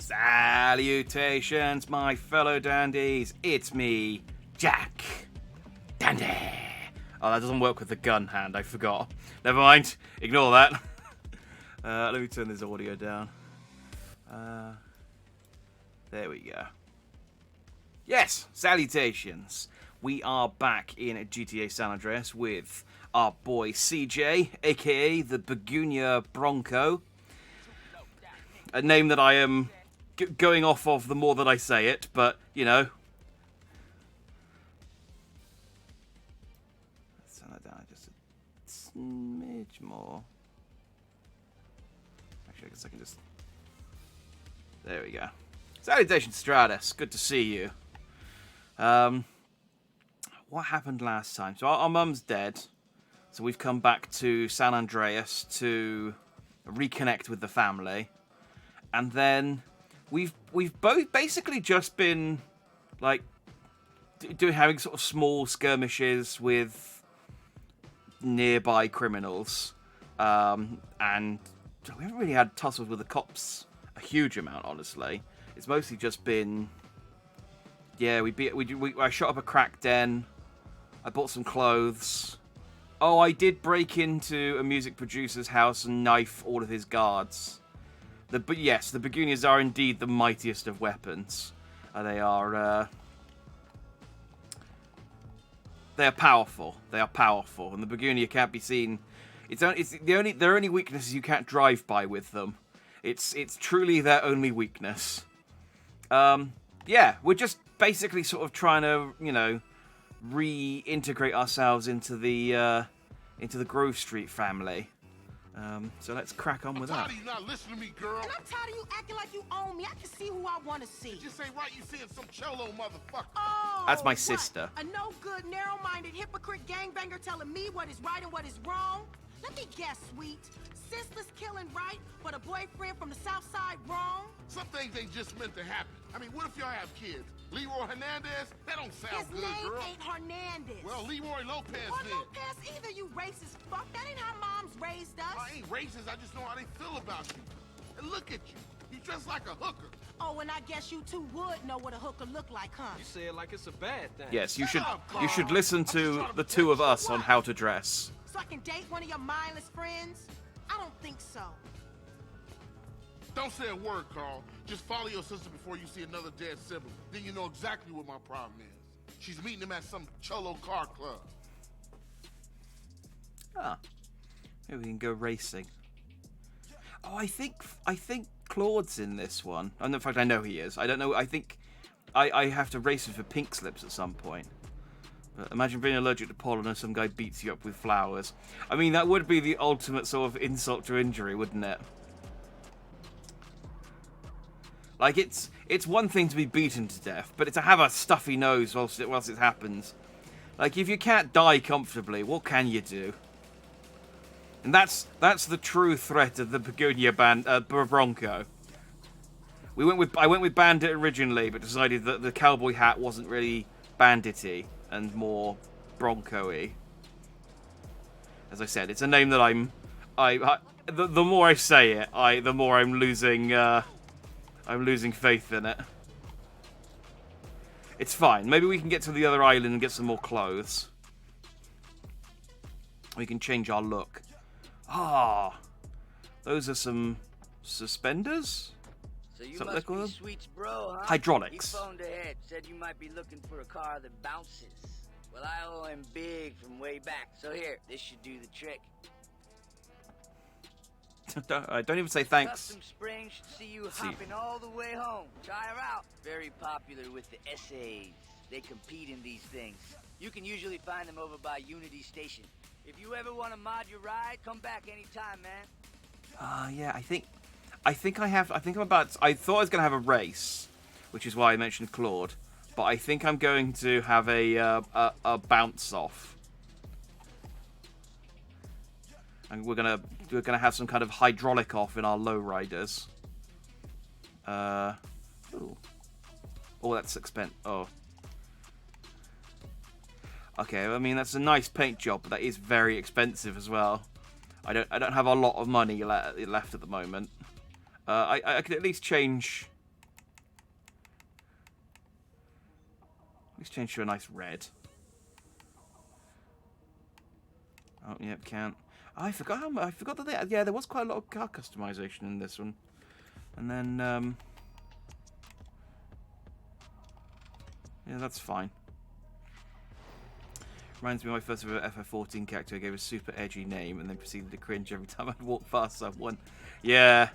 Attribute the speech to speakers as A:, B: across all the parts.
A: Salutations, my fellow dandies. It's me, Jack Dandy. Oh, that doesn't work with the gun hand. I forgot. Never mind. Ignore that. Let me turn this audio down. There we go. Yes, salutations. We are back in GTA San Andreas with our boy CJ, aka the Begunia Bronco. A name that I am going off of the more that I say it, but, you know. Let's turn that down just a smidge more. Actually, I guess I can just... There we go. Salutations, Stratus. Good to see you. What happened last time? So our mum's dead. So we've come back to San Andreas to reconnect with the family. And then we've both basically just been like having sort of small skirmishes with nearby criminals. And we haven't really had tussles with the cops a huge amount, honestly. It's mostly just been, yeah, I shot up a crack den. I bought some clothes. Oh, I did break into a music producer's house and knife all of his guards. But yes, the Begunias are indeed the mightiest of weapons. They are powerful. They are powerful, and the Begunia can't be seen. Their only weakness is you can't drive by with them. It's truly their only weakness. Yeah, we're just basically sort of trying to, you know, reintegrate ourselves into the Grove Street family. So let's crack on with that.
B: I'm tired of you not listening to me, girl.
C: And I'm tired of you acting like you own me. I can see who I want to see.
B: It just ain't right you seeing some cholo motherfucker.
C: Oh,
A: that's my
C: what?
A: sister.
C: A no-good, narrow-minded hypocrite gangbanger telling me what is right and what is wrong? Let me guess, sweet. Senseless killing right, but a boyfriend from the south side wrong?
B: Some things ain't just meant to happen. I mean, what if y'all have kids? Leroy Hernandez? That don't sound
C: His
B: good,
C: name
B: girl.
C: ain't Hernandez.
B: Well, Leroy Lopez
C: Or
B: then.
C: Lopez either, you racist fuck. That ain't how moms raised us.
B: I ain't racist, I just know how they feel about you. And look at you. You dress like a hooker.
C: Oh, and I guess you two would know what a hooker look like, huh?
D: You say it like it's a bad thing.
A: Yes, you
B: Shut up,
A: should
B: Carl.
A: listen to the two of us on how to dress.
C: So I can date one of your mindless friends? I don't think so.
B: Don't say a word, Carl. Just follow your sister before you see another dead sibling. Then you know exactly what my problem is. She's meeting him at some cholo car club.
A: Ah, maybe we can go racing. Oh, I think Claude's in this one. Oh, no, in fact, I know he is. I don't know. I think I have to race him for pink slips at some point. But imagine being allergic to pollen and some guy beats you up with flowers. I mean, that would be the ultimate sort of insult to injury, wouldn't it? Like, it's one thing to be beaten to death, but to have a stuffy nose whilst it happens. Like, if you can't die comfortably, what can you do? And that's the true threat of the Begunia Bronco. I went with Bandit originally, but decided that the cowboy hat wasn't really bandity and more Bronco-y. As I said, it's a name that the more I say it, the more I'm losing faith in it. It's fine. Maybe we can get to the other island and get some more clothes. We can change our look. Ah, those are some suspenders?
E: So you
A: Something
E: must
A: like
E: be
A: that?
E: Sweet's bro, huh?
A: Hydraulics.
E: He phoned ahead, said you might be looking for a car that bounces. Well, I owe him big from way back. So here, this should do the trick.
A: don't even say thanks.
E: Custom Springs should see you hopping all the way home. Try her out. Very popular with the essays. They compete in these things. You can usually find them over by Unity Station. If you ever want to mod your ride, come back anytime, man.
A: Yeah, I think I'm about. I thought I was gonna have a race, which is why I mentioned Claude. But I think I'm going to have a bounce off, and we're gonna have some kind of hydraulic off in our lowriders. Ooh. Oh, that's expensive. Oh. Okay, I mean that's a nice paint job, but that is very expensive as well. I don't have a lot of money left at the moment. I could at least change Let's change to a nice red. Oh, yep, can't. I forgot that yeah, there was quite a lot of car customization in this one. And then, yeah, that's fine. Reminds me of my first ever FF14 character. I gave a super edgy name and then proceeded to cringe every time I'd walk past someone. Yeah.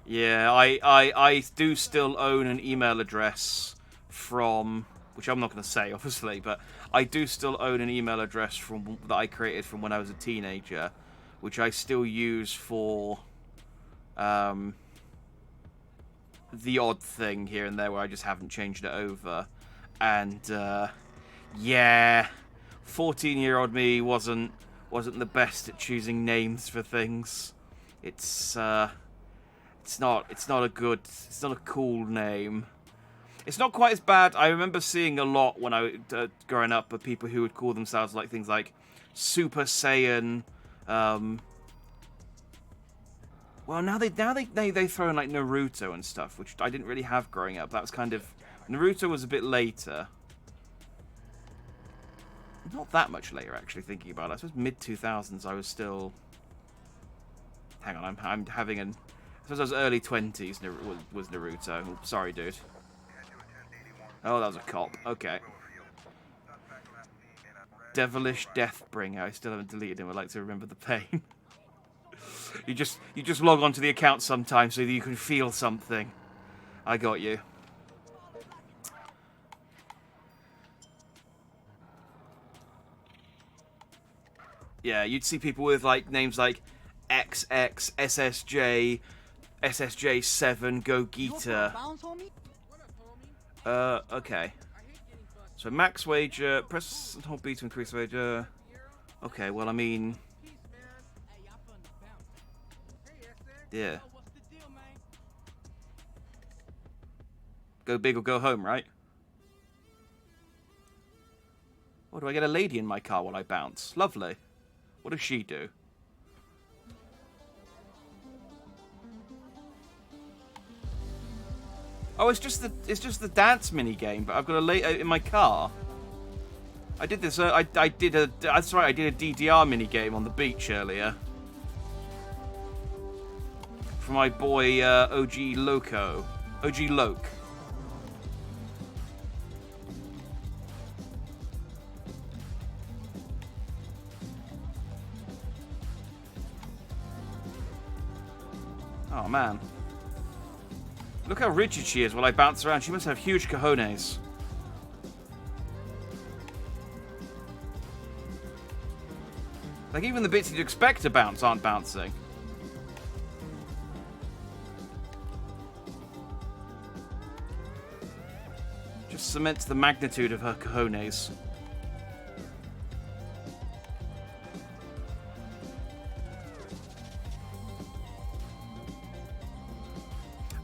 A: Yeah, I do still own an email address from, which I'm not going to say, obviously, but I do still own an email address from that I created from when I was a teenager, which I still use for the odd thing here and there where I just haven't changed it over. And yeah, 14-year-old me wasn't the best at choosing names for things. It's not a cool name. It's not quite as bad. I remember seeing a lot when I growing up of people who would call themselves like things like Super Saiyan. Well, now they throw in like Naruto and stuff, which I didn't really have growing up. That was kind of Naruto was a bit later. Not that much later, actually. Thinking about it, I suppose mid 2000s. I was still. Hang on, I'm having an. I suppose I was early 20s. Was Naruto? Oh, sorry, dude. Oh, that was a cop. Okay. Devilish Deathbringer. I still haven't deleted him. I like to remember the pain. You just log onto the account sometimes so that you can feel something. I got you. Yeah, you'd see people with like names like XX, SSJ, SSJ7, Go Geeta. Okay. So max wager, press and hold B to increase wager. Okay, well I mean, yeah. Go big or go home, right? Oh, do I get a lady in my car while I bounce? Lovely. What does she do? Oh, it's just the dance mini game, but I've got a lady in my car. I did this. That's right. I did a DDR mini game on the beach earlier for my boy OG Loke. Oh man. Look how rigid she is while I bounce around. She must have huge cojones. Like, even the bits you'd expect to bounce aren't bouncing. Just cements the magnitude of her cojones.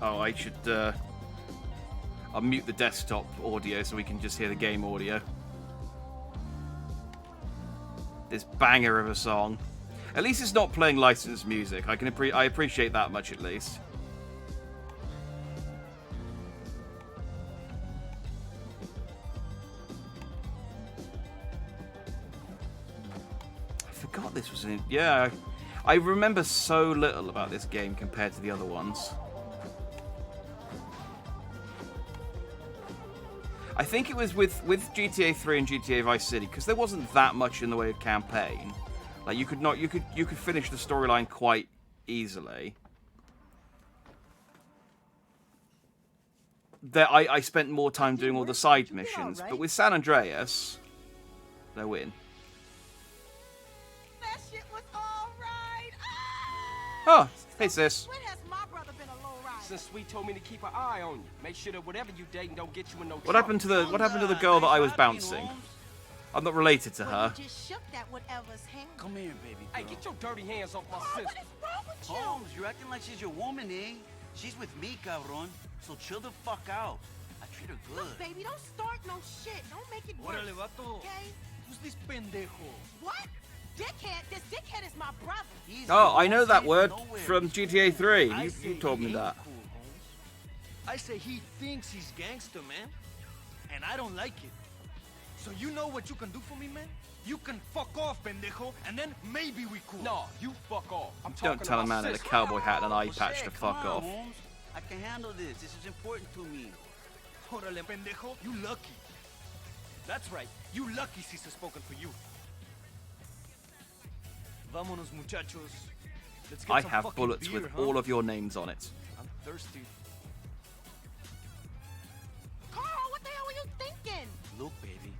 A: Oh, I should, I'll mute the desktop audio so we can just hear the game audio. This banger of a song. At least it's not playing licensed music. I appreciate that much at least. I forgot this was in... Yeah, I remember so little about this game compared to the other ones. I think it was with GTA 3 and GTA Vice City, because there wasn't that much in the way of campaign. Like you could finish the storyline quite easily. I spent more time doing all the side missions, but with San Andreas, they win.
C: That shit was all right.
A: Oh, hey sis.
C: When has my brother been a low rider?
D: Since Sweet told me to keep an eye on you, make sure that whatever you dating don't get you in no trouble.
A: What happened to the girl that I was bouncing? I'm not related to her.
C: You just shook that whatever's hand.
F: Come here, baby girl.
D: Hey, get your dirty hands off my
C: What
D: sister.
C: is wrong with you?
F: Holmes, you're acting like she's your woman, eh? She's with me, cabron. So chill the fuck out. I treat her good.
C: Look, baby, don't start no shit. Don't make it worse.
F: Órale, vato.
C: Okay?
F: Who's this pendejo?
C: What? Dickhead? This dickhead is my brother.
F: He's
A: Oh, I know that
F: from
A: word
F: nowhere.
A: from GTA 3.
F: I
A: You
F: say
A: told
F: he
A: me
F: ain't
A: that.
F: cool, Holmes. I say he thinks he's gangster, man. And I don't like it.
G: So you know what you can do for me, man? You can fuck off, pendejo, and then maybe we cool.
D: No, you fuck off. I'm
A: Don't
D: talking
A: tell a
D: about
A: man in a
D: sister.
A: cowboy hat and an eye
F: Well,
A: patch
F: shit,
A: to
F: come
A: fuck
F: on,
A: off.
F: Holmes. I can handle this. This is important to me.
G: Órale, pendejo, you lucky. That's right, you lucky Caesar spoken for you. Vámonos, muchachos. Let's get
A: I
G: some
A: have
G: fucking
A: bullets
G: beer,
A: with
G: huh?
A: all of your names on it.
G: I'm thirsty.
C: Carl, what the hell were you thinking?
F: Look, baby.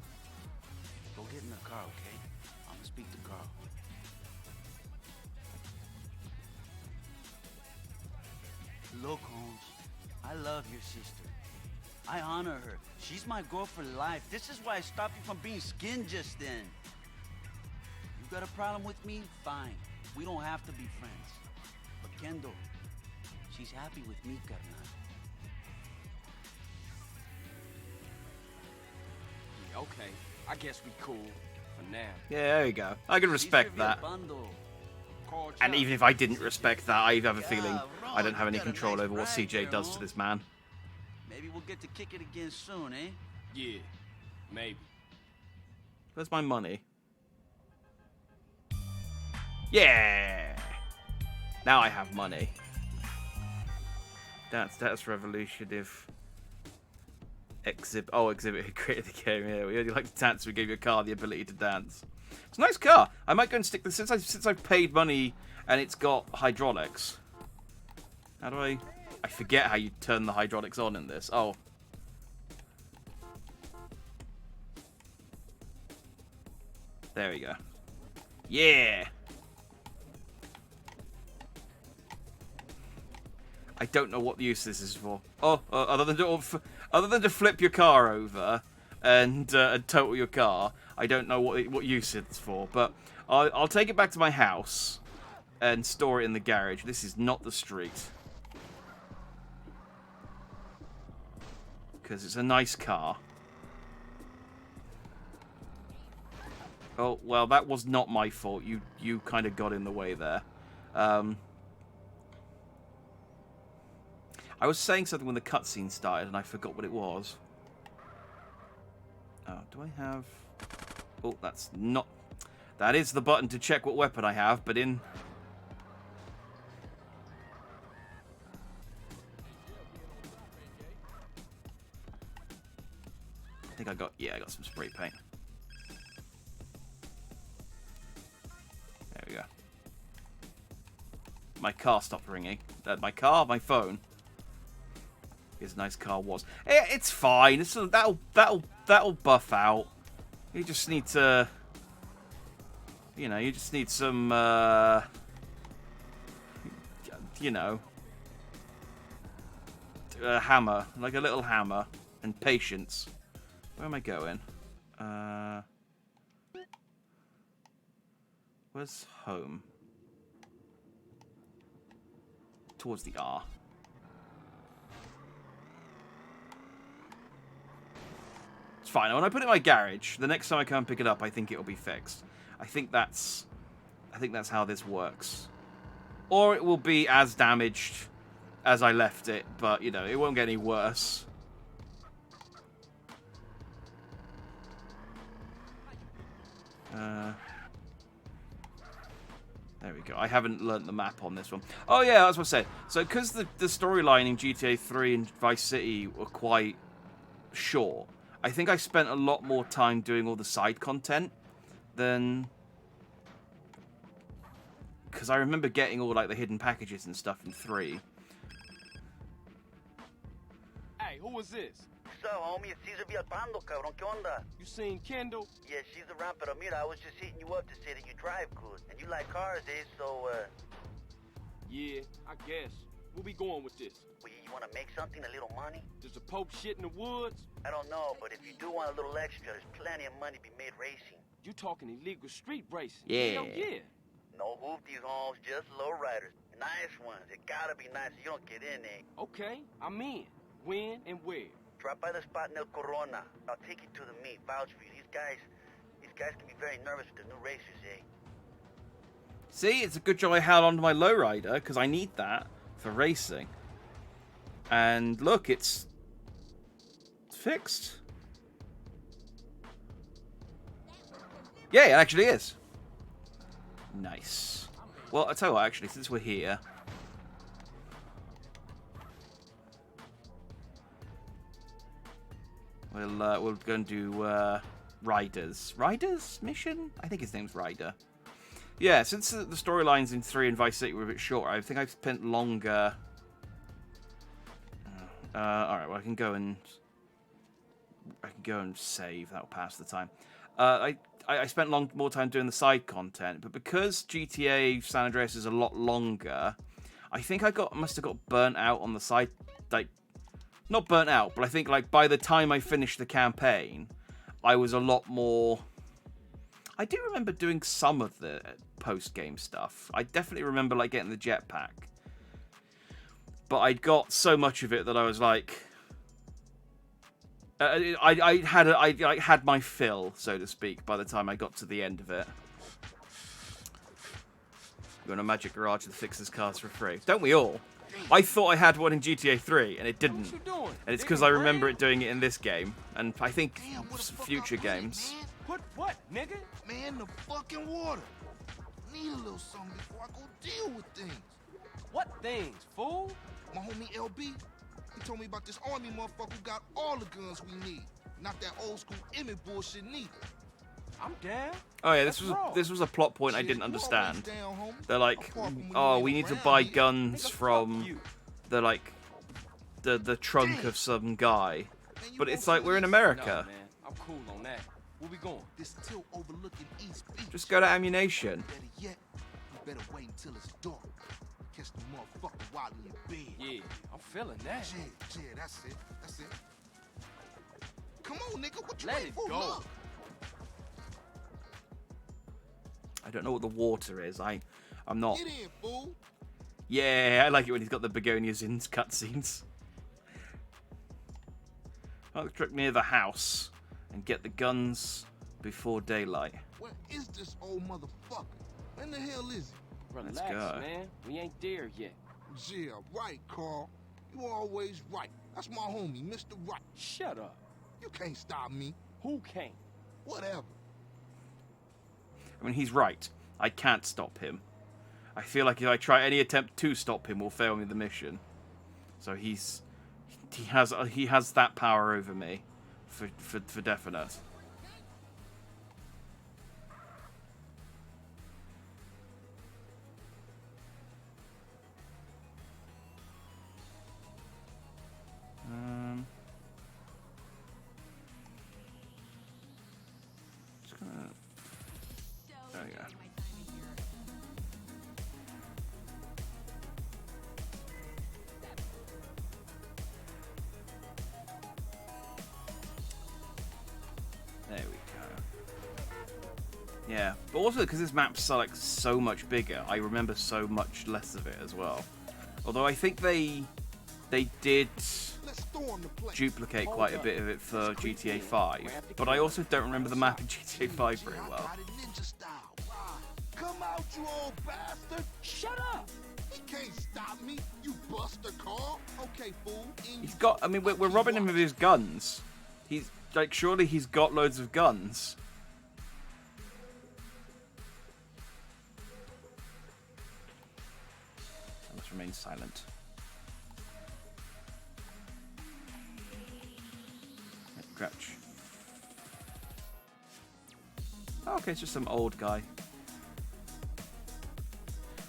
F: Go get in the car, okay? I'm gonna speak to Carl. Look, Holmes. I love your sister. I honor her. She's my girl for life. This is why I stopped you from being skinned just then. You got a problem with me? Fine. We don't have to be friends. But Kendall, she's happy with me, carnal.
D: Yeah, okay. I guess we cool for now.
A: Yeah, there you go. I can respect that.
D: Call
A: And
D: John.
A: even if I didn't respect that, I have a feeling
F: Yeah,
A: I don't
F: Ron,
A: have any
F: you got a
A: control
F: nice
A: over what
F: brag
A: CJ
F: there,
A: does to
F: Holmes.
A: this man.
F: Maybe we'll get to kick it again soon, eh?
D: Yeah, maybe.
A: Where's my money? Yeah! Now I have money. That's revolutionary. Exhibit who created the game. Yeah, we only like to dance. We gave you a car the ability to dance. It's a nice car. I might go and stick this since I've paid money and it's got hydraulics. How do I forget how you turn the hydraulics on in this. Oh. There we go. Yeah. I don't know what the use this is for. Oh, other than to flip your car over and total your car, I don't know what use it's for. But I'll take it back to my house and store it in the garage. This is not the street because it's a nice car. Oh well, that was not my fault. You kind of got in the way there. I was saying something when the cutscene started, and I forgot what it was. Oh, do I have... Oh, that's not... That is the button to check what weapon I have, but in... I think I got... Yeah, I got some spray paint. There we go. My car stopped ringing. My phone. His nice car was. It's fine. That'll buff out. You just need to. You know, you just need some. You know, a hammer, like a little hammer, and patience. Where am I going? Where's home? Towards the R. Fine. When I put it in my garage, the next time I come and pick it up, I think it'll be fixed. I think that's how this works. Or it will be as damaged as I left it, but you know, it won't get any worse. There we go. I haven't learnt the map on this one. Oh yeah, that's what I said. So because the storyline in GTA 3 and Vice City were quite short, I think I spent a lot more time doing all the side content than... Because I remember getting all like the hidden packages and stuff in 3.
D: Hey, who is this?
F: So, homie, it's Cesar Villalpando, cabrón. ¿Qué onda?
D: You seen Kendall?
F: Yeah, she's around, pero mira, I was just hitting you up to say that you drive good. And you like cars, eh? So,
D: Yeah, I guess. Where we going with this?
F: well, you want to make something, a little money?
D: Does the Pope shit in the woods?
F: I don't know, but if you do want a little extra, there's plenty of money to be made racing.
D: You talking illegal street racing?
A: Yeah.
D: Hell yeah.
F: No hoopties, Holmes, just low riders. Nice ones. It gotta be nice so you don't get in, eh?
D: Okay, I'm in. When and where?
F: Drop by the spot in El Corona. I'll take you to the meet. Vouch for you. These guys can be very nervous with the new racers, eh?
A: See, it's a good job I held onto my lowrider, because I need that for racing. And look, it's fixed. Yeah, it actually is. Nice. Well, I'll tell you what, actually, since we're here... We'll go and do Ryder's mission? I think his name's Ryder. Yeah, since the storylines in 3 and Vice City were a bit shorter, I think I've spent longer... Alright, well, I can go and save. That'll pass the time. I spent more time doing the side content, but because GTA San Andreas is a lot longer, I think I must have got burnt out on the side, like, not burnt out, but I think like by the time I finished the campaign, I was a lot more. I do remember doing some of the post-game stuff. I definitely remember like getting the jetpack, but I'd got so much of it that I was like. I had my fill, so to speak, by the time I got to the end of it. Go in a magic garage that fixes cars for free. Don't we all? I thought I had one in GTA 3, and it didn't. And it's because I remember it doing it in this game, and I think future games.
G: Put what, nigga?
B: Man, the fucking water. Need a little something before I go deal with things.
G: What things, fool?
B: My homie LB, he told me about this army motherfucker who got all the guns we need. Not that old school Emmett bullshit neither.
G: I'm down.
A: Oh yeah, this was a plot point I didn't understand. They're like, oh, we need to buy guns from the the trunk of some guy, but it's like we're in America.
G: No, man, I'm cool on that. Where we going?
B: This tilt overlooking East Beach.
A: Just go to ammunition.
B: Better yet, you better wait until it's dark. Catch the motherfucker while in your bed.
G: Yeah, I'm feeling that.
B: Yeah, that's it. That's it. Come on, nigga, what you
G: Let
B: waiting
G: it
B: for?
G: go.
B: Look.
A: I don't know what the water is. I'm not.
B: Get in, fool.
A: Yeah, I like it when he's got the begonias in cutscenes. I'll truck near the house and get the guns before daylight.
B: Where is this old motherfucker? When the hell is he?
G: Relax,
A: go.
G: man. We ain't there yet.
B: Yeah, right, Carl. You always right. That's my homie, Mr. Right.
G: Shut up.
B: You can't stop me.
G: Who can't?
B: Whatever.
A: I mean, he's right. I can't stop him. I feel like if I try any attempt to stop him, will fail me the mission. So he has that power over me, for definite. Just gonna. There we go. There we go. Yeah, but also because this map's like so much bigger, I remember so much less of it as well. Although I think they did
B: Let's storm the place.
A: duplicate quite a bit of it for GTA 5, but I also don't remember the map in GTA 5 very well.
B: Got it ninja style. Right. Come out, you old bastard.
G: Shut up.
B: He can't stop me, you buster, Carl. Okay, fool. In
A: He's
B: you
A: got, I mean, we're robbing him of his guns. He's, like, surely he's got loads of guns. I must remain silent. Crouch. Oh, okay, it's just some old guy.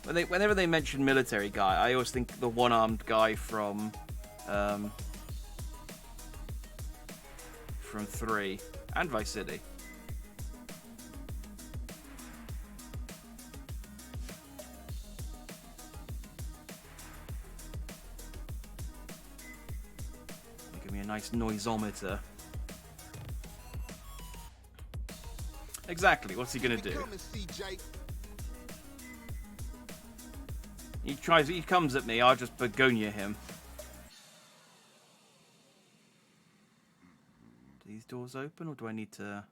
A: Whenever they mention military guy, I always think the one-armed guy from 3 and Vice City. Give me a nice noisometer. Exactly, what's he gonna do?
B: Come and see, Jake.
A: He comes at me, I'll just begonia him. Do these doors open, or do I need to...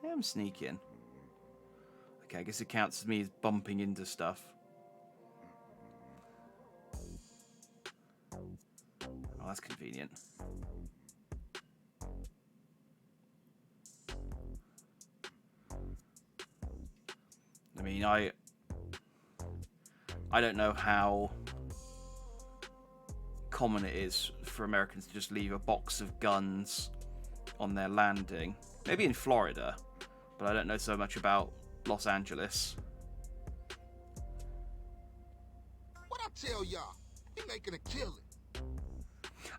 A: I am sneaking. Okay, I guess it counts as me as bumping into stuff. Oh, that's convenient. I don't know how common it is for Americans to just leave a box of guns on their landing. Maybe in Florida, but I don't know so much about Los Angeles.
B: What I tell y'all? He making a killing.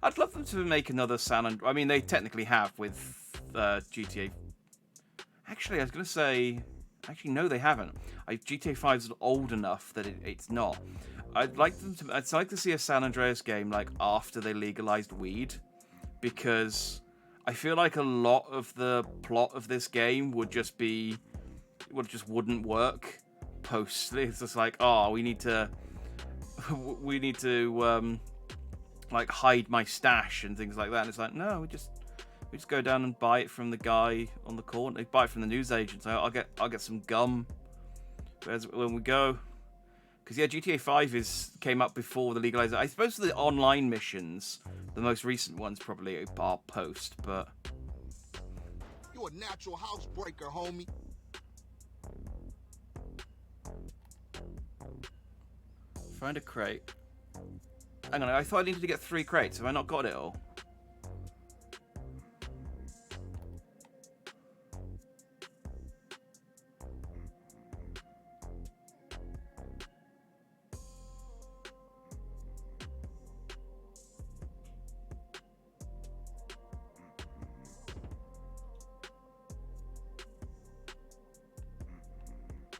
A: I'd love them to make another San Andreas. I mean, they technically have with GTA. Actually, I was going to say... Actually, no, they haven't. GTA 5 is old enough that it's not. I'd like to see a San Andreas game like after they legalized weed, because I feel like a lot of the plot of this game wouldn't work post. It's just like, oh, we need to like hide my stash and things like that. And it's like, no, we just go down and buy it from the guy on the corner. Buy it from the newsagent. So I'll get some gum when we go. Because yeah, GTA 5 came up before the legalization. I suppose the online missions, the most recent ones probably are post, but
B: You a natural housebreaker, homie.
A: find a crate. Hang on, I thought I needed to get 3 crates. Have I not got it all?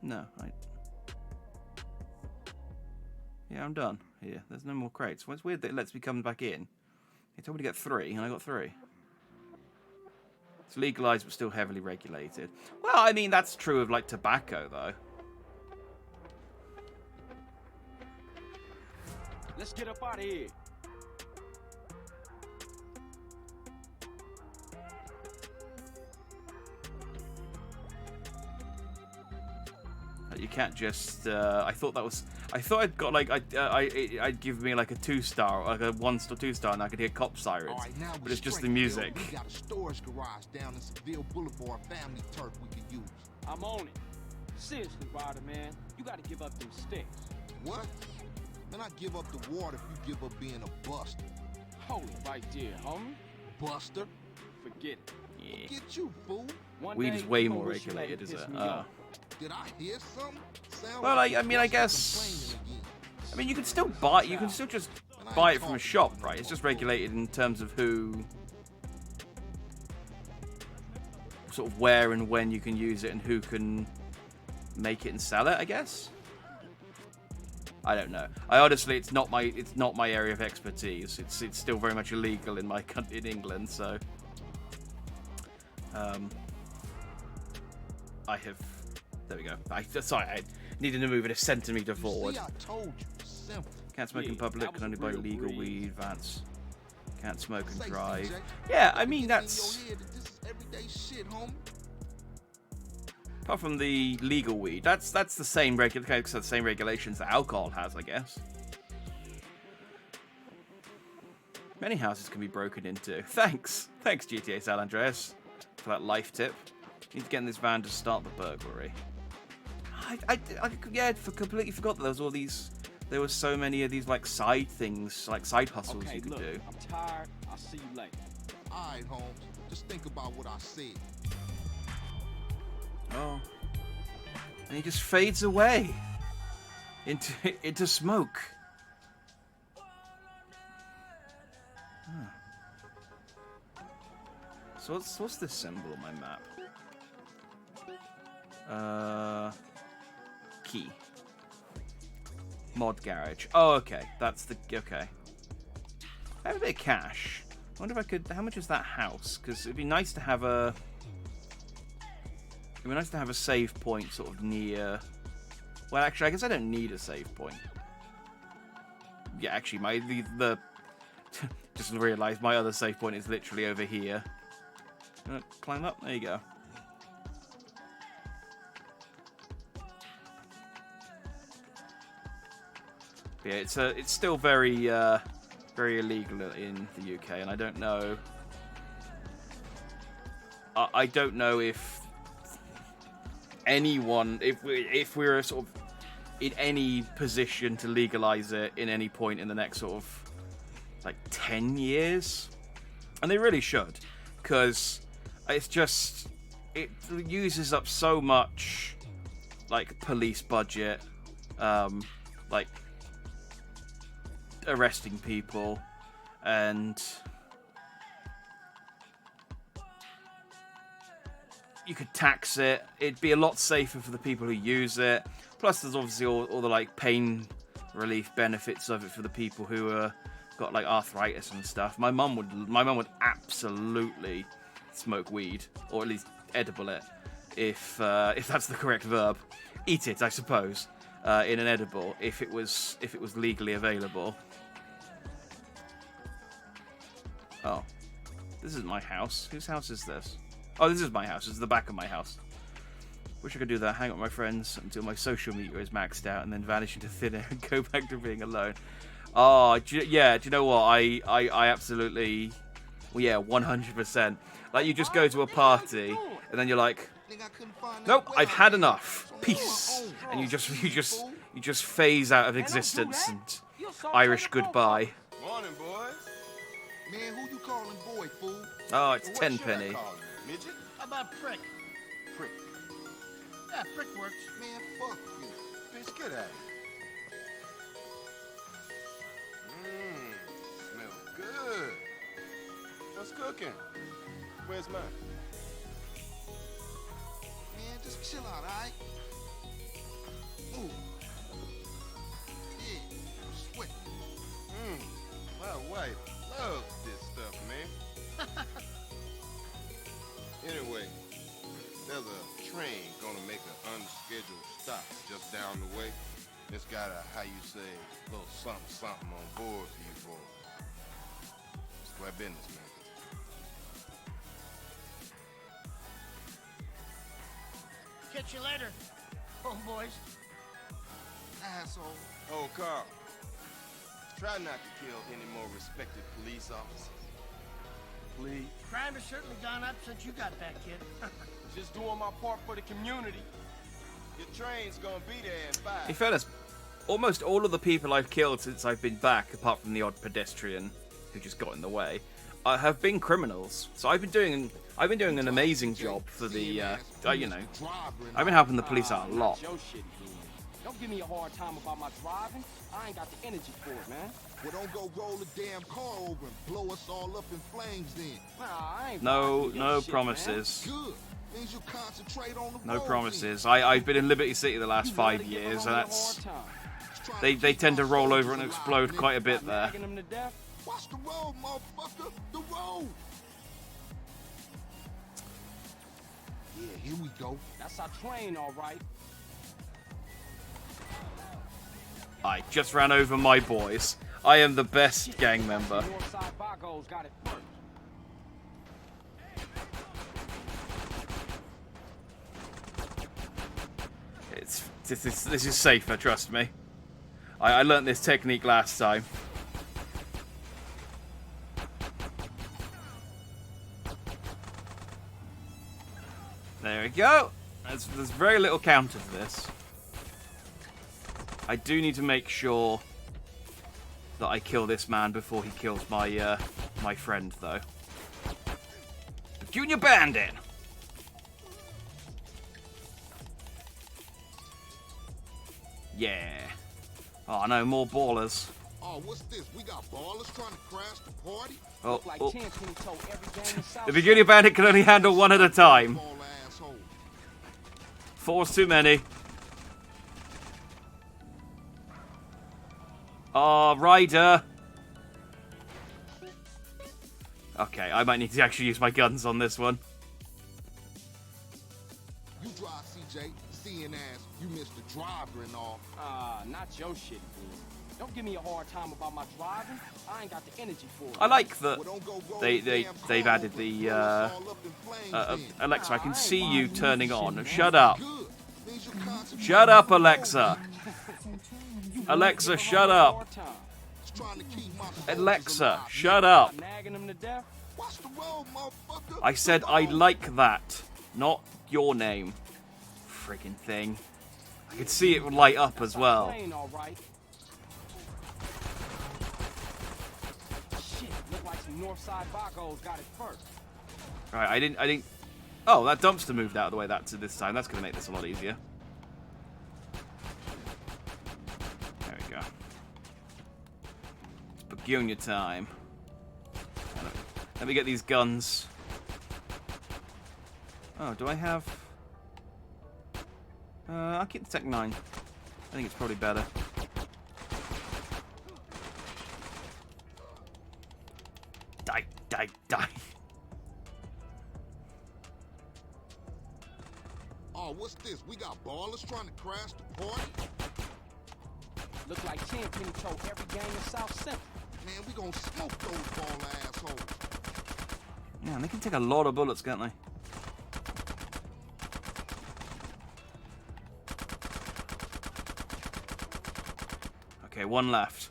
A: No, yeah, I'm done here. There's no more crates. Well, it's weird that it lets me come back in. He told me to get 3, and I got 3. It's legalized, but still heavily regulated. Well, I mean, that's true of, like, tobacco, though.
D: Let's get up out of here.
A: You can't just. I thought I'd got like I'd give me like a 2-star, like a 1-star, 2-star, and I could hear cop sirens.
B: All right, now
A: but
B: we
A: it's just
B: straight,
A: the music.
B: Bill. We got a storage garage down in Seville Boulevard, family turf we can use.
D: I'm on it. Seriously, Ryder, man. You gotta give up them sticks.
B: What? Man, I give up the water if you give up being a buster.
D: Hold it right there, homie.
B: Buster?
D: Forget it.
A: Yeah.
B: Get you, fool.
D: One
A: Weed
D: day,
A: is way
D: you
A: more
D: gonna wish you
A: regulated,
D: hadn't
A: is
D: pissed
A: it?
D: me off.
B: Did I hear something? Sound
A: Well,
B: like
A: I mean, I
B: Buster
A: guess.
B: complaining again.
A: I mean, you can still buy. You can still just buy it from a shop, right? It's just regulated in terms of who, sort of where and when you can use it, and who can make it and sell it. I guess. I don't know. I honestly, it's not my area of expertise. It's still very much illegal in my country, in England. So, I have. There we go. Sorry, I needed to move it a centimeter forward.
B: See, I told you. Simple.
A: Can't smoke in
D: Yeah,
A: public.
D: that
A: Can only
D: was
A: buy
D: a real
A: legal
D: breeze.
A: weed. Vance. Can't smoke and
B: Say,
A: drive.
B: CJ,
A: Yeah, I
B: don't
A: mean
B: get
A: that's.
B: in your head that this is everyday shit, homie.
A: Apart from the legal weed, that's the same regulations that alcohol has, I guess. Many houses can be broken into. Thanks GTA San Andreas for that life tip. Need to get in this van to start the burglary. I completely forgot that there was so many of these like side things, like side hustles
D: Okay,
A: you could
D: look,
A: do.
D: I'm tired. I'll see you later.
B: All right, Holmes. Just think about what I said.
A: Oh. And he just fades away into smoke. Huh. So what's this symbol on my map? Key. Mod garage. Oh, okay. That's the okay. I have a bit of cash. I wonder if I could. How much is that house? Because it'd be nice to have a. It'd be nice to have a save point sort of near. Well, actually, I guess I don't need a save point. Yeah, actually, the just realised my other save point is literally over here. Climb up. There you go. Yeah, it's still very illegal in the UK, and I don't know. I don't know if anyone, if we're sort of in any position to legalize it in any point in the next sort of like 10 years, and they really should, because it's just, it uses up so much like police budget, like arresting people, and you could tax it. It'd be a lot safer for the people who use it. Plus, there's obviously all the like pain relief benefits of it for the people who got like arthritis and stuff. My mum would absolutely smoke weed, or at least edible it, if that's the correct verb. Eat it, I suppose, in an edible if it was legally available. Oh, this is my house. Whose house is this? Oh, this is my house. This is the back of my house. Wish I could do that. Hang out with my friends until my social meter is maxed out, and then vanish into thin air and go back to being alone. Oh, yeah. Do you know what? I absolutely, well, yeah, 100%. Like, you just go to a party, and then you're like, nope, I've had enough. Peace. And you just phase out of existence and Irish goodbye.
H: Morning, boys.
B: Man, who you calling boy, fool?
A: Oh, it's
H: What should I
A: tenpenny.
H: call you, midget?
B: How about prick?
H: Prick.
B: Yeah, prick works. Man, fuck you.
H: Bitch, get out of here. Smells good. What's cooking? Where's mine?
B: Man, just chill out, alright? Ooh. Yeah, sweat.
H: My wife loves this stuff, man. Anyway, there's a train gonna make an unscheduled stop just down the way. It's got a, how you say, little something on board for you boys. Square business, man.
I: Catch you later, homeboys.
B: Asshole.
H: Oh, Carl, try not to kill any more respected police officers. Please.
I: Crime has certainly gone up since you got back, kid.
G: Just doing my part for the community.
H: Your train's gonna be there in 5.
A: In fairness, almost all of the people I've killed since I've been back, apart from the odd pedestrian who just got in the way, have been criminals. So I've been doing an amazing job for the, you know, I've been helping the police out a lot.
D: Your shit again. Don't give me a hard time about my driving. I ain't got the energy for it, man.
B: Well, don't go roll the damn car over and blow us all up in flames then.
D: Nah, I ain't
A: No
D: vibing with your shit,
A: promises.
B: Good. Means you concentrate on the
A: No
B: road
A: promises. I've been in Liberty City the last 5 years, and that's they tend to roll over and explode quite a bit there.
D: Nagging them to death.
B: Watch the road, motherfucker. The road. Yeah, here we go.
D: That's our train, all right.
A: I just ran over my boys. I am the best gang member.
D: Northside Vagos got it first.
A: This is safer, trust me. I learnt this technique last time. There we go. There's very little counter to this. I do need to make sure that I kill this man before he kills my my friend, though. Junior Bandit. Yeah. Oh no, more ballers.
B: Oh, what's this? We got ballers trying to crash the party?
A: Oh,
D: Like
A: oh.
D: 10 penny told every game in South
A: The Junior Bandit can only handle one at a time.
B: Ball asshole.
A: 4's too many. Oh, Ryder. Okay, I might need to actually use my guns on this one.
B: You drive, CJ. Seeing as you missed the driver and all.
D: not your shit again. Don't give me a hard time about my driving. I ain't got the energy for it.
A: I like that
B: Well, don't go roll
A: they've
B: the damn
A: they've
B: car
A: added
B: over
A: the
B: and blow us all up in flames then.
A: Alexa. I can
D: Nah, I
A: see
D: ain't
A: you
D: buying
A: turning
D: this
A: on.
D: shit,
A: Shut
D: man.
A: up.
B: Good. Means you concentrate
A: Shut
B: on
A: up,
B: the road.
A: Alexa. Alexa, shut up.
B: Just trying to keep my soldiers
A: Alexa,
B: alive.
A: shut up.
D: Nagging them to death.
B: Watch the road, motherfucker.
A: I said I like that, not your name. freaking thing. I could see it would light up as well.
D: Plane, all right. Shit, look like some Northside Vagos got it first.
A: Right, I didn't. Oh, that dumpster moved out of the way this time. That's gonna make this a lot easier. There we go. It's Begonia time. Let me get these guns. Oh, do I have... I'll keep the Tech 9. I think it's probably better. Die, die, die.
B: Oh, what's this? We got ballers trying to crash the party?
D: Look like Champion told every gang in South Central.
B: Man, we gonna smoke those baller assholes.
A: Yeah, and they can take a lot of bullets, can't they? Okay, one left.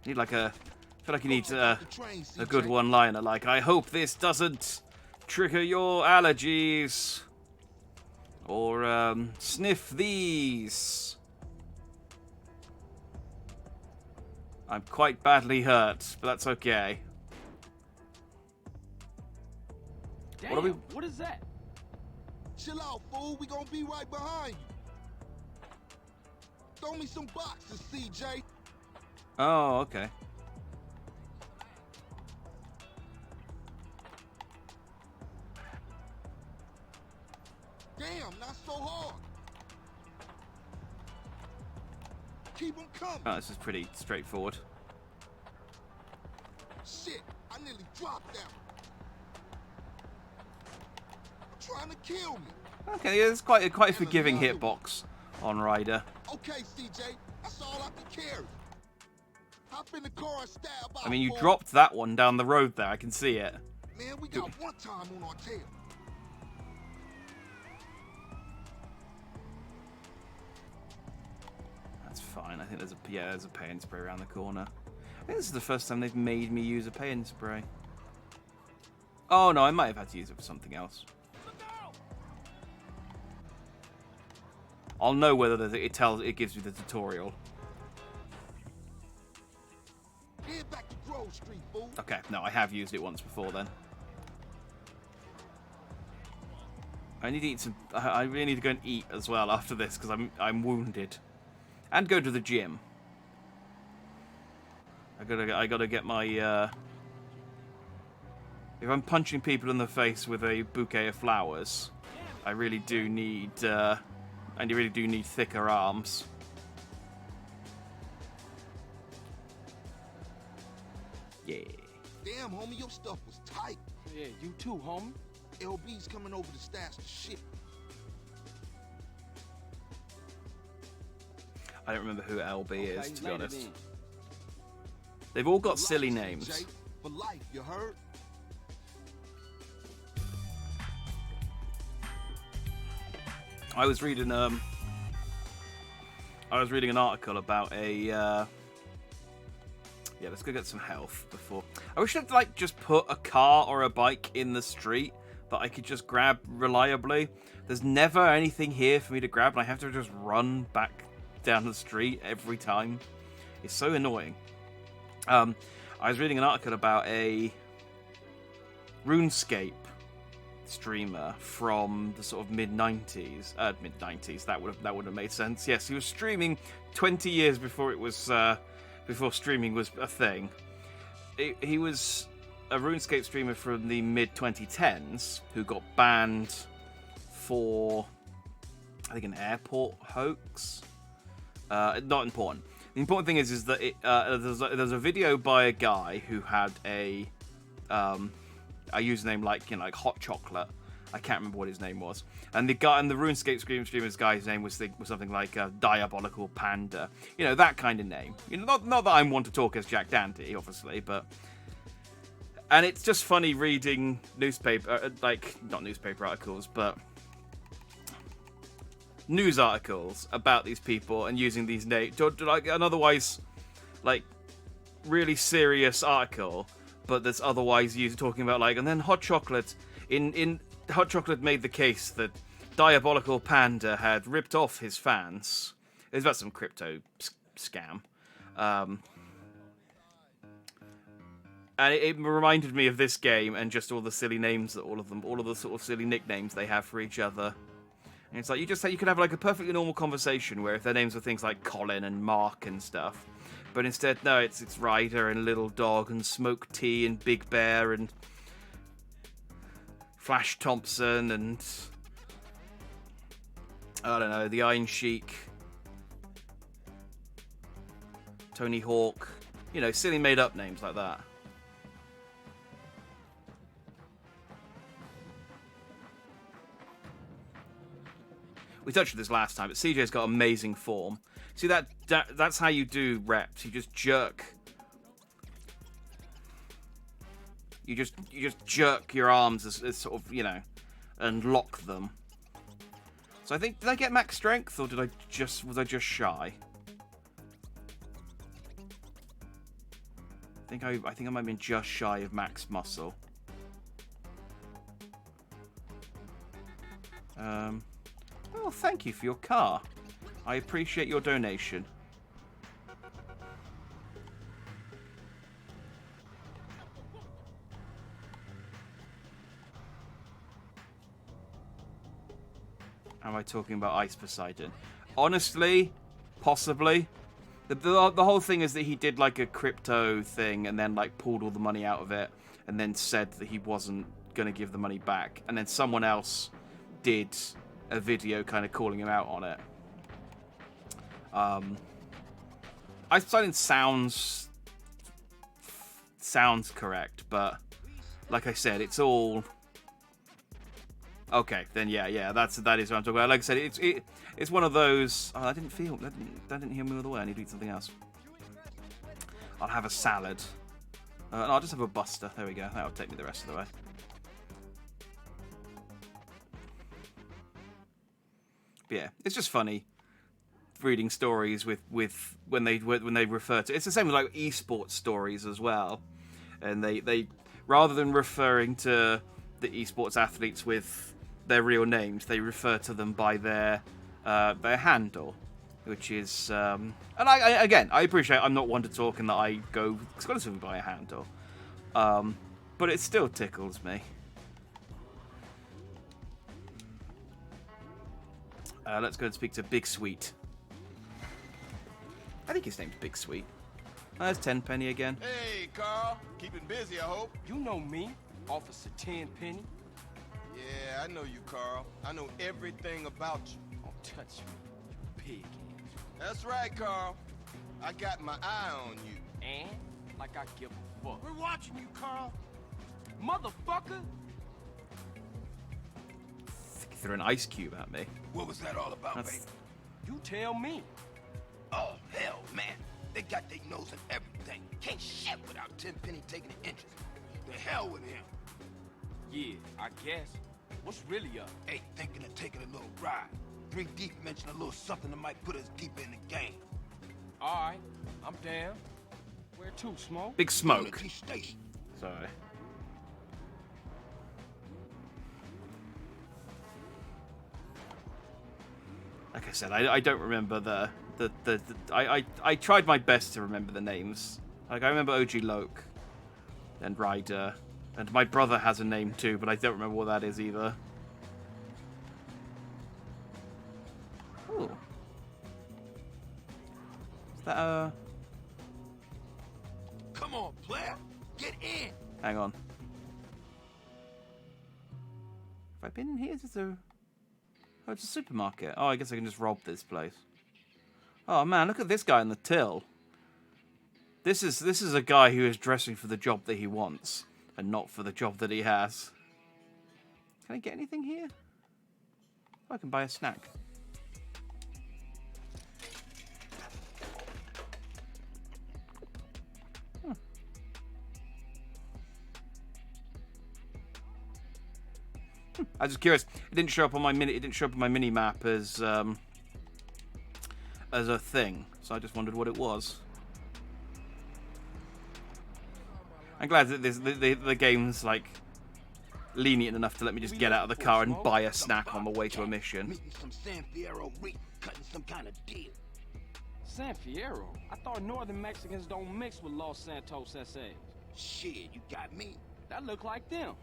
A: Need like a... I feel like you need a good one-liner, like, I hope this doesn't trigger your allergies. Or, sniff these. I'm quite badly hurt, but that's okay.
D: Damn, what is that?
B: Chill out, fool. We gonna be right behind you. Throw me some boxes, CJ.
A: Oh, okay.
B: Damn, not so hard. Keep them coming.
A: Oh, this is pretty straightforward.
B: Shit, I nearly dropped them. Trying to kill me.
A: Okay, yeah, it's quite a forgiving hitbox on Ryder.
B: Okay, CJ, that's all I can carry. Hop in the car and stab out.
A: I mean, you dropped that one down the road there. I can see it.
B: Man, we got one time on our tail.
A: That's fine. I think there's a paint spray around the corner. I think this is the first time they've made me use a paint spray. Oh no, I might have had to use it for something else. I'll know whether it gives me the tutorial.
B: Head back to Grove Street, fool.
A: Okay, no, I have used it once before then. I need to eat some. I really need to go and eat as well after this because I'm wounded, and go to the gym. I gotta get my. If I'm punching people in the face with a bouquet of flowers, I really do need. And you really do need thicker arms. Yeah.
B: Damn, homie, your stuff was tight.
D: Yeah, you too, homie.
B: LB's coming over to stash the shit.
A: I don't remember who LB is, to be honest.
D: In.
A: They've all got
B: For
A: silly
B: life,
A: names.
B: CJ. For life, you heard?
A: I was reading an article about a yeah, let's go get some health before. I wish I'd like just put a car or a bike in the street that I could just grab reliably. There's never anything here for me to grab and I have to just run back down the street every time. It's so annoying. I was reading an article about a RuneScape streamer from the sort of mid-90s. That would have made sense. Yes, he was streaming 20 years before it was before streaming was a thing. He was a RuneScape streamer from the mid-2010s who got banned for, I think, an airport hoax. Not important. The important thing is that there's a video by a guy who had a username like Hot Chocolate. I can't remember what his name was. And the RuneScape streamer's guy's name was something like Diabolical Panda. You know, that kind of name. You know, not that I'm one to talk as Jack Dandy, obviously, but. And it's just funny reading newspaper, not newspaper articles, but news articles about these people and using these names, like an otherwise, like, really serious article, but that's otherwise used talking about like, and then Hot Chocolate in Hot Chocolate made the case that Diabolical Panda had ripped off his fans. It was about some crypto scam. And it reminded me of this game and just all the silly names that all of the sort of silly nicknames they have for each other. And it's like, you could have like a perfectly normal conversation where if their names were things like Colin and Mark and stuff. But instead, no, it's Ryder and Little Dog and Smoke Tea and Big Bear and Flash Thompson and I don't know, the Iron Sheik, Tony Hawk, you know, silly made up names like that. We touched on this last time, but CJ's got amazing form. See, that's how you do reps. You just jerk. You just jerk your arms as sort of, you know, and lock them. So I think, did I get max strength, or was I just shy? I think I might have been just shy of max muscle. Oh, thank you for your car. I appreciate your donation. Am I talking about Ice Poseidon? Honestly, possibly. The whole thing is that he did like a crypto thing and then like pulled all the money out of it and then said that he wasn't going to give the money back. And then someone else did a video kind of calling him out on it. Ice Poseidon sounds correct, but like I said, it's all okay. Then that is what I'm talking about. Like I said, it's one of those. Oh, that didn't heal me all the way. I need to eat something else. I'll have a salad. No, I'll just have a Buster. There we go. That'll take me the rest of the way. But yeah, it's just funny reading stories with when they refer to. It's the same with like esports stories as well, and they rather than referring to the esports athletes with their real names, they refer to them by their handle, which is and I appreciate I'm not one to talk and that I go exclusively by a handle, but it still tickles me. Let's go and speak to Big Sweet. I think his name's Big Sweet. There's Tenpenny again.
H: Hey, Carl. Keeping busy, I hope.
D: You know me, Officer Tenpenny.
H: Yeah, I know you, Carl. I know everything about you.
D: Don't touch me, you pig.
H: That's right, Carl. I got my eye on you.
D: And like I give a fuck.
I: We're watching you, Carl.
D: Motherfucker!
A: Threw an ice cube at me.
J: What was that all about, baby?
D: You tell me.
J: Oh, hell, man. They got their nose in everything. Can't shit without Tenpenny taking an interest. The hell with him.
D: Yeah, I guess. What's really up?
J: Hey, thinking of taking a little ride. 3 Deep mentioned a little something that might put us deeper in the game.
D: Alright, I'm down. Where to, Smoke?
A: Big Smoke.
J: Unity Station.
A: Sorry. Like I said, I don't remember I tried my best to remember the names. Like I remember OG Loke and Ryder, and my brother has a name too, but I don't remember what that is either. Ooh. Is that
J: Come on, player. Get in.
A: Hang on. Have I been in here? Is this a... Oh, it's a supermarket. Oh, I guess I can just rob this place. Oh man, look at this guy in the till. This is a guy who is dressing for the job that he wants, and not for the job that he has. Can I get anything here? Oh, I can buy a snack. I was just curious. It didn't show up on my mini map as a thing, so I just wondered what it was. I'm glad that the game's like lenient enough to let me just get out of the car and buy a snack on the way to a mission.
J: Meeting some San Fierro Reek, cutting some kind of deal.
D: San Fierro? I thought Northern Mexicans don't mix with Los Santos SAs.
J: Shit, you got me.
D: That look like them.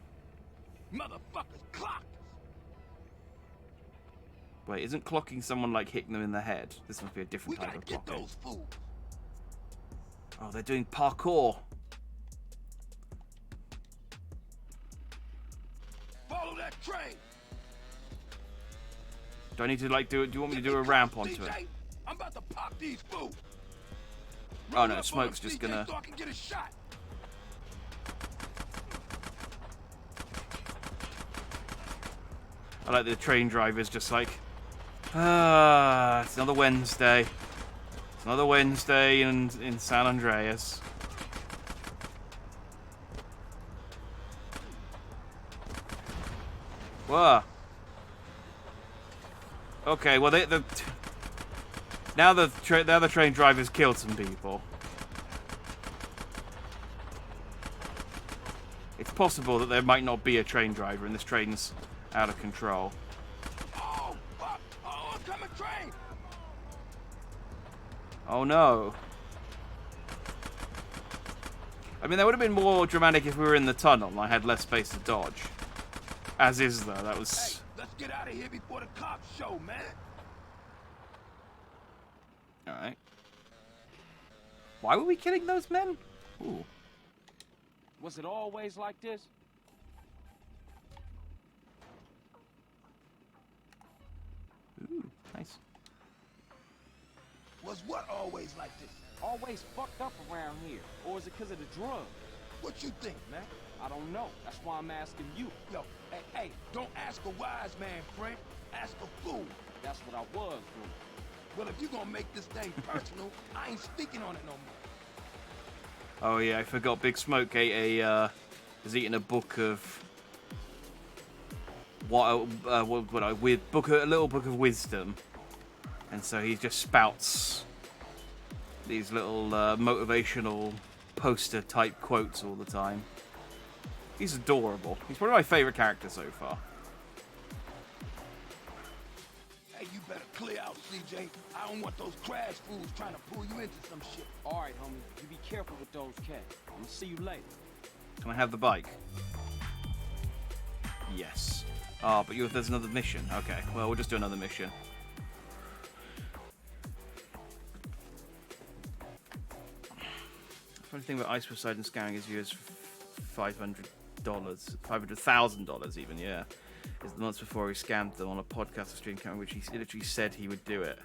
J: Motherfuckers clocked us.
A: Wait, isn't clocking someone like hitting them in the head? This must be a different
J: We
A: type
J: gotta
A: of
J: get
A: clocking.
J: those fools.
A: Oh, they're doing parkour.
J: Follow that train.
A: Do I need to like do it? Do you want me to do a ramp onto it?
J: CJ, I'm about to pop these fools.
A: Oh
J: Roll
A: no,
J: up
A: smoke's
J: on
A: just
J: CJ
A: gonna.
J: So I can get a shot.
A: I like the train drivers just like, it's another Wednesday. It's another Wednesday in San Andreas. Whoa. Okay, well now the train drivers killed some people. It's possible that there might not be a train driver and this train's out of control.
J: Oh, fuck. Oh, coming train.
A: Oh no. I mean, that would have been more dramatic if we were in the tunnel and I had less space to dodge. As is, though. That was...
J: Hey, let's get out of here before the cops show, man.
A: Alright. Why were we killing those men? Ooh.
D: Was it always like this?
A: Ooh, nice.
J: Was what always like this?
D: Always fucked up around here. Or is it because of the drugs?
J: What you think, man?
D: I don't know. That's why I'm asking you.
J: Yo, hey, don't ask a wise man, Frank. Ask a fool.
D: That's what I was doing.
J: Well, if you're gonna make this thing personal, I ain't speaking on it no more.
A: Oh yeah, I forgot Big Smoke is eating a book of... a little book of wisdom. And so he just spouts these little motivational poster type quotes all the time. He's adorable. He's one of my favorite characters so far.
J: Hey, you better clear out, CJ. I don't want those crash fools trying to pull you into some shit.
D: All right, homie. You be careful with those cats. I'm gonna see you later.
A: Can I have the bike? Yes. Oh, but there's another mission. Okay, well, we'll just do another mission. Funny thing about Ice Poseidon scanning is viewers $500,000 even, yeah. Is the months before he scammed them on a podcast or stream camera, which he literally said he would do it.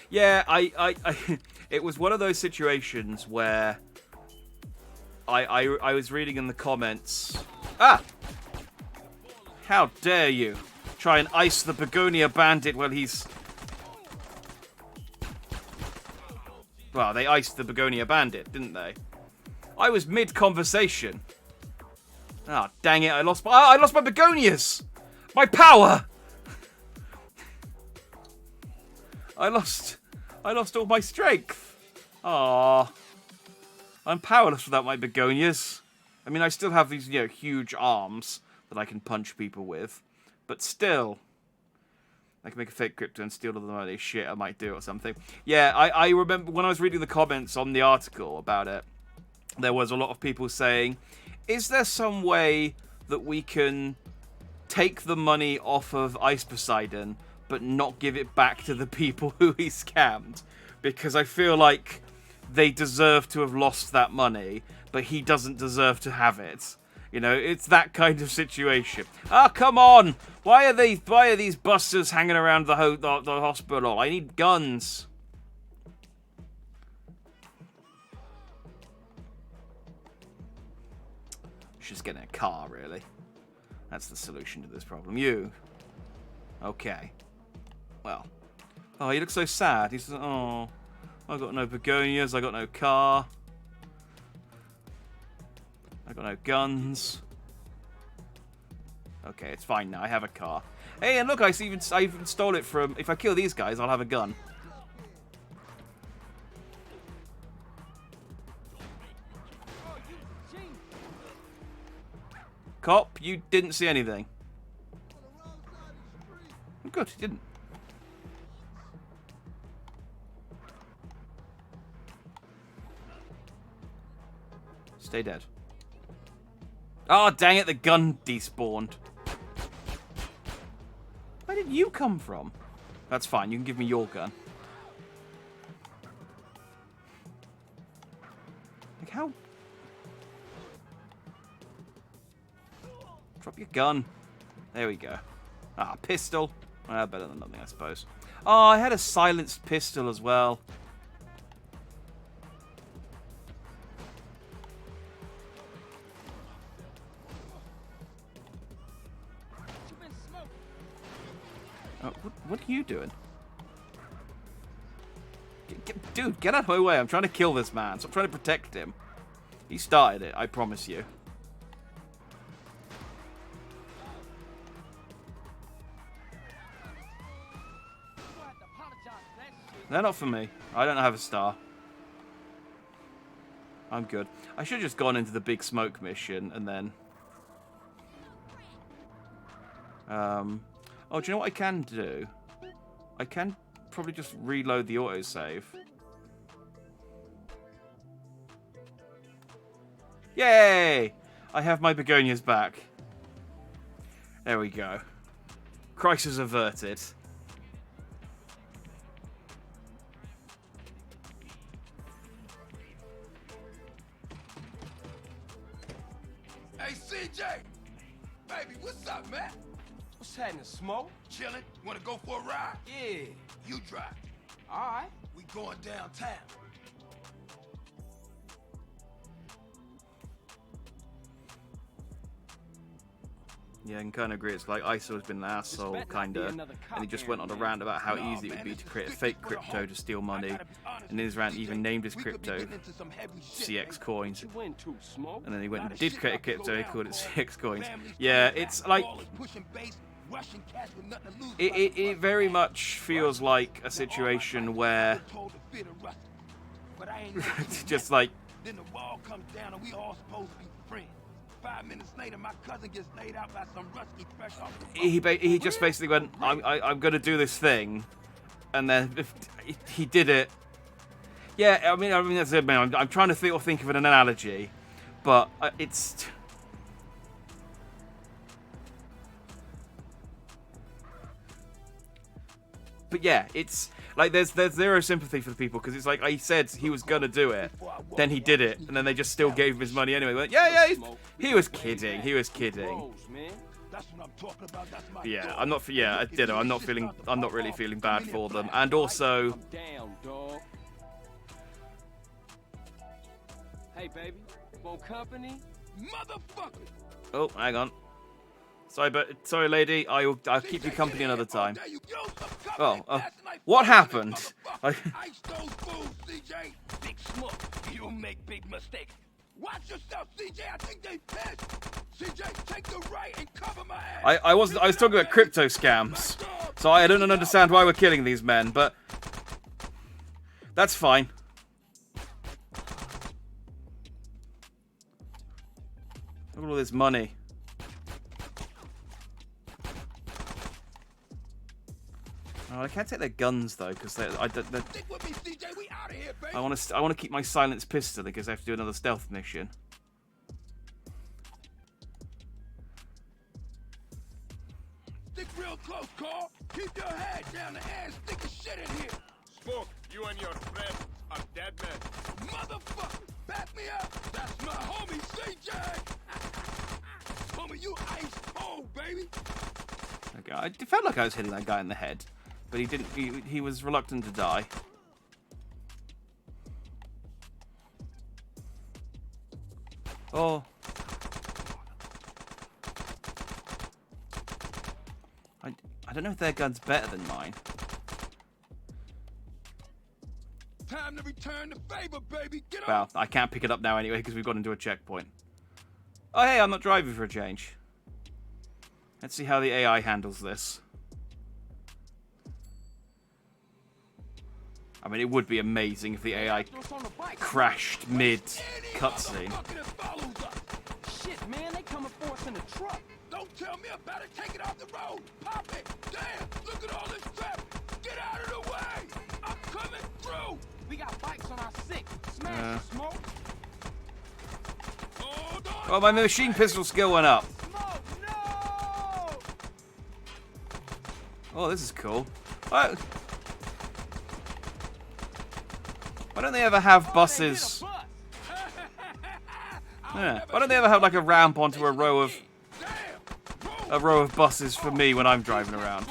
A: Yeah, I it was one of those situations where I was reading in the comments. Ah! How dare you try and ice the Begonia Bandit while he's... Well, they iced the Begonia Bandit, didn't they? I was mid-conversation. Ah, dang it, I lost my Begonias! My power! I lost all my strength. Ah, I'm powerless without my Begonias. I mean, I still have these, huge arms that I can punch people with, but still, I can make a fake crypto and steal all the money. Shit, I might do it or something. Yeah, I remember when I was reading the comments on the article about it, there was a lot of people saying, is there some way that we can take the money off of Ice Poseidon but not give it back to the people who he scammed? Because I feel like they deserve to have lost that money, but he doesn't deserve to have it. It's that kind of situation. Ah, come on! Why are these busters hanging around the hospital? I need guns. Should just get in a car, really. That's the solution to this problem. You. Okay. Well. Oh, he looks so sad. He says, oh, I got no begonias, I got no car. I got no guns. Okay, it's fine now. I have a car. Hey, and look, I even stole it from... If I kill these guys, I'll have a gun. Cop, you didn't see anything. Good, he didn't. Stay dead. Oh, dang it, the gun despawned. Where did you come from? That's fine, you can give me your gun. Like, how? Drop your gun. There we go. Ah, pistol. Better than nothing, I suppose. Oh, I had a silenced pistol as well. Oh, what are you doing? Dude, get out of my way. I'm trying to kill this man. Stop trying to protect him. He started it, I promise you. They're not for me. I don't have a star. I'm good. I should have just gone into the big smoke mission and then... Oh, do you know what I can do? I can probably just reload the autosave. Yay! I have my begonias back. There we go. Crisis averted.
J: Hey, CJ! Baby, what's up, man?
D: What's happening, Smoke?
J: Chillin'? Wanna go for a ride?
D: Yeah.
J: You drive.
D: Alright.
J: We going downtown.
A: Yeah, I can kind of agree. It's like ISO's been an asshole, kind of, and he just went on a rant about how easy it would be to create a fake crypto to steal money, and in his rant even named his crypto CX coins, and then he went and did create a crypto, he called it CX coins. Yeah, it's like, it very much feels like a situation where, just like,
J: then the wall comes down and we all supposed to be friends. 5 minutes later, my cousin gets laid out by some rusty fresh off the
A: he just basically went, I'm going to do this thing, and then he did it. Yeah, I mean that's it, man. I'm trying to think of an analogy, but it's. But yeah, it's like there's zero sympathy for the people because it's like he said he was gonna do it, then he did it, and then they just still gave him his money anyway. Went, yeah, he was kidding. He was kidding. Yeah, I'm not. Yeah, ditto. I'm not really feeling bad for them, and also.
D: Hey, baby, want company?
J: Motherfucker!
A: Oh, hang on. Sorry, lady. I'll keep you company another time. Oh, what happened?
J: I stole food, CJ. Big smoke. You make big mistakes. Watch yourself, CJ. I think they pissed. CJ, take the right and cover my ass.
A: I was talking about crypto scams, so I don't understand why we're killing these men, but that's fine. Look at all this money. Oh, I can't take their guns though, because I want to keep my silenced pistol because I have to do another stealth mission.
J: Stick real close, Carl. Keep your head down the ass. Stick a shit in here.
G: Smoke, you and your friend are dead men.
J: Motherfucker, back me up. That's my homie, CJ. Homie, you ice cold, baby.
A: Okay, I felt like I was hitting that guy in the head, but he didn't. He was reluctant to die. Oh. I don't know if their gun's better than mine.
J: Time to return the favor, baby. Get on.
A: Well, I can't pick it up now anyway because we've got into a checkpoint. Oh, hey, I'm not driving for a change. Let's see how the AI handles this. I mean, it would be amazing if the AI crashed mid-cutscene.
D: Shit, man, they coming for us in the truck.
J: Don't tell me about it. Take it off the road. Pop it. Damn, look at all this traffic. Get out of the way. I'm coming through.
D: We got bikes on our six. Smash the smoke.
J: Hold on.
A: Oh, my machine pistol skill went up.
D: Smoke, no!
A: Oh, this is cool. Why don't they ever have buses? Yeah. Why don't they ever have like a ramp onto a row of buses for me when I'm driving around?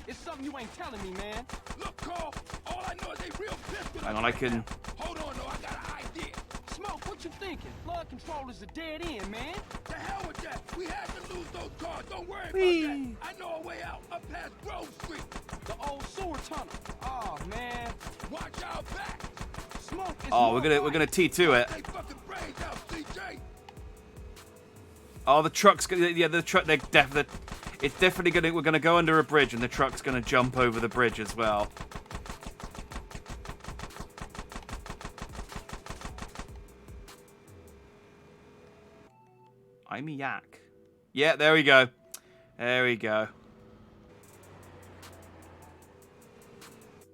D: It's something you ain't telling me, man.
J: Look, Carl, all I know is they real pissed with
A: Hang on, I can.
J: Hold on, though, I got an idea.
D: Smoke, what you thinking? Flood control is a dead end, man.
J: The hell with that. We had to lose those cars. Don't worry about that. I know a way out. Up past Grove Street.
D: The old sewer tunnel. Oh, man.
J: Watch out back.
D: Smoke is
A: Oh, we're gonna T2 it.
J: They fucking brains out, CJ.
A: Oh, the truck's gonna. Yeah, the truck. It's definitely gonna. We're gonna go under a bridge, and the truck's gonna jump over the bridge as well. I'm a yak. Yeah, there we go. There we go.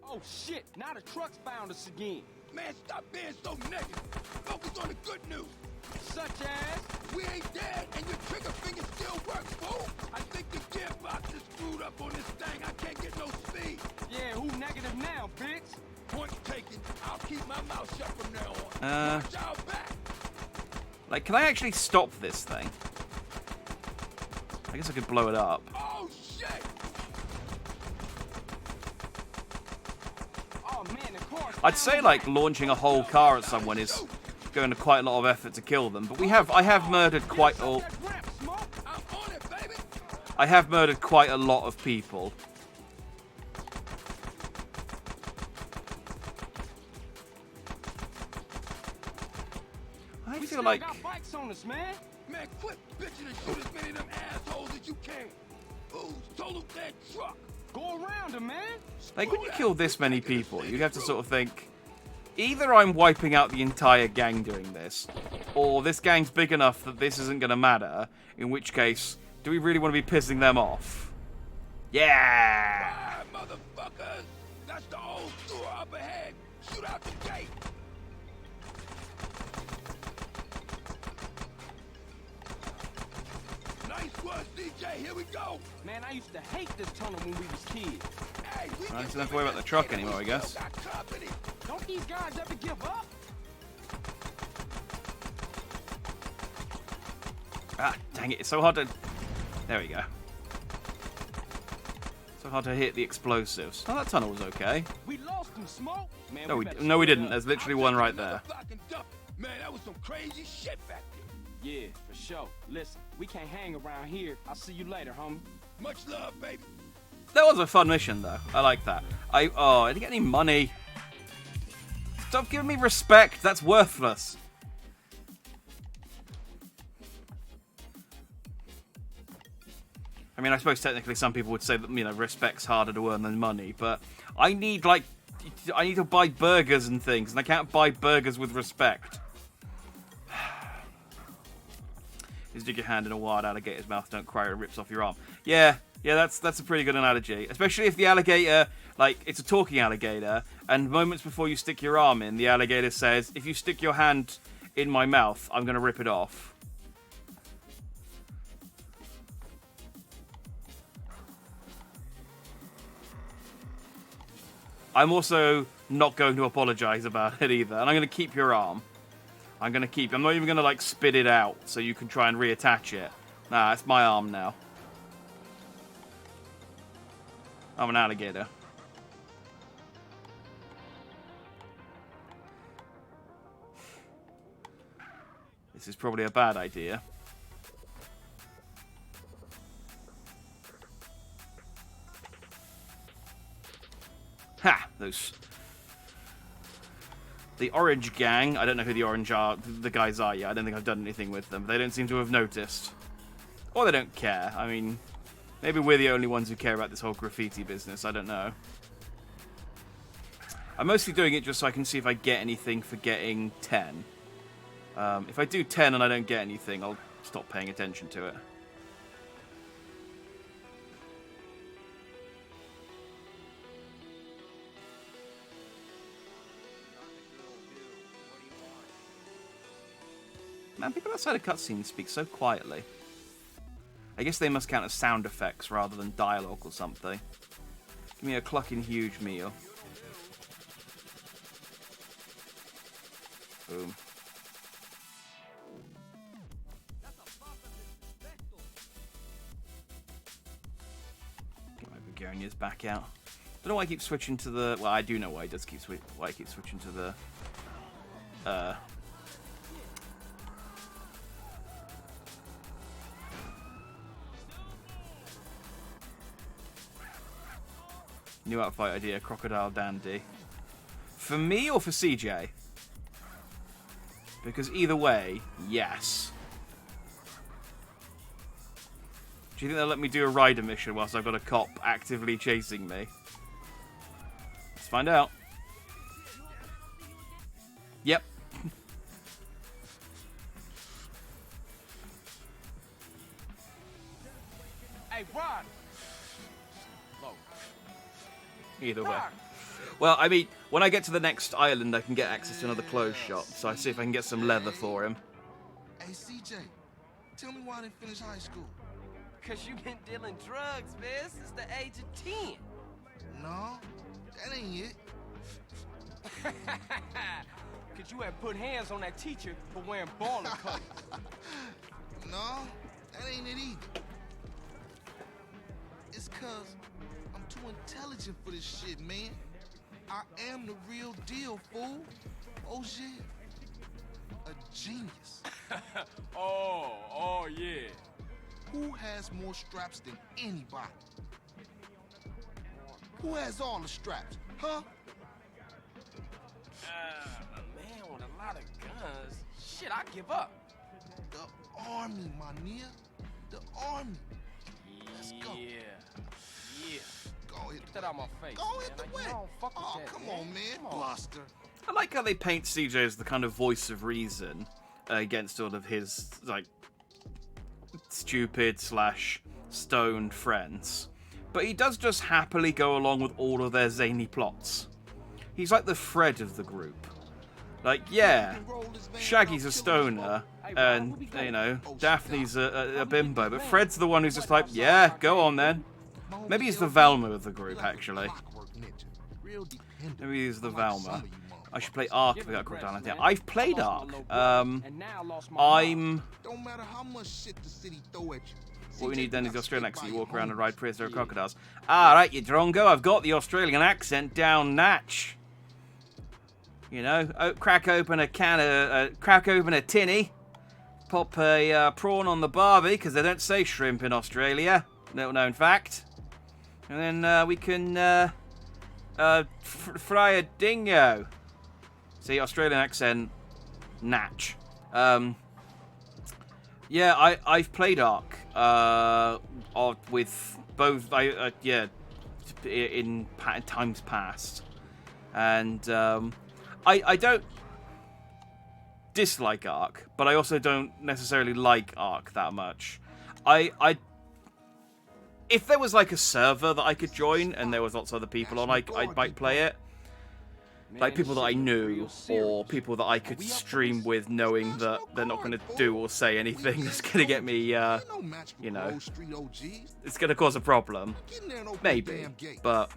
D: Oh, shit. Now the truck's found us again.
J: Man, stop being so negative. Focus on the good news.
D: Such as?
J: We ain't dead, and your trigger finger still works, fool. I think the gearbox is screwed up on this thing. I can't get no speed.
D: Yeah, who negative now, bitch?
J: Point taken. I'll keep my mouth shut from now on. Watch out back.
A: Like, can I actually stop this thing? I guess I could blow it up.
J: Oh, shit.
D: Oh, man, the car's
A: I'd say like launching a whole car at someone is going to quite a lot of effort to kill them, but I have murdered quite a. I have murdered quite a lot of people. I feel like.
D: Got bikes on us, man.
J: Man, quit bitching and shoot as many of them assholes as you can. Who's total dead truck?
D: Go around him, man.
A: Like, when you kill this many people, you have to sort of think, either I'm wiping out the entire gang doing this, or this gang's big enough that this isn't going to matter, in which case, do we really want to be pissing them off? Yeah!
J: Ah, motherfuckers! That's the old sewer up ahead. Shoot out the gate. Nice one, DJ. Here we go.
D: Man, I used to hate this tunnel when we was kids.
J: Hey, we
A: I don't have to worry about the truck anymore, I guess.
D: Don't these guys ever give up?
A: Ah, dang it, it's so hard to... There we go. So hard to hit the explosives. Oh, that tunnel was okay.
D: We lost them, Smoke. Man,
A: No, we didn't. There's literally one right there.
J: Man, that was some crazy shit back there.
D: Yeah, for sure. Listen, we can't hang around here. I'll see you later, homie.
J: Much love, baby.
A: That was a fun mission, though. I like that. I didn't get any money. Stop giving me respect. That's worthless. I mean, I suppose technically some people would say that, you know, respect's harder to earn than money, but I need to buy burgers and things, and I can't buy burgers with respect. You stick your hand in a wild alligator's mouth, don't cry, or it rips off your arm. Yeah, that's a pretty good analogy. Especially if the alligator, like, it's a talking alligator, and moments before you stick your arm in, the alligator says, if you stick your hand in my mouth, I'm going to rip it off. I'm also not going to apologize about it either, and I'm going to keep your arm. I'm not even going to, like, spit it out so you can try and reattach it. Nah, it's my arm now. I'm an alligator. This is probably a bad idea. Ha! Those... The Orange Gang, I don't know who the guys are yet. I don't think I've done anything with them. They don't seem to have noticed. Or they don't care. I mean, maybe we're the only ones who care about this whole graffiti business. I don't know. I'm mostly doing it just so I can see if I get anything for getting 10. If I do 10 and I don't get anything, I'll stop paying attention to it. Man, people outside of cutscenes speak so quietly. I guess they must count as sound effects rather than dialogue or something. Give me a clucking huge meal. Boom. Get my begonias back out. Don't know why I keep switching to the... Well, I do know why I keep switching to the... New outfit idea, Crocodile Dandy. For me or for CJ? Because either way, yes. Do you think they'll let me do a rider mission whilst I've got a cop actively chasing me? Let's find out. Yep.
D: Hey, Rod!
A: Either way. Well, I mean, when I get to the next island, I can get access to another clothes shop, so I see if I can get some leather for him.
B: Hey, CJ, tell me why I didn't finish high school.
D: Cause you been dealing drugs, man, since the age of 10.
B: No, that ain't it.
D: Cause you had put hands on that teacher for wearing baller colors.
B: No, that ain't it either. It's cause I'm too intelligent for this shit, man. I am the real deal, fool. Oh shit. A genius.
D: Oh yeah.
B: Who has more straps than anybody? Who has all the straps, huh?
D: A man with a lot of guns. Shit, I give up.
B: The army, my nigga. The army. Let's go.
D: Yeah.
B: Go hit
D: Get that out my face.
B: Go hit the
D: man.
B: wet.
D: You don't fuck with
B: Oh,
D: that,
B: come
D: man.
B: on, man.
D: Come on.
B: Bluster.
A: I like how they paint CJ as the kind of voice of reason against all of his, like, stupid / stoned friends. But he does just happily go along with all of their zany plots. He's like the Fred of the group. Like, yeah, Shaggy's a stoner, and, you know, Daphne's a bimbo, but Fred's the one who's just like, yeah, go on then. Maybe he's the Velma of the group, actually. Maybe he's the Velma. I should play Ark if I got caught down. I've played Ark. I'm...
B: Don't matter how much shit the city throw at you.
A: What we need then is the Australian accent. You walk around and ride prehistoric crocodiles. Alright, you drongo, I've got the Australian accent down natch. You know, crack open a tinny, pop a prawn on the barbie, because they don't say shrimp in Australia. Little known fact. And then we can fry a dingo. See, Australian accent, natch. Yeah, I've played Ark with both, in times past, and I don't dislike Ark, but I also don't necessarily like Ark that much. If there was like a server that I could join and there was lots of other people on, I might play it. Like people that I knew, or people that I could stream with, knowing that they're not going to do or say anything that's going to get me, you know, it's going to cause a problem. Maybe, but...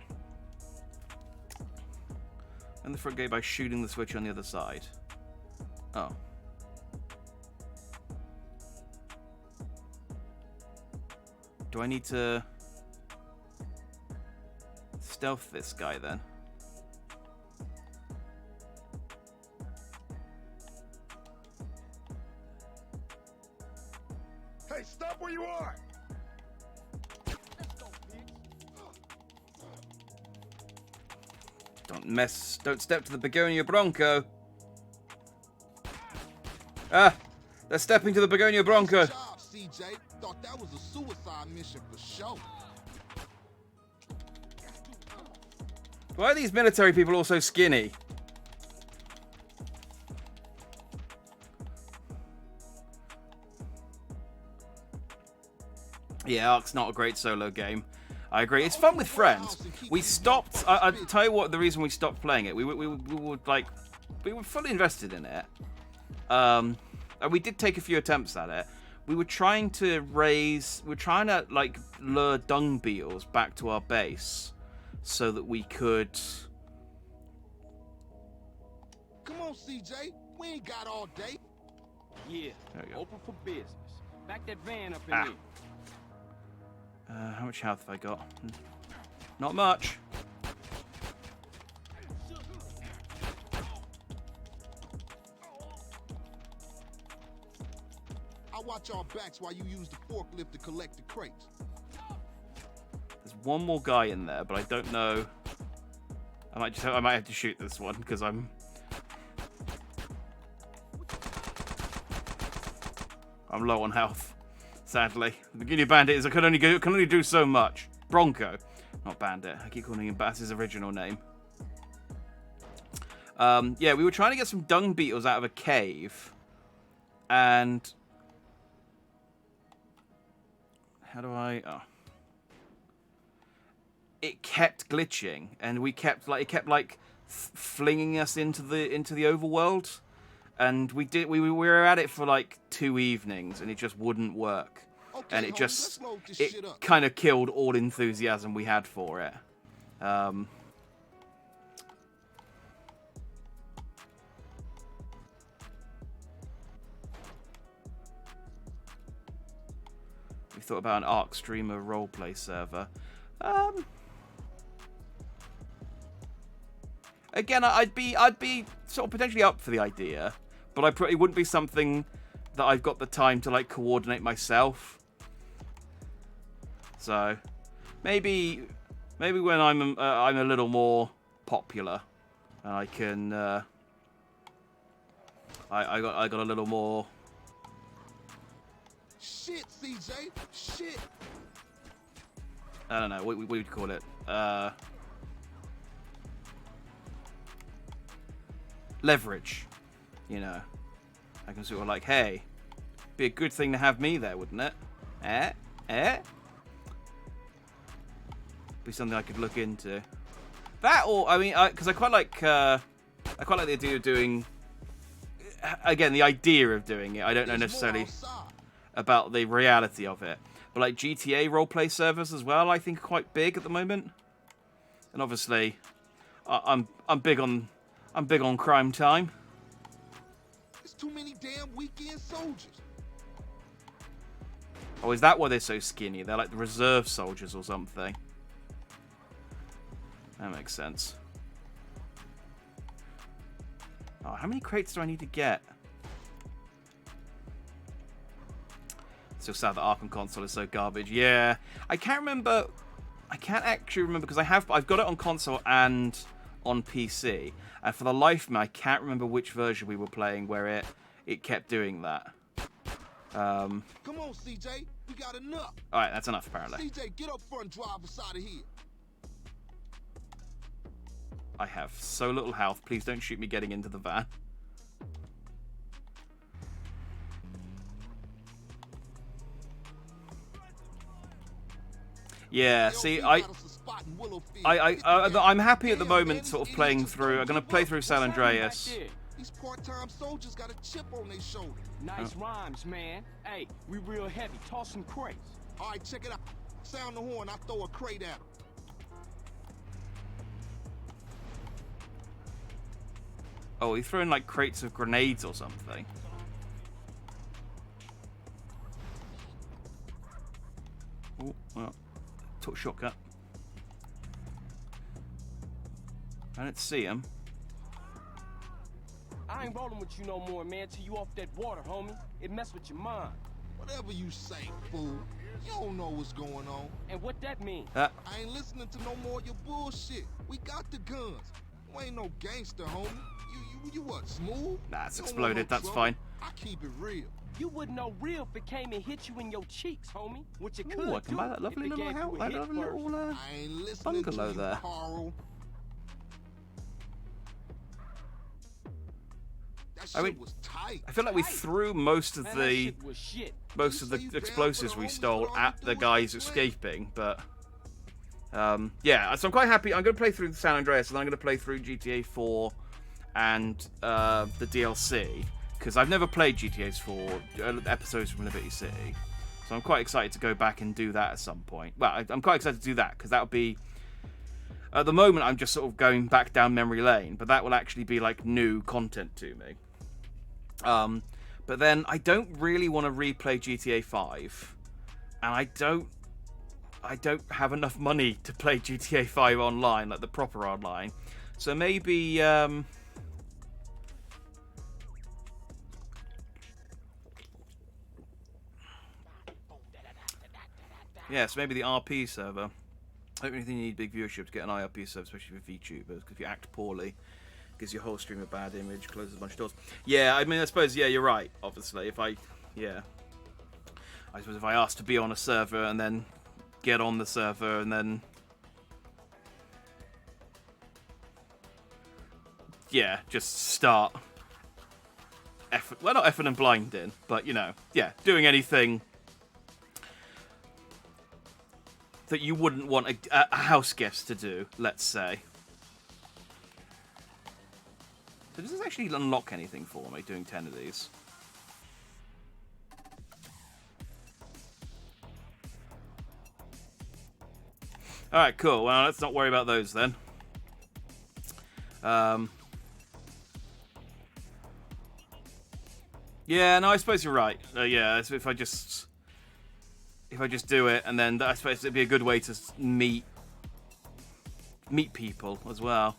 A: And the front gate by shooting the switch on the other side. Oh. Do I need to stealth this guy then?
J: Hey, stop where you are!
A: Don't step to the Begonia Bronco. Ah, they're stepping to the Begonia Bronco.
B: Good job, CJ. Thought that was a suicide mission for sure.
A: Why are these military people all so skinny? Yeah, Ark's not a great solo game. I agree. It's fun with friends. We stopped. I tell you what. The reason we stopped playing it, we were fully invested in it. And we did take a few attempts at it. We were trying to like lure dung beetles back to our base, so that we could.
B: Come on, CJ. We ain't got all day.
D: Yeah, open for business. Back that van up in
A: Ah.
D: here.
A: How much health have I got? Not much.
B: I'll watch our backs while you use the forklift to collect the crates.
A: There's one more guy in there, but I don't know. I might have to shoot this one because I'm low on health. Sadly, the Guinea Bandit is I can only do so much. Bronco, not Bandit. I keep calling him that's his original name. Yeah, we were trying to get some dung beetles out of a cave, and how do I? Oh, it kept glitching, and it kept flinging us into the overworld. And we were at it for like 2 evenings, and it just wouldn't work. Okay, and it kind of killed all enthusiasm we had for it. We thought about an Arc streamer roleplay server. Again, I'd be sort of potentially up for the idea. But it wouldn't be something that I've got the time to like coordinate myself. So maybe when I'm a little more popular, and I can I got a little more.
B: Shit, CJ, shit.
A: I don't know what we'd call it. Leverage. You know, I can sort of like, hey, be a good thing to have me there, wouldn't it? Be something I could look into. That, or I mean, because I quite like the idea of doing. Again, the idea of doing it. I don't know necessarily about the reality of it, but like GTA roleplay servers as well, I think are quite big at the moment. And obviously, I'm big on crime time.
B: Too many damn weekend soldiers.
A: Oh, is that why they're so skinny? They're like the reserve soldiers or something. That makes sense. Oh, how many crates do I need to get? Still sad that Arkham console is so garbage. Yeah, I can't remember. I can't actually remember because I've got it on console and on PC, and for the life of me, I can't remember which version we were playing where it kept doing that.
B: Come on, CJ, we got enough.
A: All right, that's enough apparently.
B: CJ, get up front, drive us out of here.
A: I have so little health. Please don't shoot me getting into the van. Yeah, see, I'm happy at the moment sort of playing through. I'm going to play through San Andreas.
B: These part-time soldiers got a chip on their shoulder.
D: Nice rhymes, man. Hey, we real heavy. Toss some crates.
B: All right, check it out. Sound the horn, I throw a crate at them.
A: Oh, he's throwing like crates of grenades or something. Oh, well, took shortcut. I didn't see him.
D: I ain't rolling with you no more, man, till you off that water, homie. It mess with your mind.
B: Whatever you say, fool. You don't know what's going on.
D: And what that mean?
B: I ain't listening to no more of your bullshit. We got the guns. You ain't no gangster, homie. You what, smooth?
A: Nah, it's exploded. That's fine.
B: I keep it real.
D: You wouldn't know real if it came and hit you in your cheeks, homie. What you could
A: I can buy that lovely little house, that lovely little
B: I ain't listening
A: bungalow
B: to you,
A: there.
B: Carl. That
A: I
B: shit
A: mean,
B: was tight.
A: I feel like we threw most of
D: Man, that
A: the
D: shit was shit.
A: explosives we stole at the guys escaping, but yeah. So I'm quite happy. I'm going to play through San Andreas, and I'm going to play through GTA 4 and the DLC because I've never played GTA 4 episodes from Liberty City, so I'm quite excited to go back and do that at some point. Well, I'm quite excited to do that because that would be. At the moment, I'm just sort of going back down memory lane, but that will actually be like new content to me. But then I don't really want to replay GTA 5, and I don't have enough money to play GTA 5 online, like the proper online. So maybe yeah, so maybe the RP server. I don't really think you need big viewership to get an IRP server, especially for VTubers, because if you act poorly, it gives your whole stream a bad image, closes a bunch of doors. Yeah, I mean, I suppose, yeah, you're right, obviously. I suppose if I ask to be on a server and then get on the server and then... Yeah, just start... Well, not effing and blinding, but, you know, yeah, doing anything... that you wouldn't want a house guest to do, let's say. So does this actually unlock anything for me, doing 10 of these? Alright, cool. Well, let's not worry about those then. Yeah, no, I suppose you're right. Yeah, if I just do it, and then I suppose it'd be a good way to meet people as well,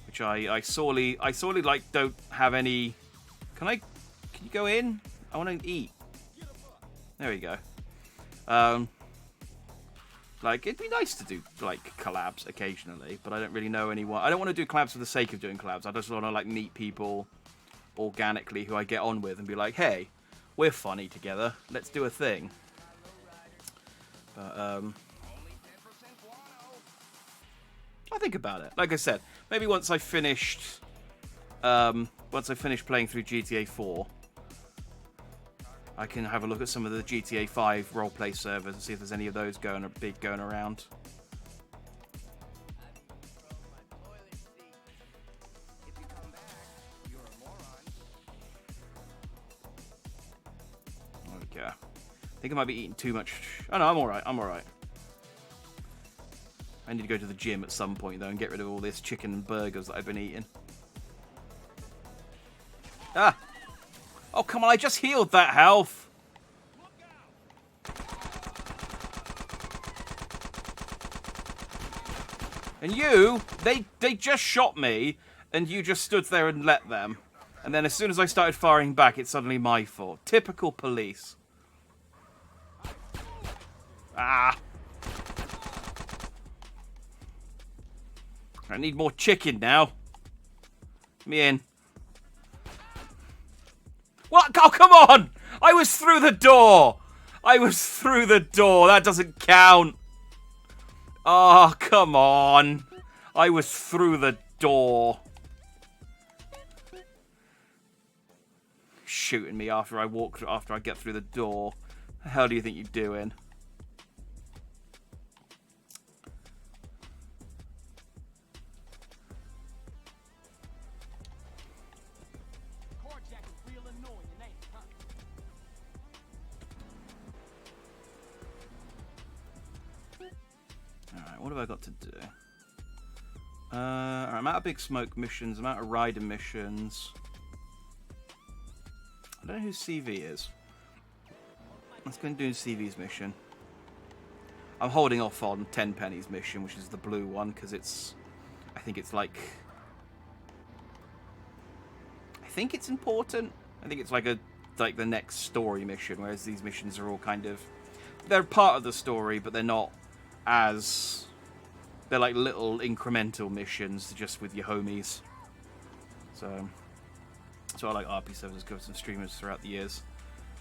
A: which I sorely like don't have any. Can you go in? I want to eat. There we go. Like it'd be nice to do like collabs occasionally, but I don't really know anyone. I don't want to do collabs for the sake of doing collabs. I just want to like meet people organically who I get on with and be like, hey, we're funny together. Let's do a thing. But, I think about it. Like I said, maybe once I finished playing through GTA 4, I can have a look at some of the GTA 5 roleplay servers and see if there's any of those going around. Okay. I think I might be eating too much. Oh no, I'm alright. I need to go to the gym at some point though and get rid of all this chicken and burgers that I've been eating. Ah! Oh come on, I just healed that health! And you, they just shot me, and you just stood there and let them. And then as soon as I started firing back, it's suddenly my fault. Typical police. Ah! I need more chicken now. Let me in. What? Oh, come on! I was through the door! That doesn't count. Oh, come on. I was through the door. Shooting me after I get through the door. The hell do you think you're doing? What have I got to do? Alright, I'm out of Big Smoke missions. I'm out of Rider missions. I don't know who CV is. Let's go and do CV's mission. I'm holding off on Tenpenny's mission, which is the blue one, because it's... I think it's like... I think it's important. I think it's like the next story mission, whereas these missions are all kind of... They're part of the story, but they're not as... They're like little incremental missions just with your homies. So I like RP servers with some streamers throughout the years.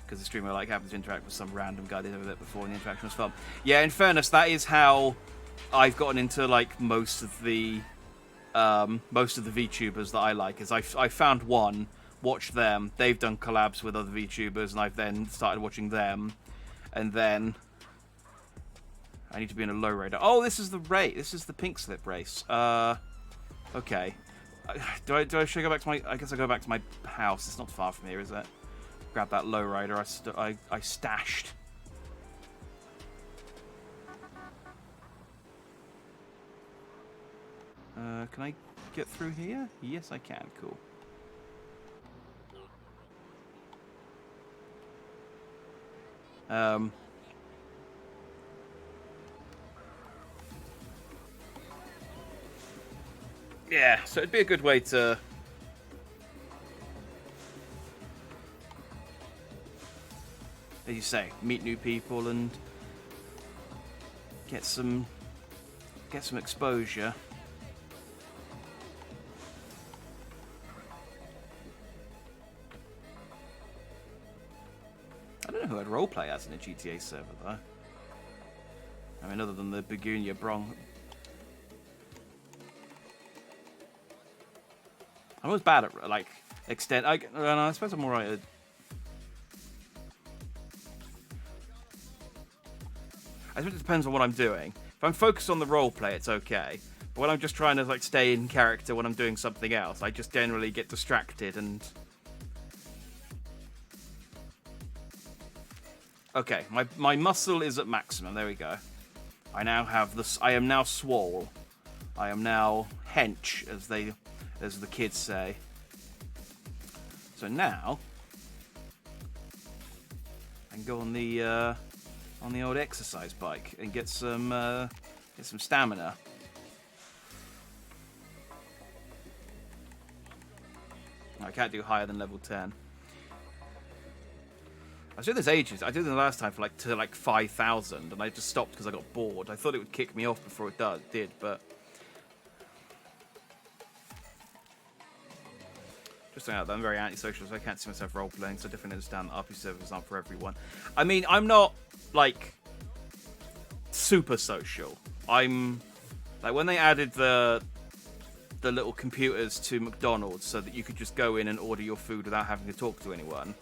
A: Because the streamer like happens to interact with some random guy they've never met before and the interaction was fun. Yeah, in fairness, that is how I've gotten into like most of the VTubers that I like. Is I found one watched them. They've done collabs with other VTubers, and I've then started watching them. And then I need to be in a lowrider. Oh, this is the race. This is the pink slip race. Okay. Should I go back to my? I guess I go back to my house. It's not far from here, is it? Grab that lowrider. I stashed. Can I get through here? Yes, I can. Cool. Yeah, so it'd be a good way to... as you say, meet new people and get some exposure. I don't know who I'd roleplay as in a GTA server, though. I mean, other than the Begunia Bronx. I'm always bad at, like, extent. I suppose I'm alright at... I suppose it depends on what I'm doing. If I'm focused on the roleplay, it's okay. But when I'm just trying to, like, stay in character when I'm doing something else, I just generally get distracted and... Okay, my muscle is at maximum. There we go. I now have this. I am now swole. I am now hench, as the kids say. So now I can go on the old exercise bike and get some stamina. I can't do higher than level 10. I did this ages. I did it the last time for like 5,000, and I just stopped because I got bored. I thought it would kick me off before it did, but just saying that I'm very antisocial, so I can't see myself role playing. So I definitely understand that RP servers aren't for everyone. I mean, I'm not like super social. I'm like when they added the little computers to McDonald's so that you could just go in and order your food without having to talk to anyone.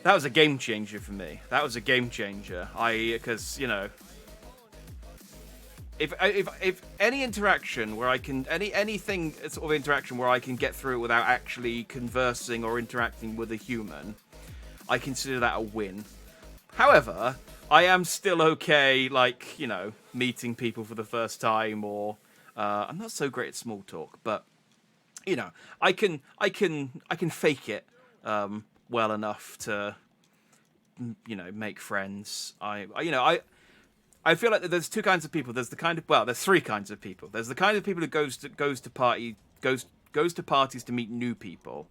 A: That was a game changer for me. That was a game changer. Because, you know, if any interaction where I can, anything sort of interaction where I can get through it without actually conversing or interacting with a human, I consider that a win. However, I am still okay, like, you know, meeting people for the first time, or I'm not so great at small talk, but you know, I can fake it well enough to, you know, make friends. I feel like there's two kinds of people. There's the kind of, well, there's three kinds of people. There's the kind of people who goes to parties to meet new people.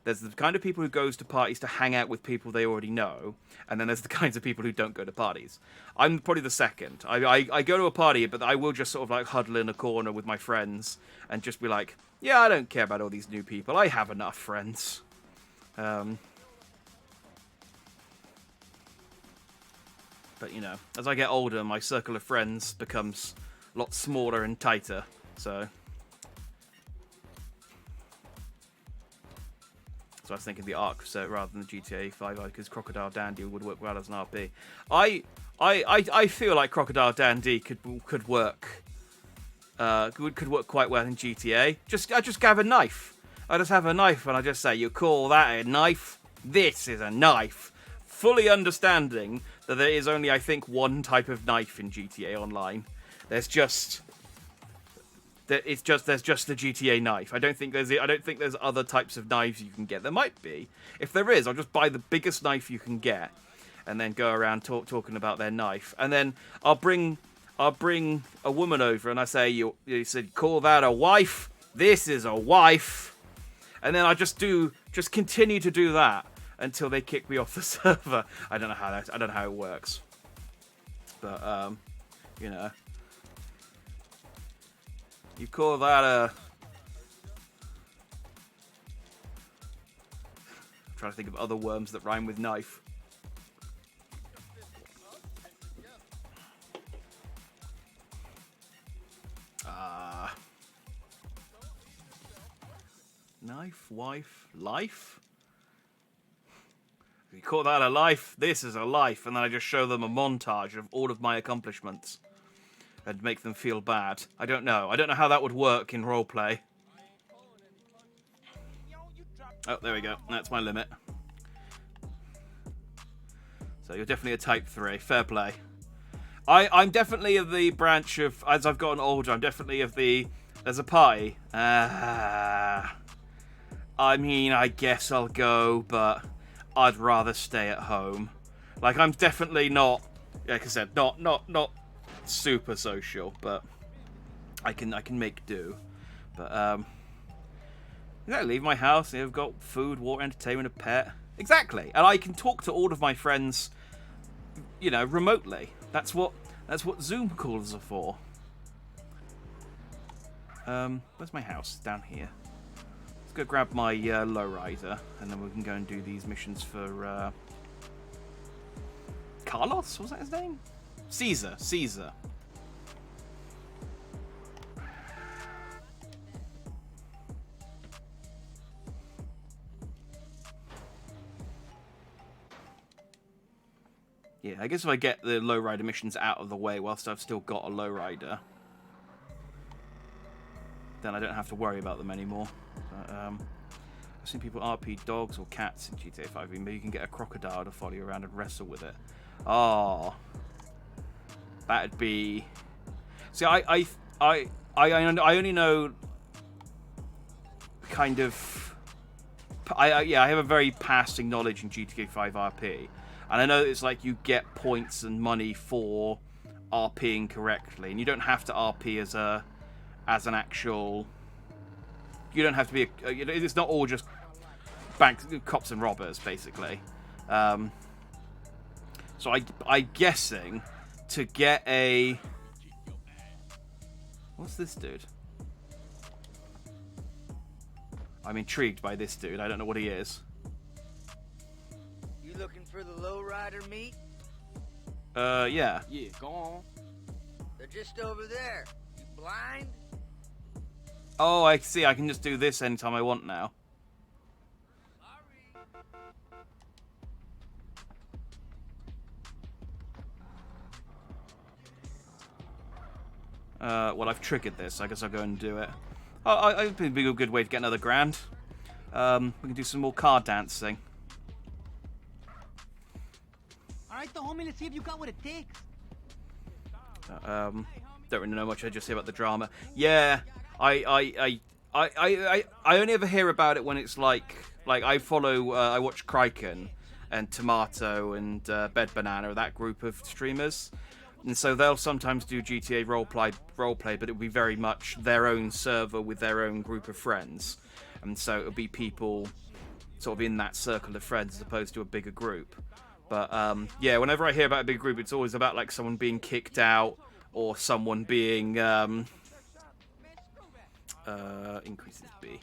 A: There's the kind of people who goes to parties to hang out with people they already know, and then there's the kinds of people who don't go to parties. I'm probably the second. I go to a party, but I will just sort of like huddle in a corner with my friends and just be like, yeah, I don't care about all these new people. I have enough friends. But, you know, as I get older, my circle of friends becomes a lot smaller and tighter, so... So I was thinking the Ark set rather than the GTA 5, because Crocodile Dandy would work well as an RP. I feel like Crocodile Dandy could work quite well in GTA. I just have a knife. I just have a knife and I just say, you call that a knife? This is a knife. Fully understanding that there is only, I think, one type of knife in GTA Online. There's just the GTA knife. I don't think there's other types of knives you can get. There might be. If there is, I'll just buy the biggest knife you can get, and then go around talking about their knife. And then I'll bring a woman over, and I say, you said, call that a wife? This is a wife. And then I just continue to do that until they kick me off the server. I don't know how it works. But you know. You call that a... I'm trying to think of other worms that rhyme with knife. Knife, wife, life? If you call that a life, this is a life. And then I just show them a montage of all of my accomplishments. And make them feel bad. I don't know. I don't know how that would work in roleplay. Oh, there we go. That's my limit. So you're definitely a type 3. Fair play. I'm definitely of the branch of, as I've gotten older, I'm definitely of the, there's a party. I mean, I guess I'll go, but I'd rather stay at home. Like, I'm definitely not, like I said, not super social, but I can make do. But, yeah, leave my house, I've got food, water, entertainment, a pet. Exactly. And I can talk to all of my friends, you know, remotely. That's what Zoom calls are for. Where's my house? Down here. Let's go grab my lowrider, and then we can go and do these missions for Carlos. Was that his name? Caesar. Yeah, I guess if I get the lowrider missions out of the way whilst I've still got a lowrider, then I don't have to worry about them anymore. But, I've seen people RP dogs or cats in GTA 5. Maybe you can get a crocodile to follow you around and wrestle with it. Oh, that'd be. See, I only know kind of. I have a very passing knowledge in GTA 5 RP. And I know it's like you get points and money for RPing correctly, and you don't have to RP as an actual. You don't have to be. It's not all just cops and robbers, basically. So I'm guessing to get a. What's this dude? I'm intrigued by this dude. I don't know what he is.
E: Looking for the lowrider meat?
A: Yeah.
D: Yeah, go on.
E: They're just over there. You blind?
A: Oh, I see. I can just do this anytime I want now. Well, I've triggered this. I guess I'll go and do it. I think it'd be a good way to get another grand. We can do some more car dancing.
K: Alright, the homie, let's see if you got what it takes.
A: Don't really know much. I just hear about the drama. Yeah, I only ever hear about it when it's like I follow. I watch Kryken and Tomato and Bed Banana, that group of streamers, and so they'll sometimes do GTA roleplay, but it'll be very much their own server with their own group of friends, and so it'll be people sort of in that circle of friends as opposed to a bigger group. But, yeah, whenever I hear about a big group, it's always about, like, someone being kicked out or someone being, increases B.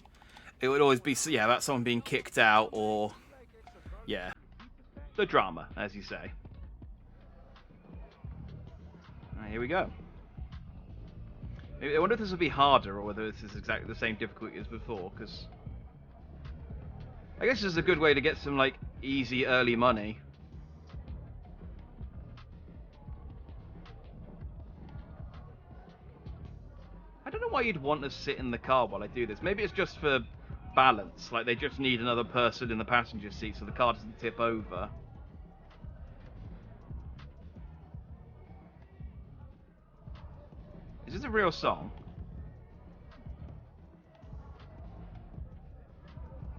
A: It would always be, yeah, about someone being kicked out or, yeah, the drama, as you say. Right, here we go. I wonder if this will be harder or whether this is exactly the same difficulty as before, because I guess this is a good way to get some, like, easy early money. I don't know why you'd want to sit in the car while I do this. Maybe it's just for balance. Like, they just need another person in the passenger seat so the car doesn't tip over. Is this a real song?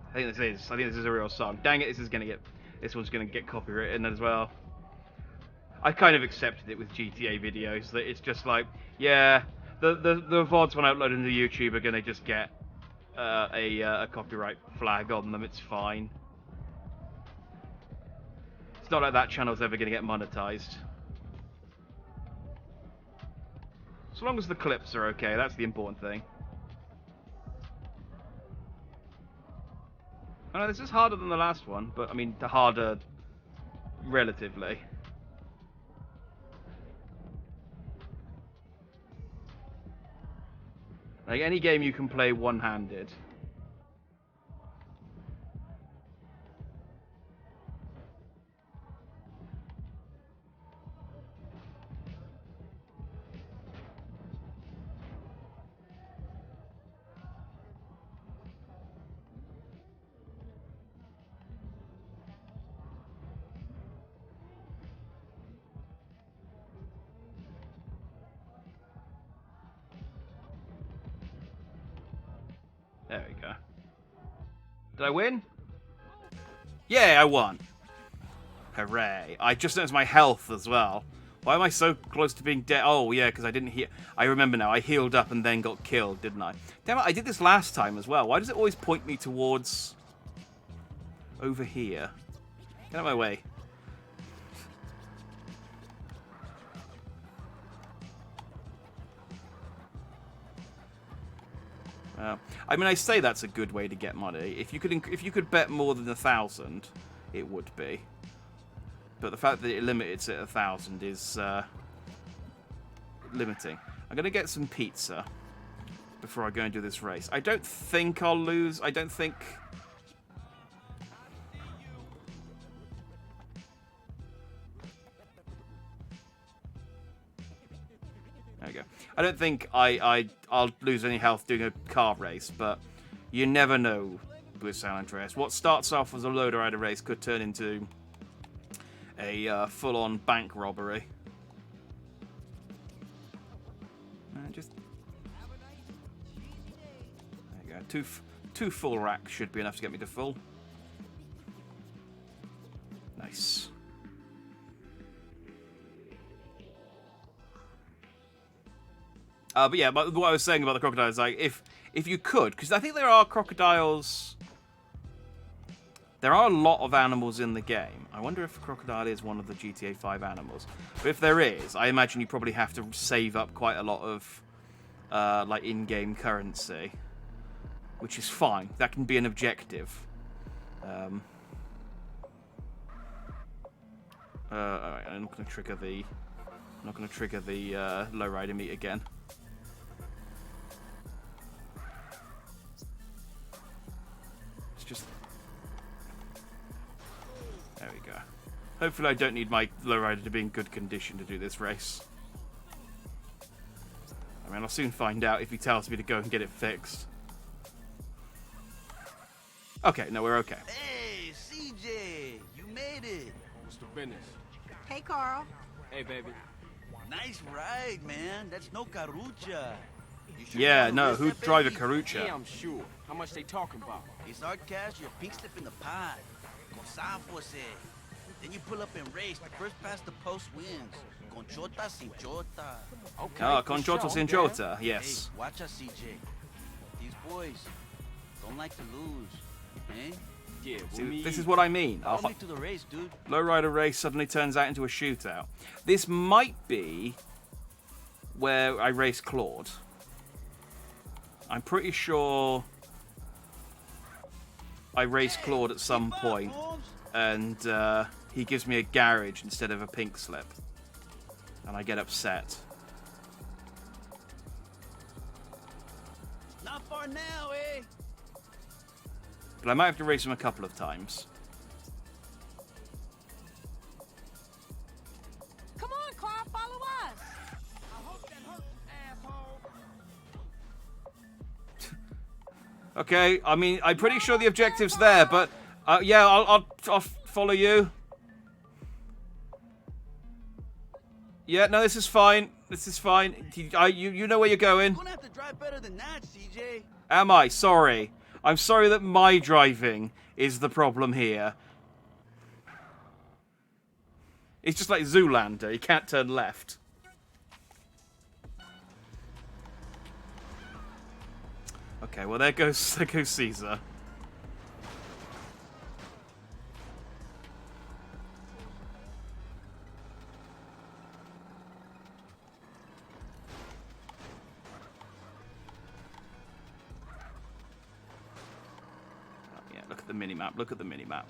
A: I think this is. I think this is a real song. Dang it, this one's gonna get copywritten as well. I kind of accepted it with GTA videos, that it's just like, yeah, the VODs when I upload them to YouTube are gonna just get a copyright flag on them. It's fine. It's not like that channel's ever gonna get monetized. So long as the clips are okay, that's the important thing. I know this is harder than the last one, but I mean, harder relatively. Like any game you can play one-handed. There we go. Did I win? Yeah, I won. Hooray. I just noticed my health as well. Why am I so close to being dead? Oh, yeah, because I didn't heal. I remember now. I healed up and then got killed, didn't I? Damn it, I did this last time as well. Why does it always point me towards... over here? Get out of my way. I mean, I say that's a good way to get money. If you could bet more than 1,000, it would be. But the fact that it limits it at 1,000 is limiting. I'm gonna get some pizza before I go and do this race. I don't think I'll lose. I don't think. There we go. I don't think I'll lose any health doing a car race, but you never know with San Andreas. What starts off as a loader rider race could turn into a full-on bank robbery. Just there you go. Two full racks should be enough to get me to full. Nice. But yeah, but what I was saying about the crocodiles, like if you could, because I think there are crocodiles. There are a lot of animals in the game. I wonder if a crocodile is one of the GTA 5 animals. But if there is, I imagine you probably have to save up quite a lot of like in-game currency, which is fine. That can be an objective. Alright, I'm not going to trigger the. I'm not going to trigger the lowrider meat again. It's just. There we go. Hopefully I don't need my lowrider to be in good condition to do this race. I mean, I'll soon find out if he tells me to go and get it fixed. Okay, no, we're okay.
F: Hey, CJ, you made it.
D: What's the business?
C: Hey, Carl.
D: Hey, baby.
F: Nice ride, man. That's no carucha.
A: Yeah, no, who'd drive a carucha?
D: Yeah, I'm sure. How much they talking about?
F: It's our cash, your pink slip in the pot. Cosafos, Then you pull up and race. The first past the post wins. Con chota, sin chota.
D: Okay.
A: Oh, con chota, sin chota, yes.
F: Hey, watch us, CJ. These boys don't like to lose, eh?
D: Yeah,
A: See, this is what I mean.
F: Follow me to the race, dude.
A: Lowrider race suddenly turns out into a shootout. This might be where I race Claude. I'm pretty sure I race Claude at some point, and he gives me a garage instead of a pink slip, and I get upset.
F: Not far now, eh?
A: But I might have to race him a couple of times.
C: Come on, Carl, follow us.
D: I hope that hurts, asshole.
A: Okay, I mean, I'm pretty sure the objective's there, but yeah, I'll follow you. Yeah, no, this is fine. This is fine. You know where you're going.
F: You're gonna have to drive better than that, CJ.
A: Am I? Sorry. I'm sorry that my driving is the problem here. It's just like Zoolander. You can't turn left. Okay, well, there goes Caesar. Look at the minimap. Look at the minimap.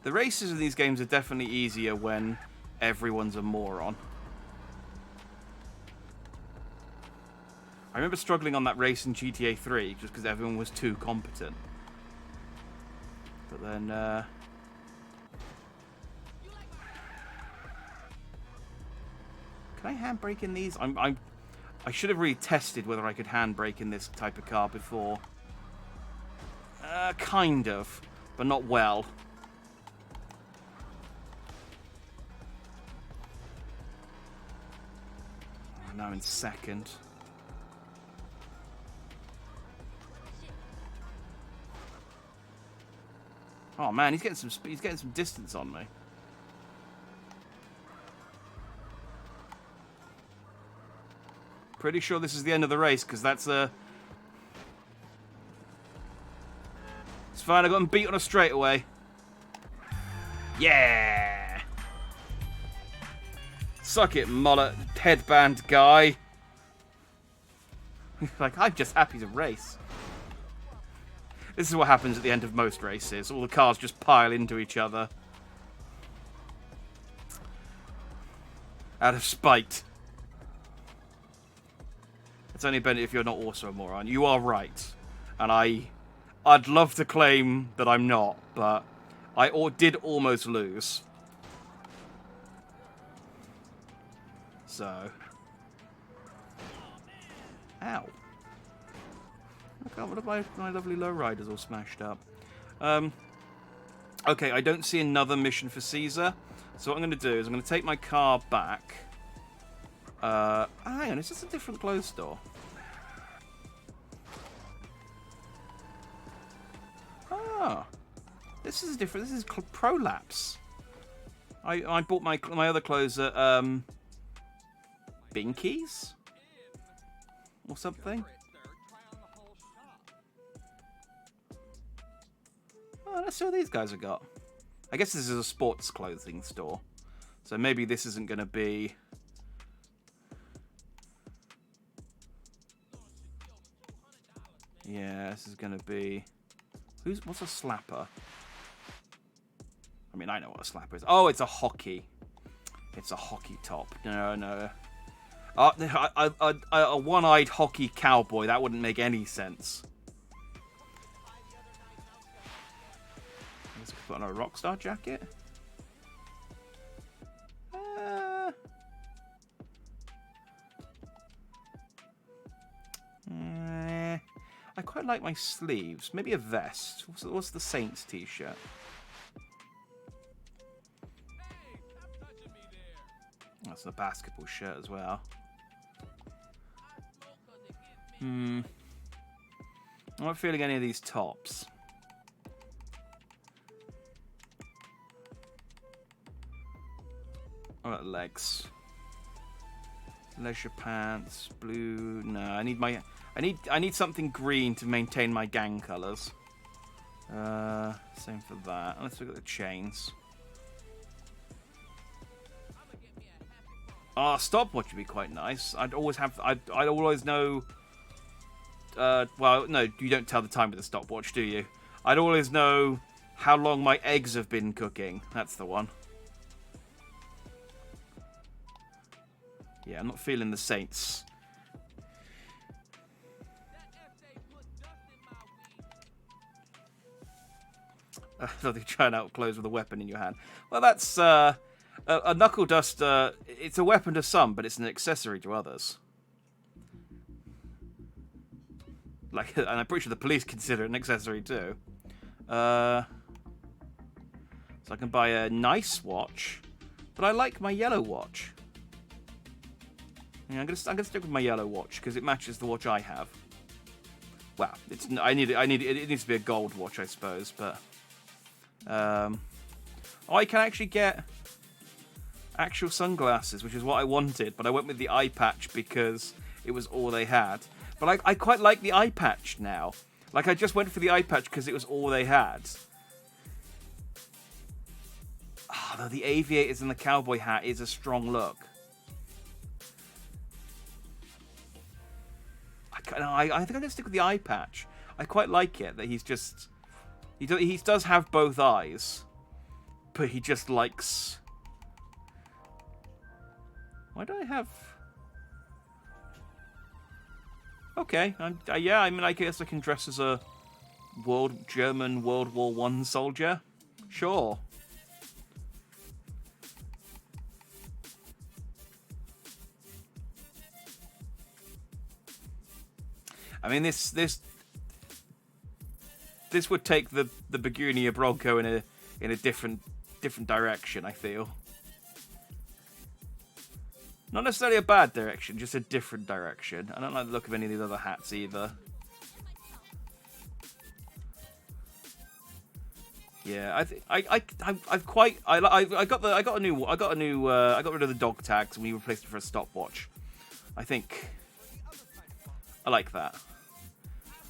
A: The races in these games are definitely easier when everyone's a moron. I remember struggling on that race in GTA 3 just because everyone was too competent. But then, can I handbrake in these? I should have really tested whether I could handbrake in this type of car before. Kind of, but not well. now in second. Oh man, he's getting some distance on me. Pretty sure this is the end of the race because that's a. It's fine. I got him beat on a straightaway. Yeah. Suck it, mullet headband guy. Like, I'm just happy to race. This is what happens at the end of most races. All the cars just pile into each other. Out of spite. It's only better if you're not also a moron. You are right. And I'd love to claim that I'm not, but I did almost lose. So. Ow. I can't believe my lovely lowriders all smashed up. Okay, I don't see another mission for Caesar. So what I'm going to do is I'm going to take my car back. Hang on, is this a different clothes store? Ah. This is different. This is Prolapse. I bought my other clothes at Binky's? Or something? Oh, let's see what these guys have got. I guess this is a sports clothing store. So maybe this isn't going to be... Yeah, this is going to be... What's a slapper? I mean, I know what a slapper is. Oh, it's a hockey. It's a hockey top. No. A one-eyed hockey cowboy. That wouldn't make any sense. Let's put on a Rockstar jacket. I quite like my sleeves. Maybe a vest. What's the Saints t-shirt? That's a basketball shirt as well. I'm not feeling any of these tops. What about legs? Leisure pants, blue. No, I need something green to maintain my gang colours. Same for that. Let's look at the chains. Stopwatch would be quite nice. I'd always know. Well, no, you don't tell the time with the stopwatch, do you? I'd always know how long my eggs have been cooking. That's the one. Yeah, I'm not feeling the Saints. I thought you're trying out clothes with a weapon in your hand. Well, that's a knuckle duster. It's a weapon to some, but it's an accessory to others. Like, and I'm pretty sure the police consider it an accessory too. So I can buy a nice watch, but I like my yellow watch. Yeah, I'm gonna stick with my yellow watch because it matches the watch I have. Well, it needs to be a gold watch, I suppose, but I can actually get actual sunglasses, which is what I wanted, but I went with the eye patch because it was all they had. But I quite like the eye patch now. Like, I just went for the eye patch because it was all they had. Though the aviators and the cowboy hat is a strong look. I think I'm going to stick with the eye patch. I quite like it that he's just... He does have both eyes, but he just likes... Why do I have... Okay, yeah, I mean, I guess I can dress as a German World War I soldier. Sure. I mean, this would take the Begunia Bronco in a different direction, I feel. Not necessarily a bad direction, just a different direction. I don't like the look of any of these other hats either. Yeah, I got rid of the dog tags and we replaced it for a stopwatch. I think I like that.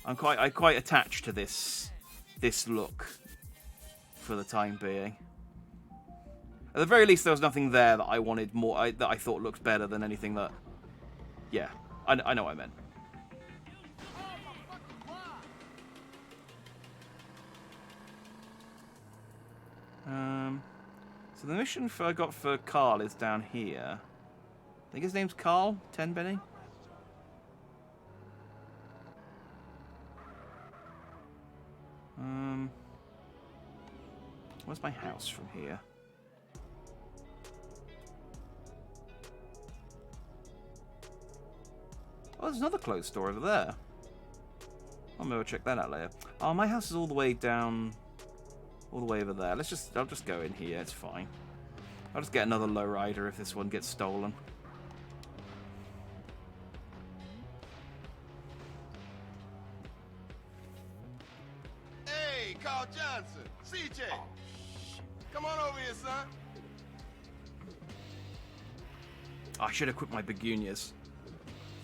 A: I'm quite attached to this look for the time being. At the very least, there was nothing there that I wanted more, that I thought looked better than anything that. Yeah, I know what I meant. So the mission I got for Carl is down here. I think his name's Carl Tenpenny. Where's my house from here? Oh, there's another clothes store over there. I'll maybe check that out later. Oh, my house is all the way down, all the way over there. I'll just go in here. It's fine. I'll just get another lowrider if this one gets stolen.
H: Hey, Carl Johnson, CJ. Oh, come on over here, son.
A: Oh, I should have equipped my begonias,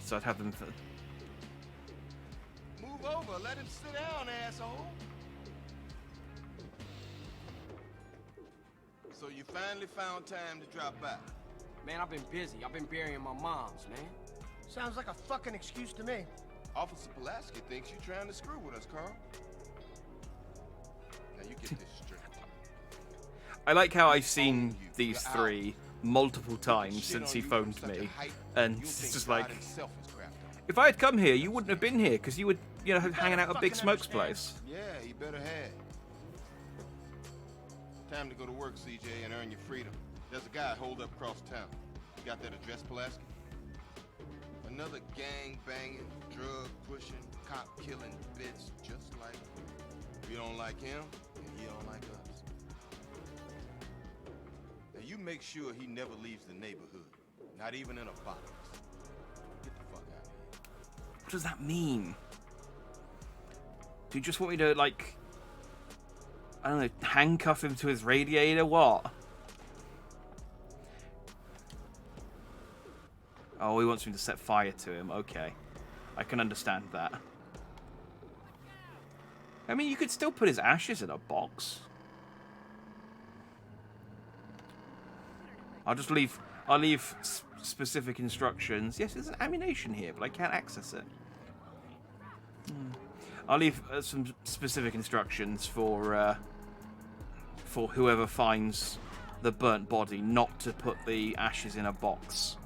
A: so I'd have them for...
H: Move over, let him sit down, asshole. So you finally found time to drop by.
D: Man, I've been busy. I've been burying my moms, man.
I: Sounds like a fucking excuse to me.
H: Officer Pulaski thinks you're trying to screw with us, Carl. Now you get this straight.
A: I like how I've seen these three multiple times since he phoned me, and it's just like, if I had come here, you wouldn't have been here because you were, you know, hanging out at Big Smoke's place.
H: Yeah, you better have. Time to go to work, CJ, and earn your freedom. There's a guy holed up across town. You got that address, Pulaski? Another gang-banging, drug-pushing, cop-killing bitch just like you. We don't like him, and he don't like us. Now you make sure he never leaves the neighborhood. Not even in a box. Get the fuck out of here.
A: What does that mean? Do you just want me to, like, I don't know, handcuff him to his radiator? What? Oh, he wants me to set fire to him. Okay. I can understand that. I mean, you could still put his ashes in a box. I'll leave specific instructions. Yes, there's an ammunition here, but I can't access it. I'll leave some specific instructions for whoever finds the burnt body not to put the ashes in a box.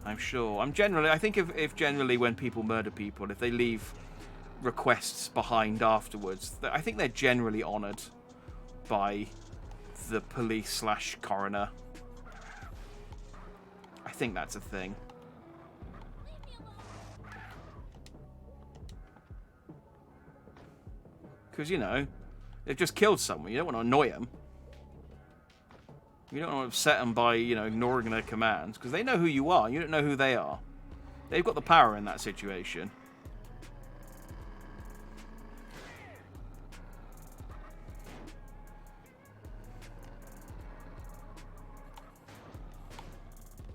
A: I'm sure. I think if generally when people murder people, if they leave requests behind afterwards, I think they're generally honoured by the police / coroner. I think that's a thing. Because, you know, they've just killed someone. You don't want to annoy them. You don't want to upset them by, you know, ignoring their commands. Because they know who you are. You don't know who they are. They've got the power in that situation.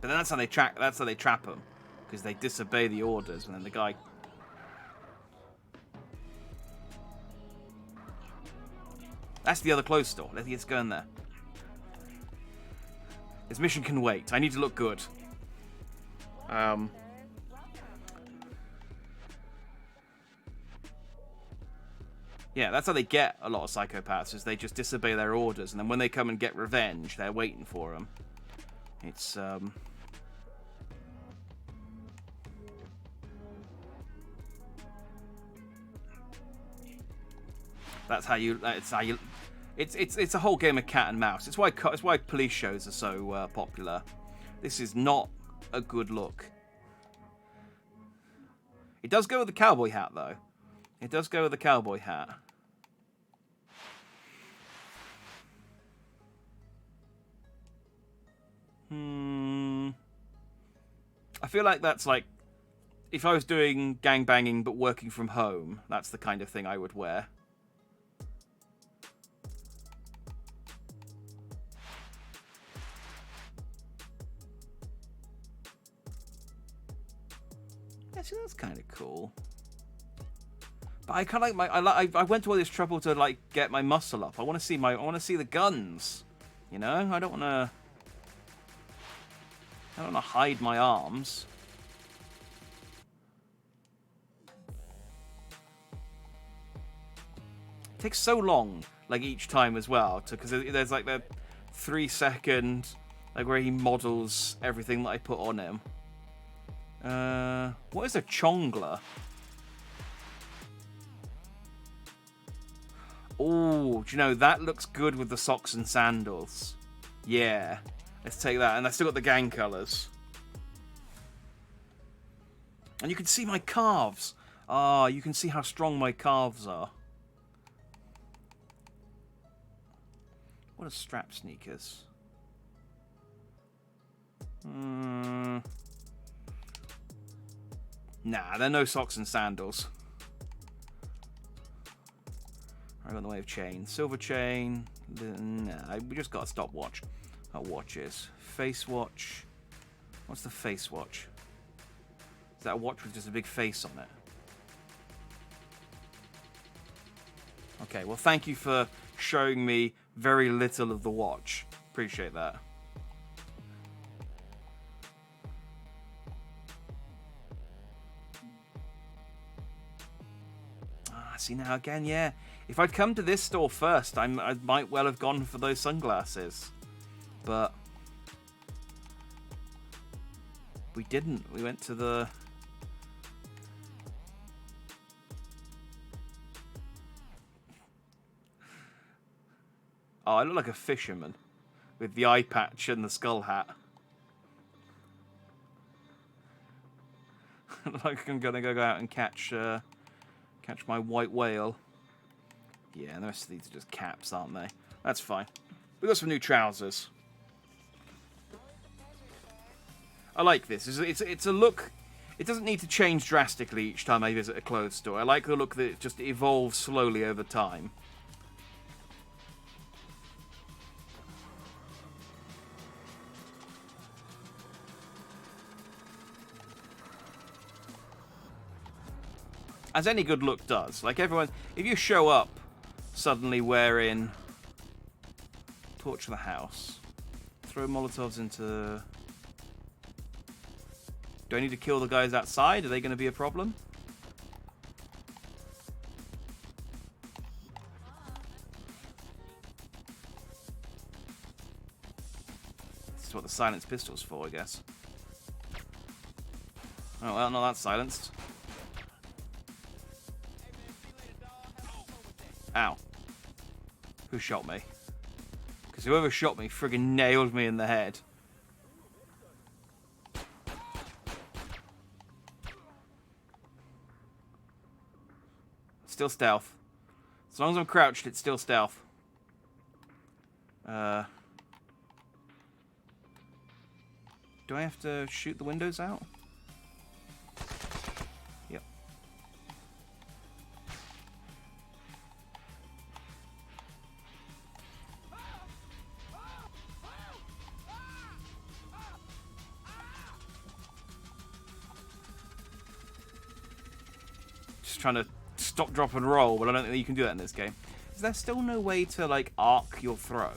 A: But then that's how they trap them. Because they disobey the orders. And then the guy... That's the other clothes store. Let's go in there. This mission can wait. I need to look good. Yeah, that's how they get a lot of psychopaths, is they just disobey their orders, and then when they come and get revenge, they're waiting for them. It's, It's a whole game of cat and mouse. It's why police shows are so popular. This is not a good look. It does go with the cowboy hat, though. It does go with the cowboy hat. I feel like that's like, if I was doing gangbanging but working from home, that's the kind of thing I would wear. Actually, that's kind of cool. But I kind of like I went to all this trouble to like get my muscle up. I want to see the guns. You know, I don't want to hide my arms. It takes so long, like each time as well, because there's like the 3-second, like where he models everything that I put on him. What is a chongler? Oh, do you know, that looks good with the socks and sandals. Yeah, let's take that. And I still got the gang colours. And you can see my calves. Ah, you can see how strong my calves are. What are strap sneakers? Nah, they're no socks and sandals. I got in the way of chain. Silver chain. Nah, we just got a stopwatch. Got watches. Face watch. What's the face watch? Is that a watch with just a big face on it? Okay, well, thank you for showing me very little of the watch. Appreciate that. See now again, yeah. If I'd come to this store first, I might well have gone for those sunglasses. But we didn't. We went to the... Oh, I look like a fisherman with the eye patch and the skull hat. Like I'm gonna go out and catch my white whale. Yeah, and the rest of these are just caps, aren't they? That's fine. We got some new trousers. I like this. It's a look. It doesn't need to change drastically each time I visit a clothes store. I like the look that it just evolves slowly over time. As any good look does. Like everyone, if you show up suddenly wearing torch the house, throw Molotovs into... Do I need to kill the guys outside? Are they going to be a problem? This is what the silenced pistol's for, I guess. Oh, well, no, that's silenced. Ow. Who shot me? Because whoever shot me friggin' nailed me in the head. Still stealth. As long as I'm crouched, it's still stealth. Do I have to shoot the windows out? Yep. Just trying to stop, drop, and roll, but I don't think you can do that in this game. Is there still no way to, like, arc your throw?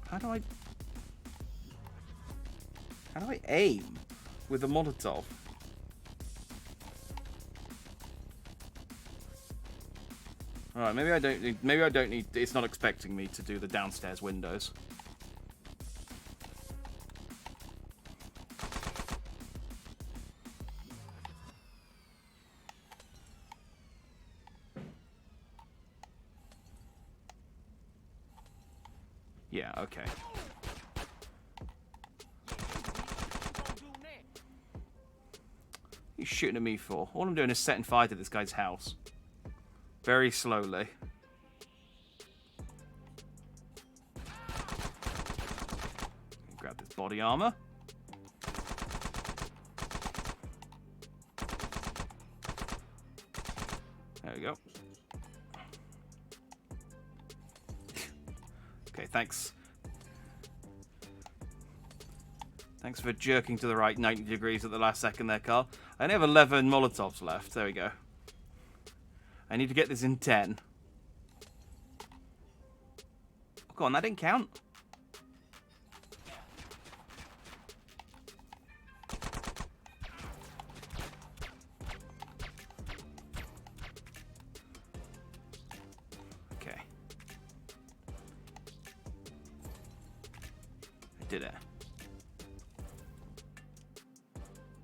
A: How do I aim with a Molotov? Alright, maybe I don't need, it's not expecting me to do the downstairs windows. Yeah, okay. You shooting at me for? All I'm doing is setting fire to this guy's house. Very slowly. Grab this body armor. There we go. Okay, thanks. Thanks for jerking to the right 90 degrees at the last second there, Carl. I only have 11 Molotovs left. There we go. I need to get this in 10. Oh, go on, that didn't count. Okay. I did it.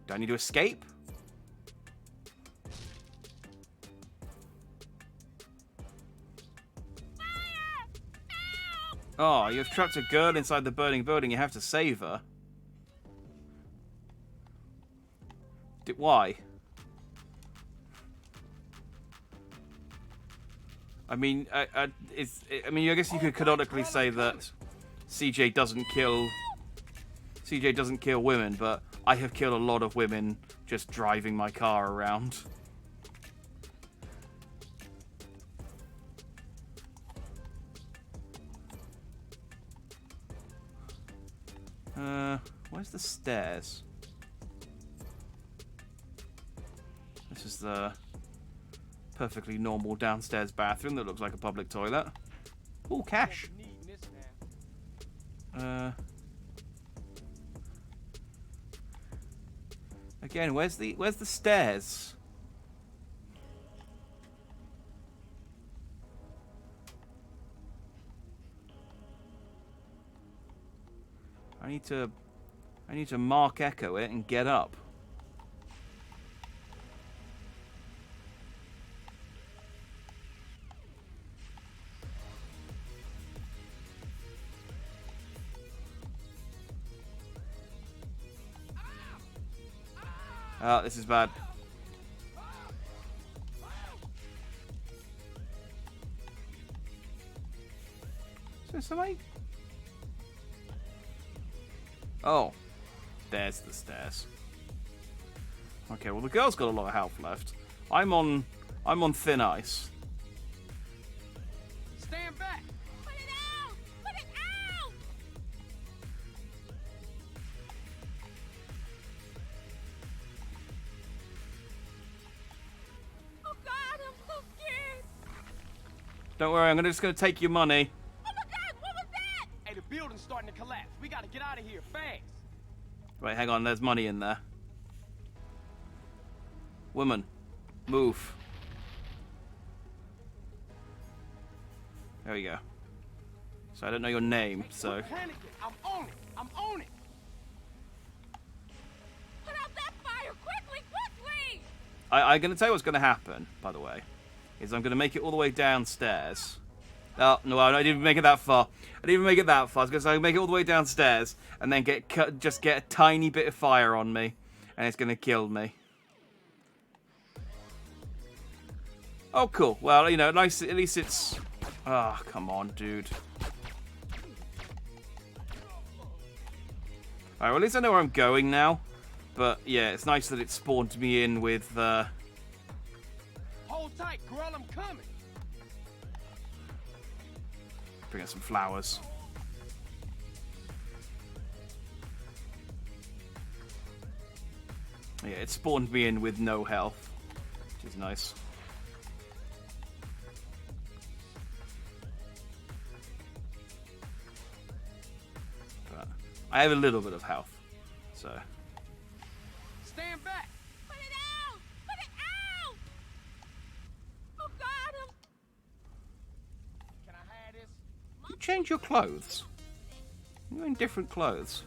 A: Do I need to escape? Oh, you've trapped a girl inside the burning building. You have to save her. Why? I mean, I guess you could canonically say that CJ doesn't kill women, but I have killed a lot of women just driving my car around. Where's the stairs? This is the perfectly normal downstairs bathroom that looks like a public toilet. Ooh, cash. Again, where's the stairs? I need to mark echo it and get up. Oh, this is bad. Is there somebody? Oh, there's the stairs. Okay, well the girl's got a lot of health left. I'm on thin ice.
D: Stand back.
C: Put it out! Put it out! Oh God, I'm so scared.
A: Don't worry, I'm just gonna take your money.
C: Oh my God, what was that?
D: Hey, the building's starting to collapse. We gotta get out of here fast.
A: Wait, hang on, there's money in there. Woman, move. There we go. So I don't know your name, so...
D: Quit panicking. I'm on it. I'm on it.
C: Put out that fire quickly, quickly!
A: I'm going to tell you what's going to happen, by the way. Is I'm going to make it all the way downstairs. Oh, no, I didn't even make it that far. I didn't even make it that far. I was going to say, make it all the way downstairs, and then just get a tiny bit of fire on me, and it's going to kill me. Oh, cool. Well, you know, nice. At least it's... Ah, oh, come on, dude. Alright, well, at least I know where I'm going now. But, yeah, it's nice that it spawned me in with...
D: Hold tight, girl. I'm coming.
A: Bring us some flowers. Yeah, it spawned me in with no health, which is nice. But I have a little bit of health, so...
D: Stand back.
C: Put it out! Put it out! Oh God,
D: Can I have this?
A: You change your clothes. You're in different clothes.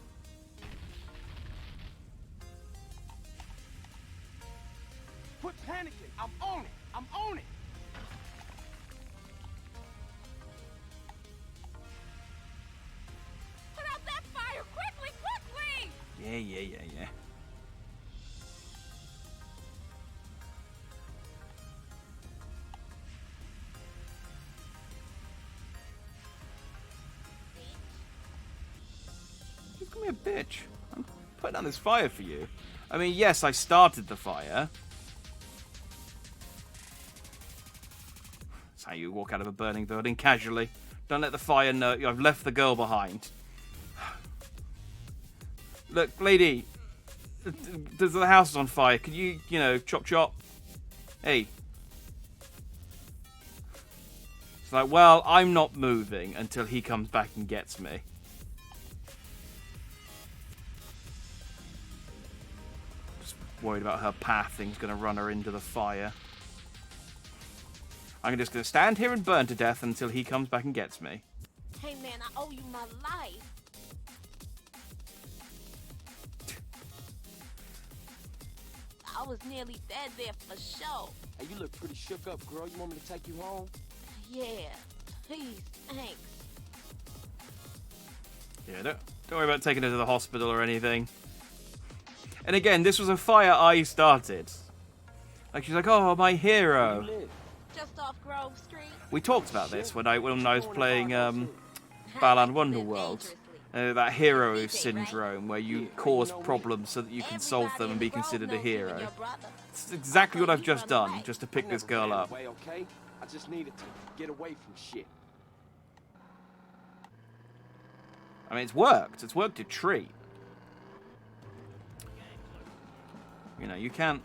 D: Quit panicking. I'm on it. I'm on it.
C: put out that fire quickly, quickly!
A: Yeah. Bitch, I'm putting out this fire for you. I mean, yes, I started the fire. That's how you walk out of a burning building, casually. Don't let the fire know I've left the girl behind. Look, lady, the house is on fire. Can you, chop chop? Hey. It's like, well, I'm not moving until he comes back and gets me. Just worried about her pathing's going to run her into the fire. I'm just going to stand here and burn to death until he comes back and gets me.
L: Hey, man, I owe you my life. I was nearly dead there for sure.
D: Hey, you look pretty shook up, girl. You want me to take you home?
L: Yeah, please, thanks.
A: Yeah, don't worry about taking her to the hospital or anything. And again, this was a fire I started. Like, she's like, oh, my hero.
L: Just off Grove Street.
A: We talked about this when I was playing Balan Wonderworld. That hero syndrome, where you cause problems so that you can solve them and be considered a hero. It's exactly what I've just done, just to pick this girl up.
D: Okay? I just needed to get away from shit.
A: I mean, it's worked. It's worked a treat. You can't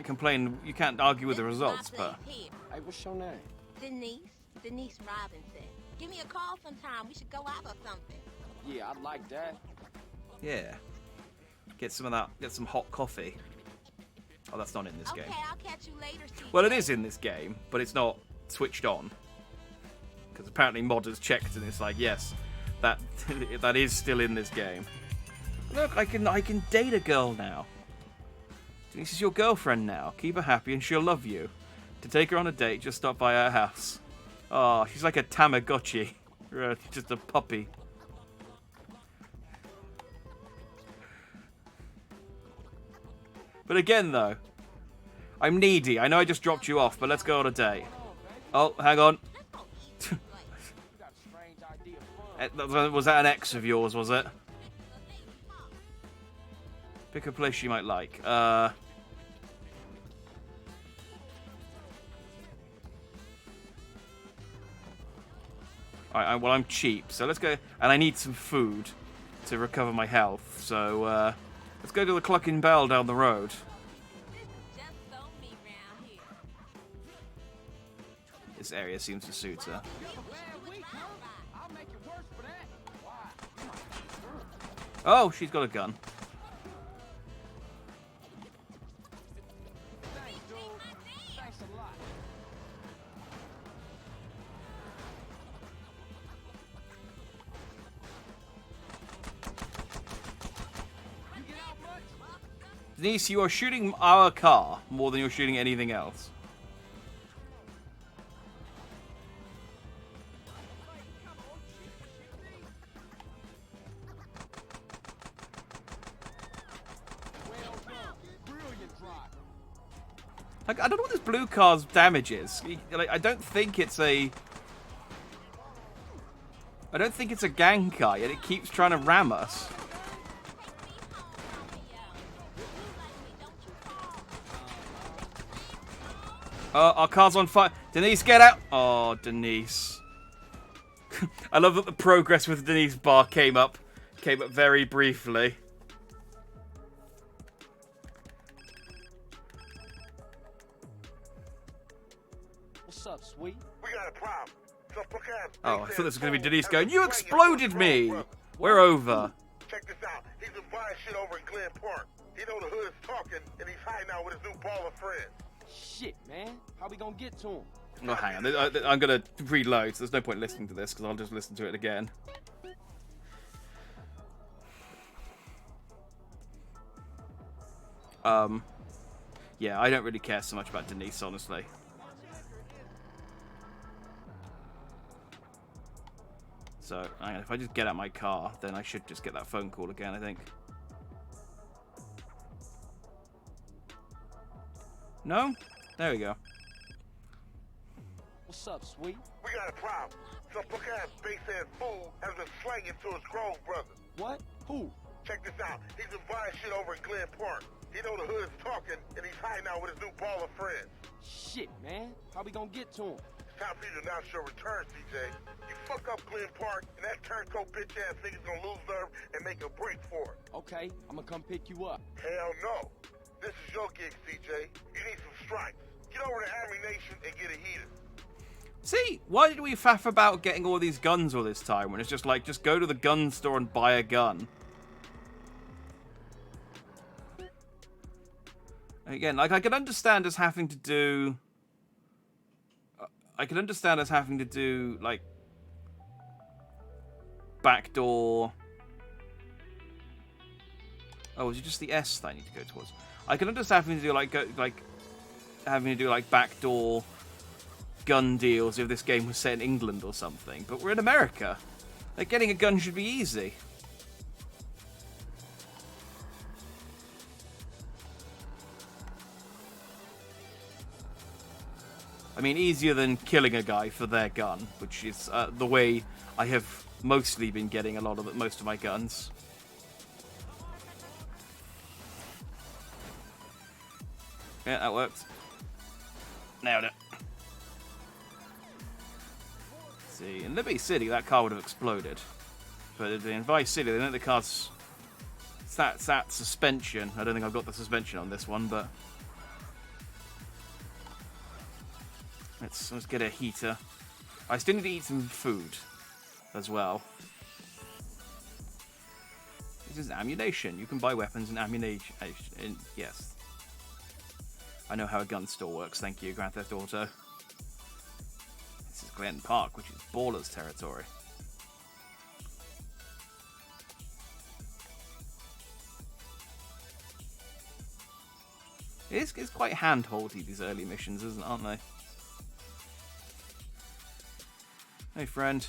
A: complain. You can't argue with the results, but.
D: Hey, what's your name?
L: Denise Robinson. Give me a call sometime. We should go out or something.
D: Yeah, I'd like that.
A: Yeah. Get some of that. Get some hot coffee. Oh, that's not in this game.
L: Okay, I'll catch you later, CJ.
A: Well, it is in this game, but it's not switched on. Because apparently modders checked and it's like, yes, that is still in this game. Look, I can date a girl now. Denise is your girlfriend now. Keep her happy and she'll love you. To take her on a date, just stop by her house. Oh, she's like a Tamagotchi. Just a puppy. But again, though, I'm needy. I know I just dropped you off, but let's go on a date. Oh, hang on. Was that an ex of yours, was it? Pick a place you might like. Alright, well, I'm cheap, so let's go. And I need some food to recover my health, so let's go to the Clucking Bell down the road. This area seems to suit her. Oh, she's got a gun. Denise, you are shooting our car more than you're shooting anything else. Like, I don't know what this blue car's damage is. Like, I don't think it's a gang car, yet it keeps trying to ram us. Our car's on fire. Denise, get out! Oh, Denise. I love that the progress with Denise bar came up very briefly.
D: What's up, sweet?
J: We got a problem.
A: Oh, I thought this was going to be Denise going, you exploded me! We're over.
J: Check this out. He's been buying shit over in Glen Park. He know the hood is talking, and he's hiding out with his new baller friends.
D: Shit, man. How we gonna get to him?
A: Oh, hang on. I'm going to reload, so there's no point listening to this, because I'll just listen to it again. Yeah, I don't really care so much about Denise, honestly. So, hang on, if I just get out my car, then I should just get that phone call again, I think. No? There we go.
D: What's up, sweet?
J: We got a problem. Some punk-ass base-ass fool has been slanging to his grown brother.
D: What? Who?
J: Check this out. He's been buying shit over in Glen Park. He know the hood is talking, and he's hiding out with his new baller friends.
D: Shit, man. How we gonna get to him?
J: It's time for you to announce your return, CJ. You fuck up Glen Park, and that turncoat bitch-ass nigga's gonna lose nerve and make a break for it.
D: Okay, I'm gonna come pick you up.
J: Hell no. This is your gig, CJ. You need some stripes. Get over to Army Nation and get a heater.
A: See, why did we faff about getting all these guns all this time when it's just like, just go to the gun store and buy a gun? Again, like, I can understand us having to do... I can understand us having to do, like... backdoor... Oh, is it just the S that I need to go towards? I can understand having to do, like, backdoor gun deals if this game was set in England or something. But we're in America. Like, getting a gun should be easy. I mean, easier than killing a guy for their gun, which is the way I have mostly been getting most of my guns. Yeah, that worked. Nailed it. Let's see, in Liberty City, that car would have exploded. But in Vice City, they think the car's... It's that suspension. I don't think I've got the suspension on this one, but... Let's get a heater. I still need to eat some food as well. This is ammunition. You can buy weapons and ammunition. Yes. I know how a gun store works. Thank you, Grand Theft Auto. This is Glen Park, which is Ballers territory. It's quite hand-holdy, these early missions, aren't they? Hey, friend.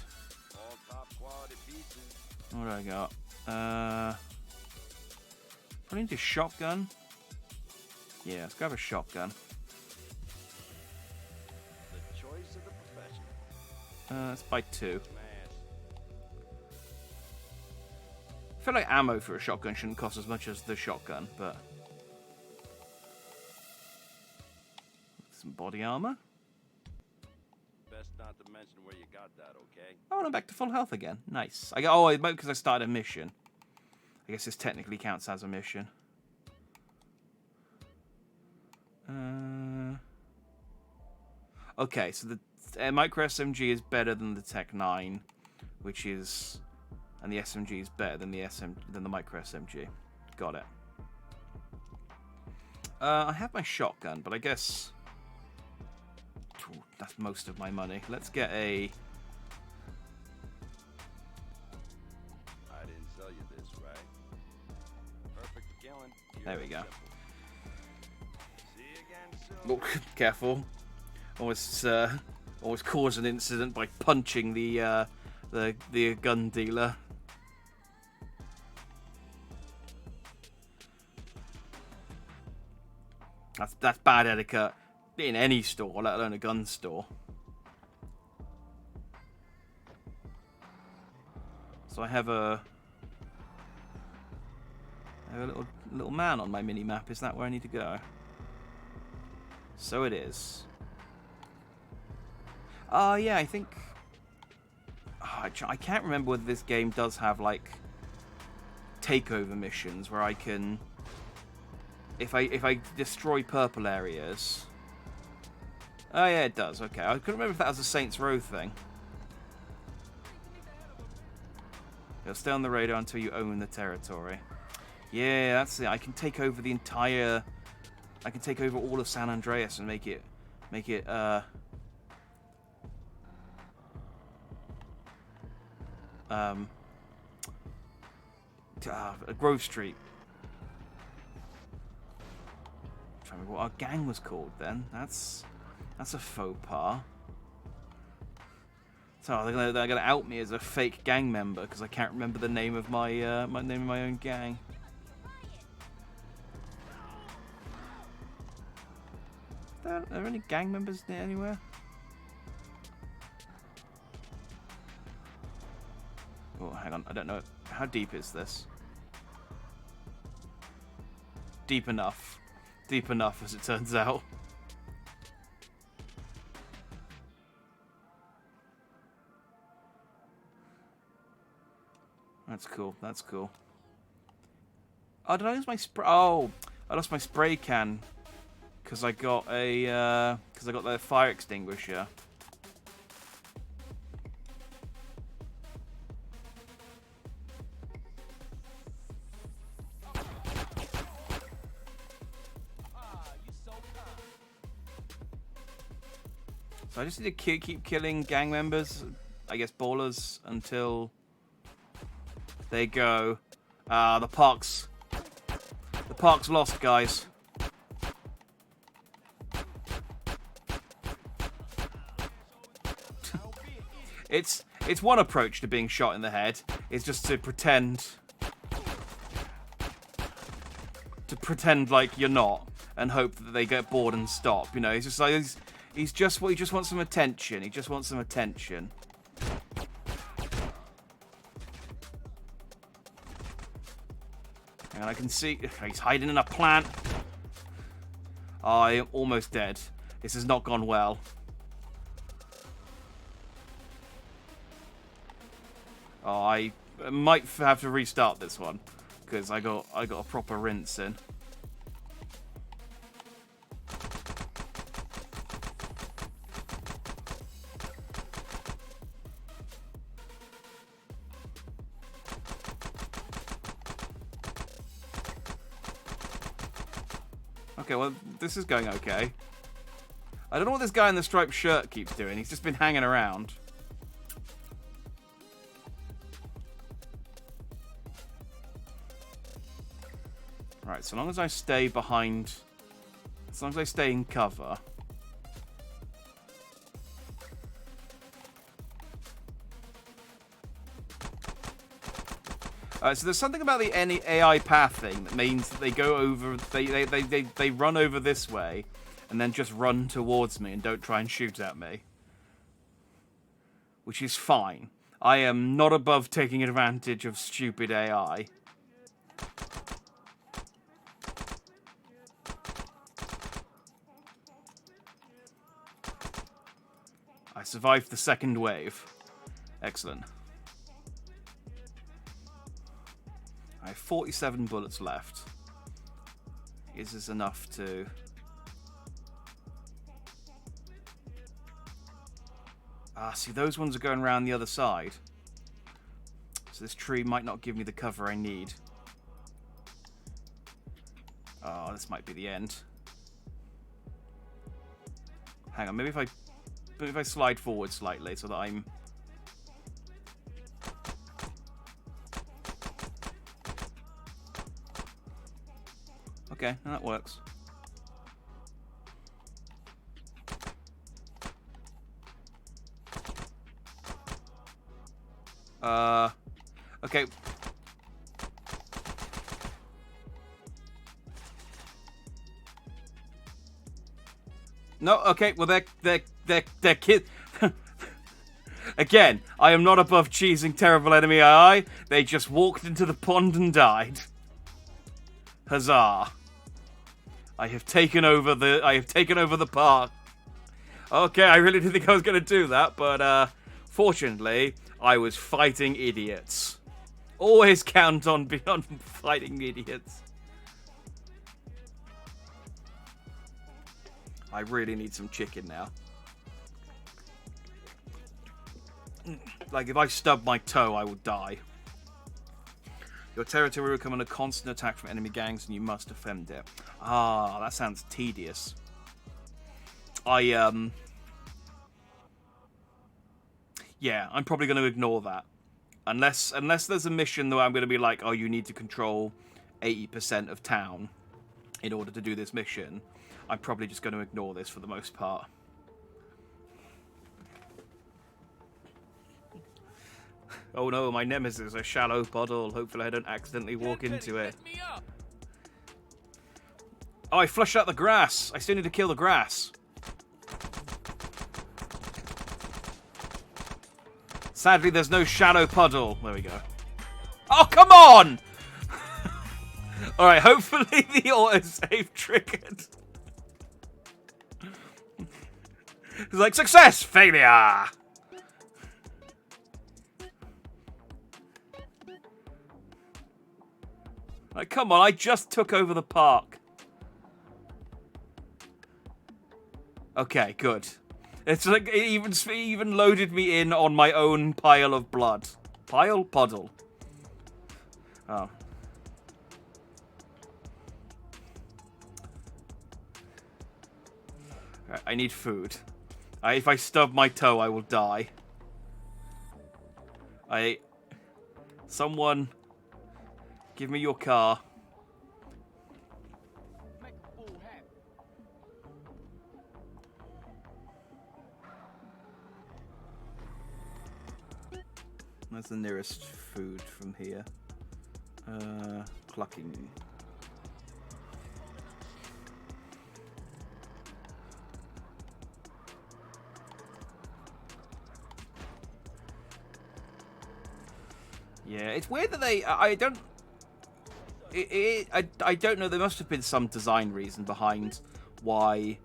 J: All top quality pieces.
A: What do I got? I need a shotgun. Yeah, let's grab a shotgun.
F: The choice of the profession.
A: Let's buy 2. I feel like ammo for a shotgun shouldn't cost as much as the shotgun, but... Some body armor.
F: Best not to mention where you got that, okay?
A: Oh, and I'm back to full health again. Nice. Oh, because I started a mission. I guess this technically counts as a mission. Okay, so the micro SMG is better than the Tech 9, which is, and the SMG is better than the micro SMG. Got it. I have my shotgun, but I guess that's most of my money. Let's get a.
F: I didn't sell you this, right? Perfect for killing.
A: There we go.
F: See you again soon.
A: Oh, careful. Always cause an incident by punching the gun dealer. That's bad etiquette in any store, let alone a gun store. So I have a little man on my mini map. Is that where I need to go? So it is. Yeah, I think... I can't remember whether this game does have, like, takeover missions where I can... If I destroy purple areas... Oh, yeah, it does. Okay, I couldn't remember if that was a Saints Row thing. You'll stay on the radar until you own the territory. Yeah, that's it. I can take over the entire... I can take over all of San Andreas and make it Grove Street. I'm trying to remember what our gang was called then. That's a faux pas. So they're gonna out me as a fake gang member because I can't remember the name of my name of my own gang. Are there any gang members there anywhere? hang on. I don't know. How deep is this? Deep enough. Deep enough, as it turns out. That's cool. That's cool. Oh, did I lose my spray? Oh, I lost my spray can because I got a the fire extinguisher. So I just need to keep killing gang members, I guess ballers, until they go. The park's lost, guys. It's one approach to being shot in the head. It's just to pretend like you're not, and hope that they get bored and stop. You know, he's just like he just wants some attention. He just wants some attention. And I can see he's hiding in a plant. I am almost dead. This has not gone well. Oh, I might have to restart this one because I got a proper rinse in. Okay, well, this is going okay. I don't know what this guy in the striped shirt keeps doing. He's just been hanging around. Right, so long as I stay behind... As long as I stay in cover... so there's something about the AI path thing that means that they go over, they run over this way, and then just run towards me and don't try and shoot at me, which is fine. I am not above taking advantage of stupid AI. I survived the second wave. Excellent. I have 47 bullets left. Is this enough to... see, those ones are going around the other side. So this tree might not give me the cover I need. Oh, this might be the end. Hang on, maybe if I slide forward slightly so that I'm... Okay, that works. Okay. No, okay, well they're kids. Again, I am not above cheesing terrible enemy AI. They just walked into the pond and died. Huzzah. I have taken over the park. Okay, I really didn't think I was going to do that, but fortunately, I was fighting idiots. Always count on fighting idiots. I really need some chicken now. Like, if I stub my toe, I will die. Your territory will come under constant attack from enemy gangs and you must defend it. Ah, that sounds tedious. Yeah, I'm probably going to ignore that. Unless there's a mission where I'm going to be like, oh, you need to control 80% of town in order to do this mission. I'm probably just going to ignore this for the most part. Oh no, my nemesis, a shallow puddle. Hopefully I don't accidentally walk into it. Oh, I flushed out the grass. I still need to kill the grass. Sadly, there's no shallow puddle. There we go. Oh, come on! Alright, hopefully the autosave triggered. It's like, success! Failure! Like, come on, I just took over the park. Okay, good. It's like, it even loaded me in on my own pile of blood. Pile? Puddle. Oh. Right, I need food. If I stub my toe, I will die. Someone... Give me your car. That's the nearest food from here. Clucking. Yeah, it's weird that I don't know. There must have been some design reason behind why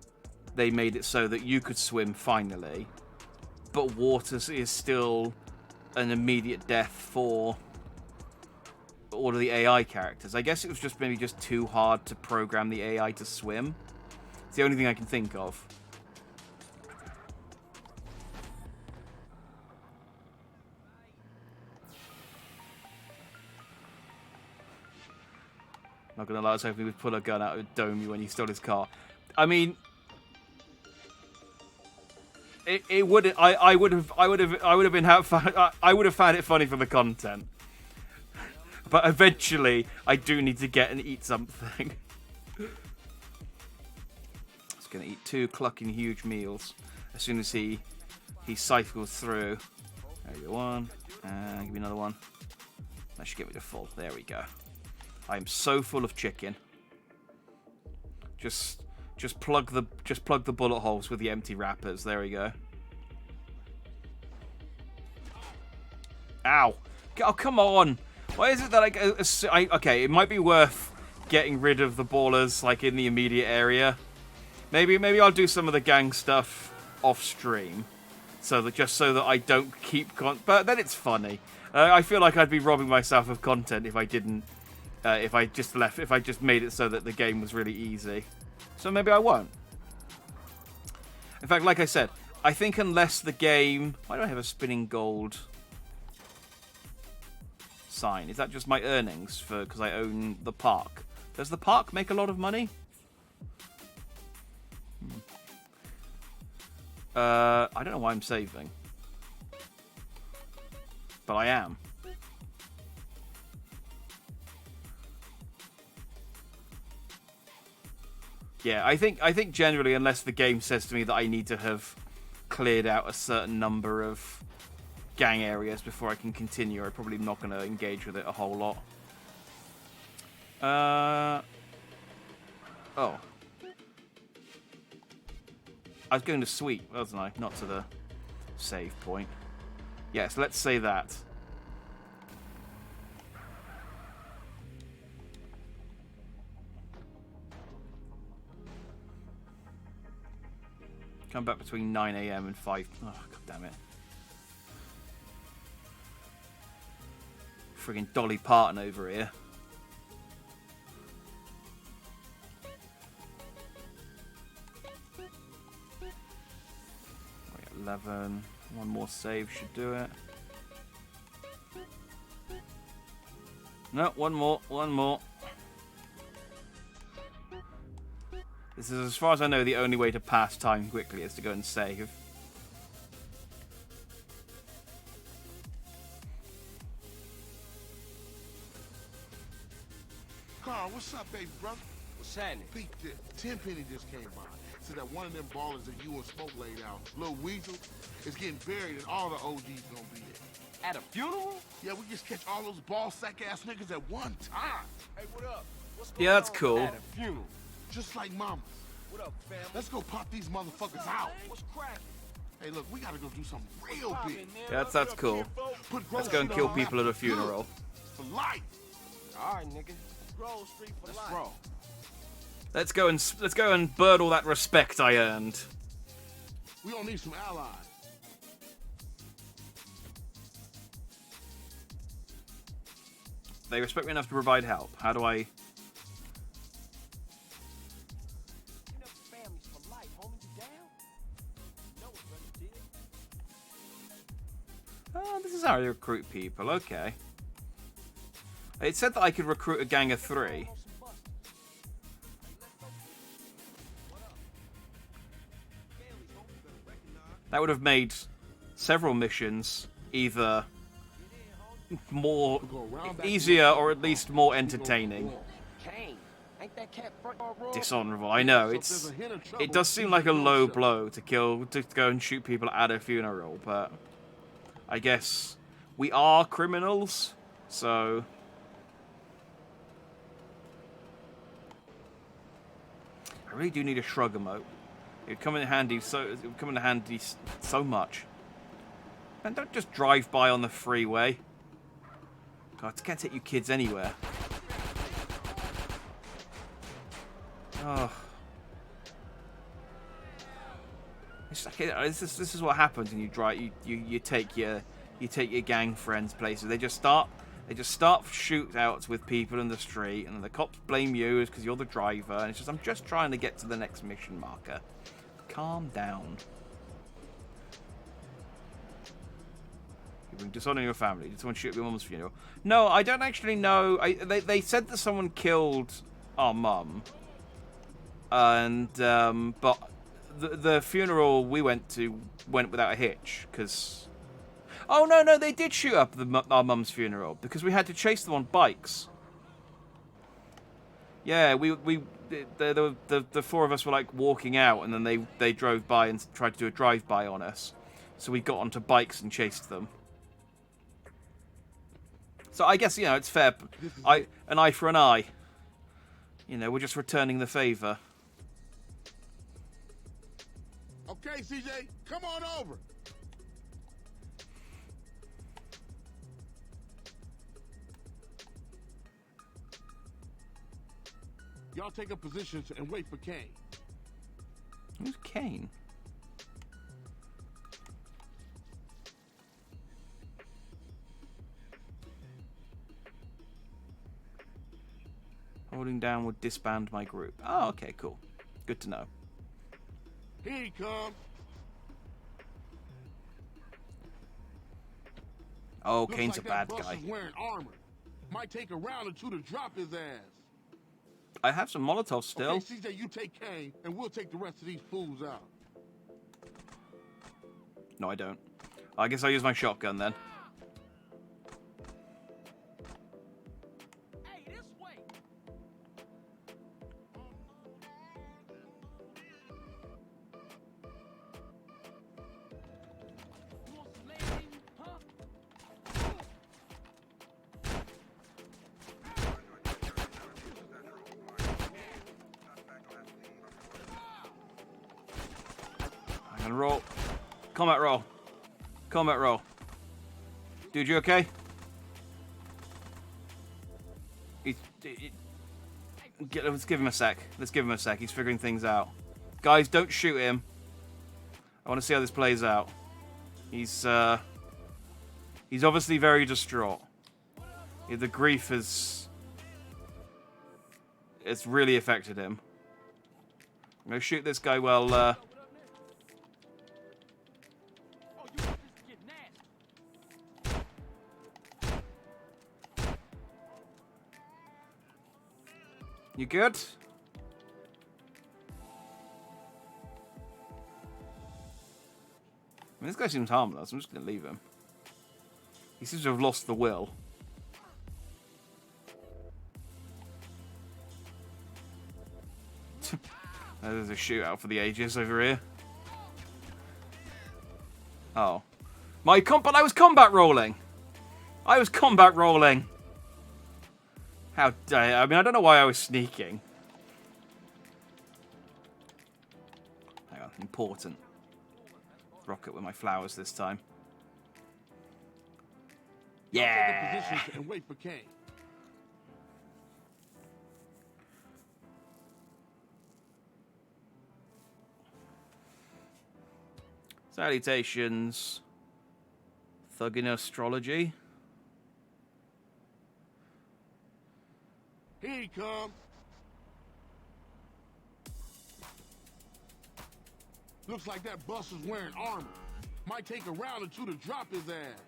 A: they made it so that you could swim finally, but water is still an immediate death for all of the AI characters. I guess it was just maybe just too hard to program the AI to swim. It's the only thing I can think of. Not gonna lie, I was hoping he would pull a gun out and dome you when you stole his car. I mean, I would have found it funny for the content, but eventually I do need to get and eat something. He's gonna eat 2 clucking huge meals as soon as he cycles through. There you go, one, and give me another one. That should get me to full. There we go. I am so full of chicken. Just plug the bullet holes with the empty wrappers. There we go. Ow! Oh, come on! Why is it that okay, it might be worth getting rid of the ballers like in the immediate area. Maybe I'll do some of the gang stuff off stream, so that I don't keep but then it's funny. I feel like I'd be robbing myself of content if I didn't. If I just made it so that the game was really easy. So maybe I won't. In fact, like I said, I think unless the game... Why do I have a spinning gold sign? Is that just my earnings because I own the park? Does the park make a lot of money? I don't know why I'm saving. But I am. Yeah, I think generally, unless the game says to me that I need to have cleared out a certain number of gang areas before I can continue, I'm probably not going to engage with it a whole lot. Oh. I was going to sweep, wasn't I? Not to the save point. Yes, let's say that. Come back between 9 AM and 5. Oh, god damn it. Friggin' Dolly Parton over here. Wait, 11. One more save should do it. No, one more. One more. This is, as far as I know, the only way to pass time quickly is to go and save.
B: Carl, what's up, baby brother?
G: What's happening?
B: Pete, Tenpenny just came by. Said that one of them ballers that you and Smoke laid out, Lil Weasel, is getting buried and all the OGs gonna be there.
G: At a funeral?
B: Yeah, we just catch all those ball sack ass niggas at one time.
G: Hey, what up? What's going
A: Yeah, that's
G: on
A: cool.
G: At a funeral.
B: Just like mama's.
G: What up, fam?
B: Let's go pop these motherfuckers out.
G: What's cracking?
B: Hey, look, we gotta go do something real big.
A: Yeah, that's cool. Let's go and kill people at a funeral.
J: for life.
D: All right, nigga.
J: Grove Street for life.
D: Bro.
A: Let's go and burn all that respect I earned.
J: We gonna need some allies.
A: They respect me enough to provide help. How do I?
D: You know families for life, homie. You down? No, brother, did.
A: Oh, this is how I recruit people. Okay. It said that I could recruit a gang of 3. That would have made several missions either more easier or at least more entertaining.
D: Kane, ain't that cat front door roll?
A: Dishonorable. I know it does seem like a low blow to go and shoot people at a funeral, but I guess we are criminals, so I really do need a shrug emote. It would come in handy so much. And don't just drive by on the freeway. God, it can't take you kids anywhere. Oh. It's like, this is what happens when you drive. You take your gang friends places. They just start shootouts with people in the street, and then the cops blame you because you're the driver. And it's just, I'm just trying to get to the next mission marker. Calm down. You bring dishonor in your family. Did someone shoot at your mum's funeral? No, I don't actually know. They said that someone killed our mum, and but the funeral we went to went without a hitch there Oh no, they did shoot up our mum's funeral because we had to chase them on bikes. Yeah, the 4 of us were like walking out, and then they drove by and tried to do a drive-by on us. So we got onto bikes and chased them. So I guess, it's fair. An eye for an eye. We're just returning the favor.
J: Okay, CJ, come on over. Y'all take up positions and wait for Kane.
A: Who's Kane? Holding down would disband my group. Oh, okay, cool. Good to know.
J: Here he comes.
A: Oh,
J: Looks
A: Kane's
J: like
A: a bad
J: that
A: guy.
J: Is wearing armor. Might take a round or 2 to drop his ass.
A: I have some Molotovs still.
J: Okay, CJ, you take Kane, and we'll take the rest of these fools out.
A: No, I don't. I guess I'll use my shotgun then.
D: Hey, this way. You want some lady, huh?
A: I'm gonna roll. Combat roll. Combat roll. Dude, you okay? Let's give him a sec. Let's give him a sec. He's figuring things out. Guys, don't shoot him. I want to see how this plays out. He's obviously very distraught. Yeah, the grief it's really affected him. I'm gonna shoot this guy while You good? I mean, this guy seems harmless. I'm just going to leave him. He seems to have lost the will. There's a shootout for the ages over here. Oh. But I was combat rolling! I was combat rolling! How dare I mean, I don't know why I was sneaking. Hang on, important. Rocket with my flowers this time. Yeah.
J: Take a position and wait for Kane.
A: Salutations. Thuggin astrology.
J: Here he come. Looks like that bus is wearing armor. Might take a round or two to drop his ass.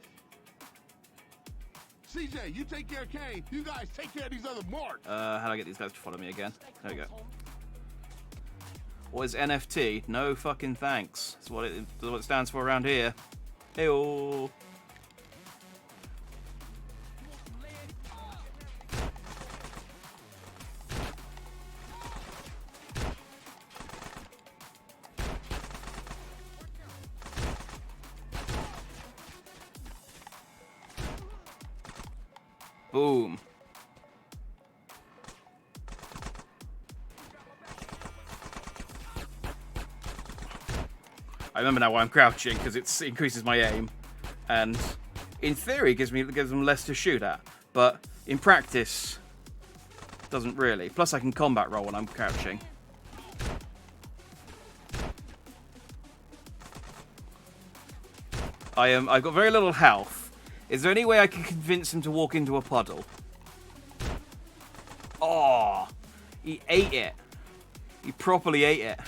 J: CJ, you take care of Kane. You guys take care of these other marks.
A: How do I get these guys to follow me again? There we go. What is NFT? No fucking thanks. That's what it stands for around here. Heyo. Boom. I remember now why I'm crouching, because it increases my aim, and in theory gives them less to shoot at, but in practice doesn't really. Plus I can combat roll when I'm crouching. I've got very little health. Is there any way I can convince him to walk into a puddle? Oh, he ate it. He properly ate it.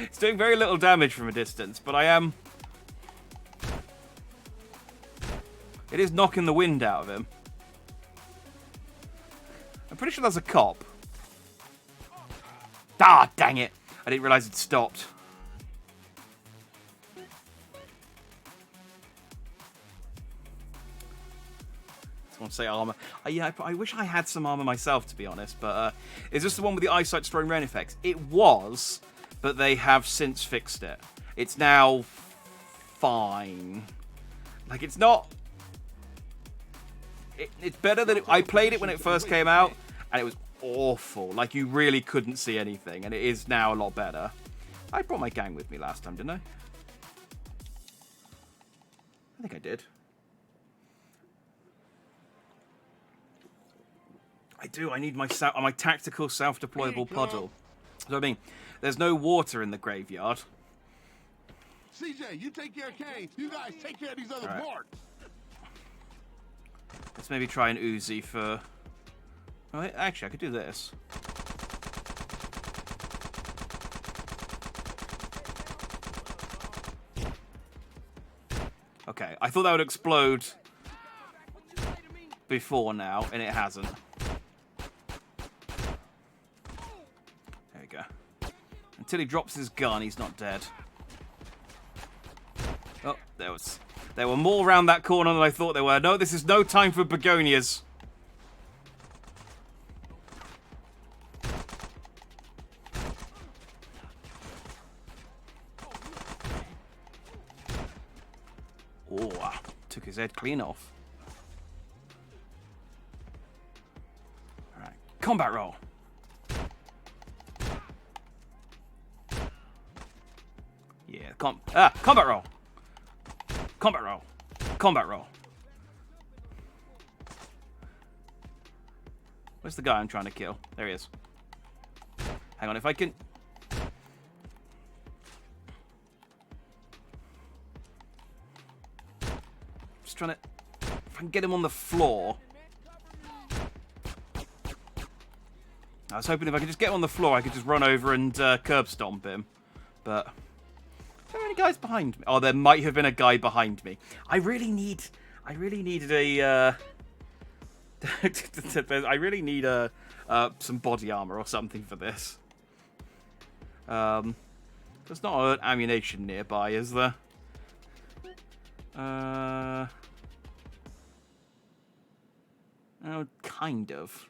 A: It's doing very little damage from a distance, but I am... It is knocking the wind out of him. I'm pretty sure that's a cop. Ah, dang it. I didn't realise it stopped. Someone say armor. Yeah, I wish I had some armor myself, to be honest, but is this the one with the eyesight destroying rain effects? It was, but they have since fixed it. It's now fine. Like, it's not... It's better than... I played it when it first came out, and it was awful. Like, you really couldn't see anything, and it is now a lot better. I brought my gang with me last time, didn't I? I think I did. I do. I need my tactical self-deployable puddle. So I mean, there's no water in the graveyard.
J: CJ, you take care of Kane. You guys take care of these other marks.
A: Let's maybe try an Uzi for... Oh, actually, I could do this. Okay, I thought that would explode before now, and it hasn't. There we go. Until he drops his gun, he's not dead. Oh, there were more around that corner than I thought there were. No, this is no time for begonias. Oh, took his head clean off. Alright, combat roll. Yeah, combat roll. Combat roll. Combat roll. Where's the guy I'm trying to kill? There he is. Hang on, if I can... Just trying to... If I can get him on the floor... I was hoping if I could just get him on the floor, I could just run over and curb stomp him. But... Are there any guys behind me? Oh, there might have been a guy behind me. I really needed a... I really need some body armor or something for this. There's not ammunition nearby, is there? Oh, kind of.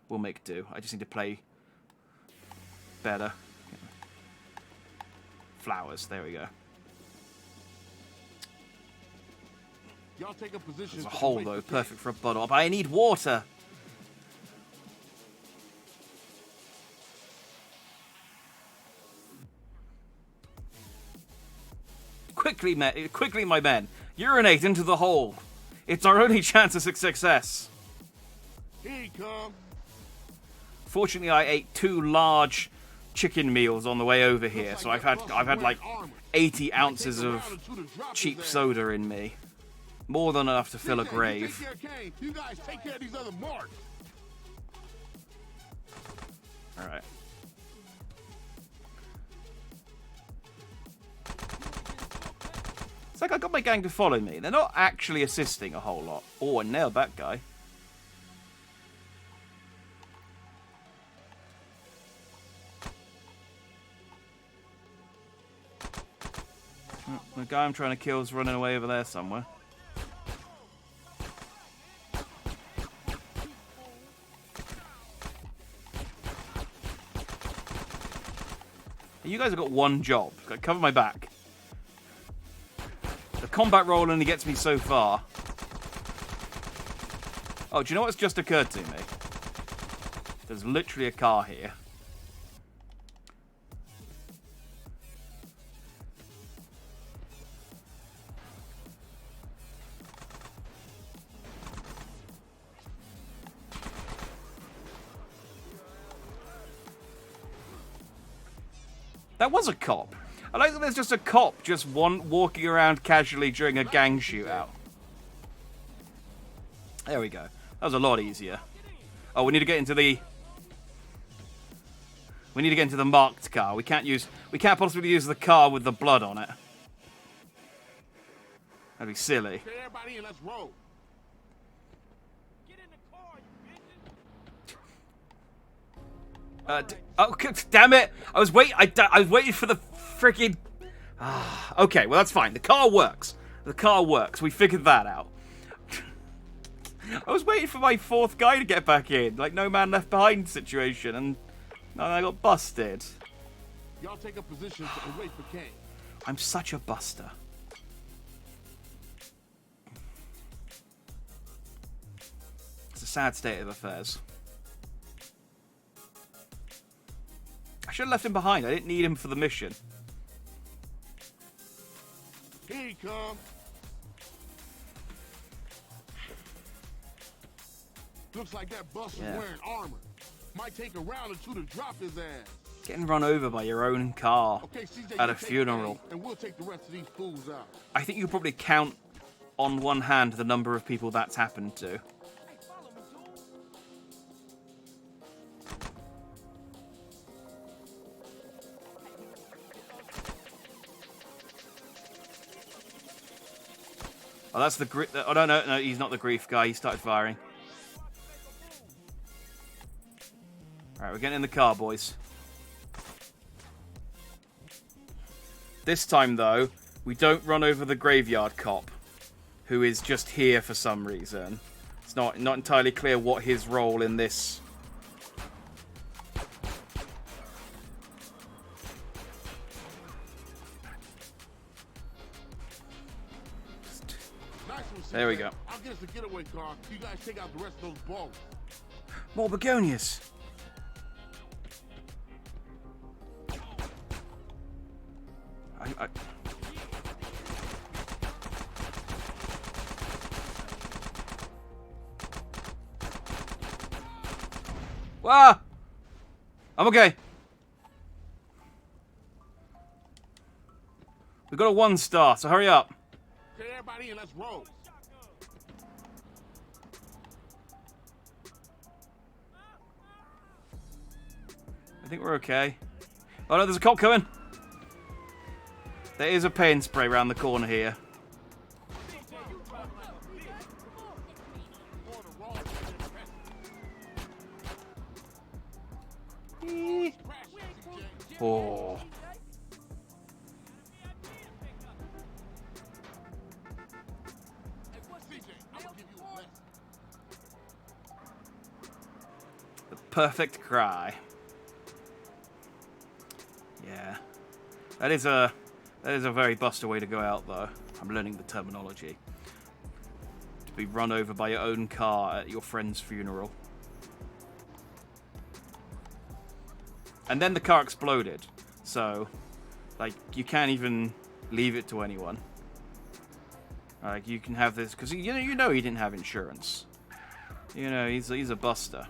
A: We'll make do. I just need to play better. Flowers. There we go.
J: Y'all take a position.
A: There's a hole though, perfect for a bottle. But I need water. Quickly, my men. Urinate into the hole. It's our only chance of success.
J: Here he come.
A: Fortunately, I ate 2 large chicken meals on the way over here, so I've had like 80 ounces of cheap soda in me. More than enough to fill a grave.
J: You guys take care of these other marks.
A: Alright. It's like I got my gang to follow me. They're not actually assisting a whole lot. Oh, I nailed that guy. Oh, the guy I'm trying to kill is running away over there somewhere. You guys have got one job. Cover my back. The combat roll only gets me so far. Oh, do you know what's just occurred to me? There's literally a car here. That was a cop. I like that there's just a cop just walking around casually during a gang shootout. There we go. That was a lot easier. Oh, we need to get into the... We need to get into the marked car. We can't possibly use the car with the blood on it. That'd be silly.
J: Okay, everybody in, let's roll.
A: Oh, damn it! I was waiting for the freaking... Okay, well that's fine. The car works. The car works. We figured that out. I was waiting for my 4th guy to get back in, like no man left behind situation, and I got busted.
J: Y'all take up positions and wait for Kane.
A: I'm such a buster. It's a sad state of affairs. I should have left him behind. I didn't need him for the mission.
J: Here he comes. Looks like that bus is wearing armor. Might take a round or 2 to drop his ass.
A: Getting run over by your own car at a funeral.
J: And we'll take the rest of these fools out.
A: I think you could probably count on one hand the number of people that's happened to. Oh, that's the oh, no, he's not the grief guy. He started firing. Alright, we're getting in the car, boys. This time, though, we don't run over the graveyard cop, who is just here for some reason. It's not entirely clear what his role in this... There we go.
J: I'll get us a getaway car. You guys take out the rest of those balls.
A: More begonias. Wah! I'm okay. We got a 1 star, so hurry up.
J: Okay, everybody in, let's roll.
A: I think we're okay. Oh no, there's a cop coming. There is a paint spray around the corner here. Oh. The perfect cry. Yeah. That is a very buster way to go out, though. I'm learning the terminology. To be run over by your own car at your friend's funeral. And then the car exploded. So, like, you can't even leave it to anyone. Like, you can have this, because you know he didn't have insurance. You know, he's a buster.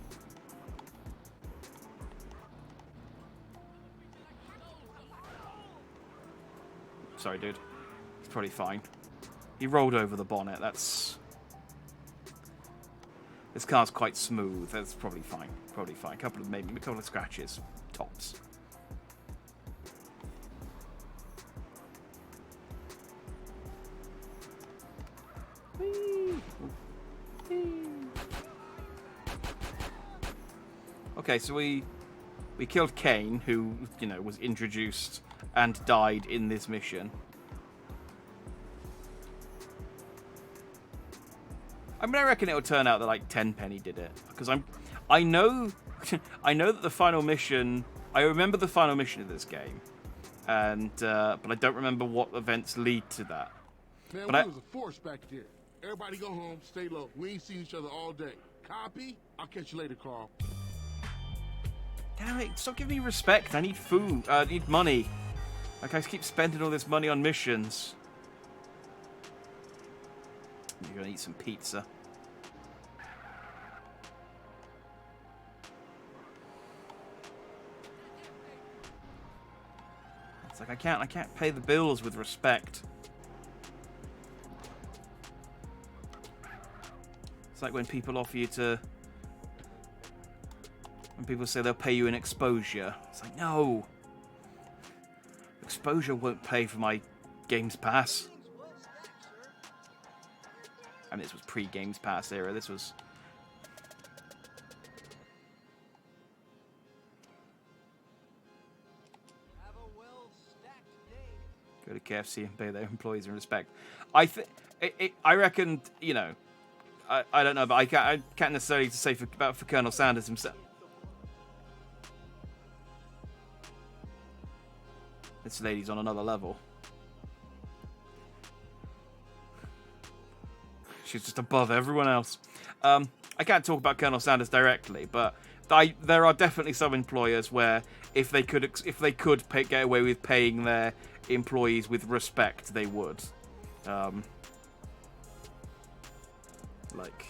A: Sorry, dude. It's probably fine. He rolled over the bonnet. That's... This car's quite smooth. That's probably fine. Probably fine. Maybe a couple of scratches. Tops. Okay, so we killed Kane, who, you know, was introduced and died in this mission. I mean, I reckon it'll turn out that like Tenpenny did it, because I know that the final mission. I remember the final mission of this game, and but I don't remember what events lead to that.
M: Man,
A: but
M: was a force back there. Everybody go home, stay low. We ain't seen each other all day. Copy? I'll catch you later, Carl.
A: Damn it! Stop giving me respect. I need food. I need money. Like, I keep spending all this money on missions. You're gonna eat some pizza. It's like I can't pay the bills with respect. It's like when people offer you to... When people say they'll pay you in exposure. It's like, no! Exposure won't pay for my Games Pass. I mean, this was pre-Games Pass era. This was... Go to KFC and pay their employees in respect. I reckon, you know... I don't know, but I can't necessarily say for Colonel Sanders himself. This lady's on another level. She's just above everyone else. I can't talk about Colonel Sanders directly, but there are definitely some employers where if they could get away with paying their employees with respect, they would. Like,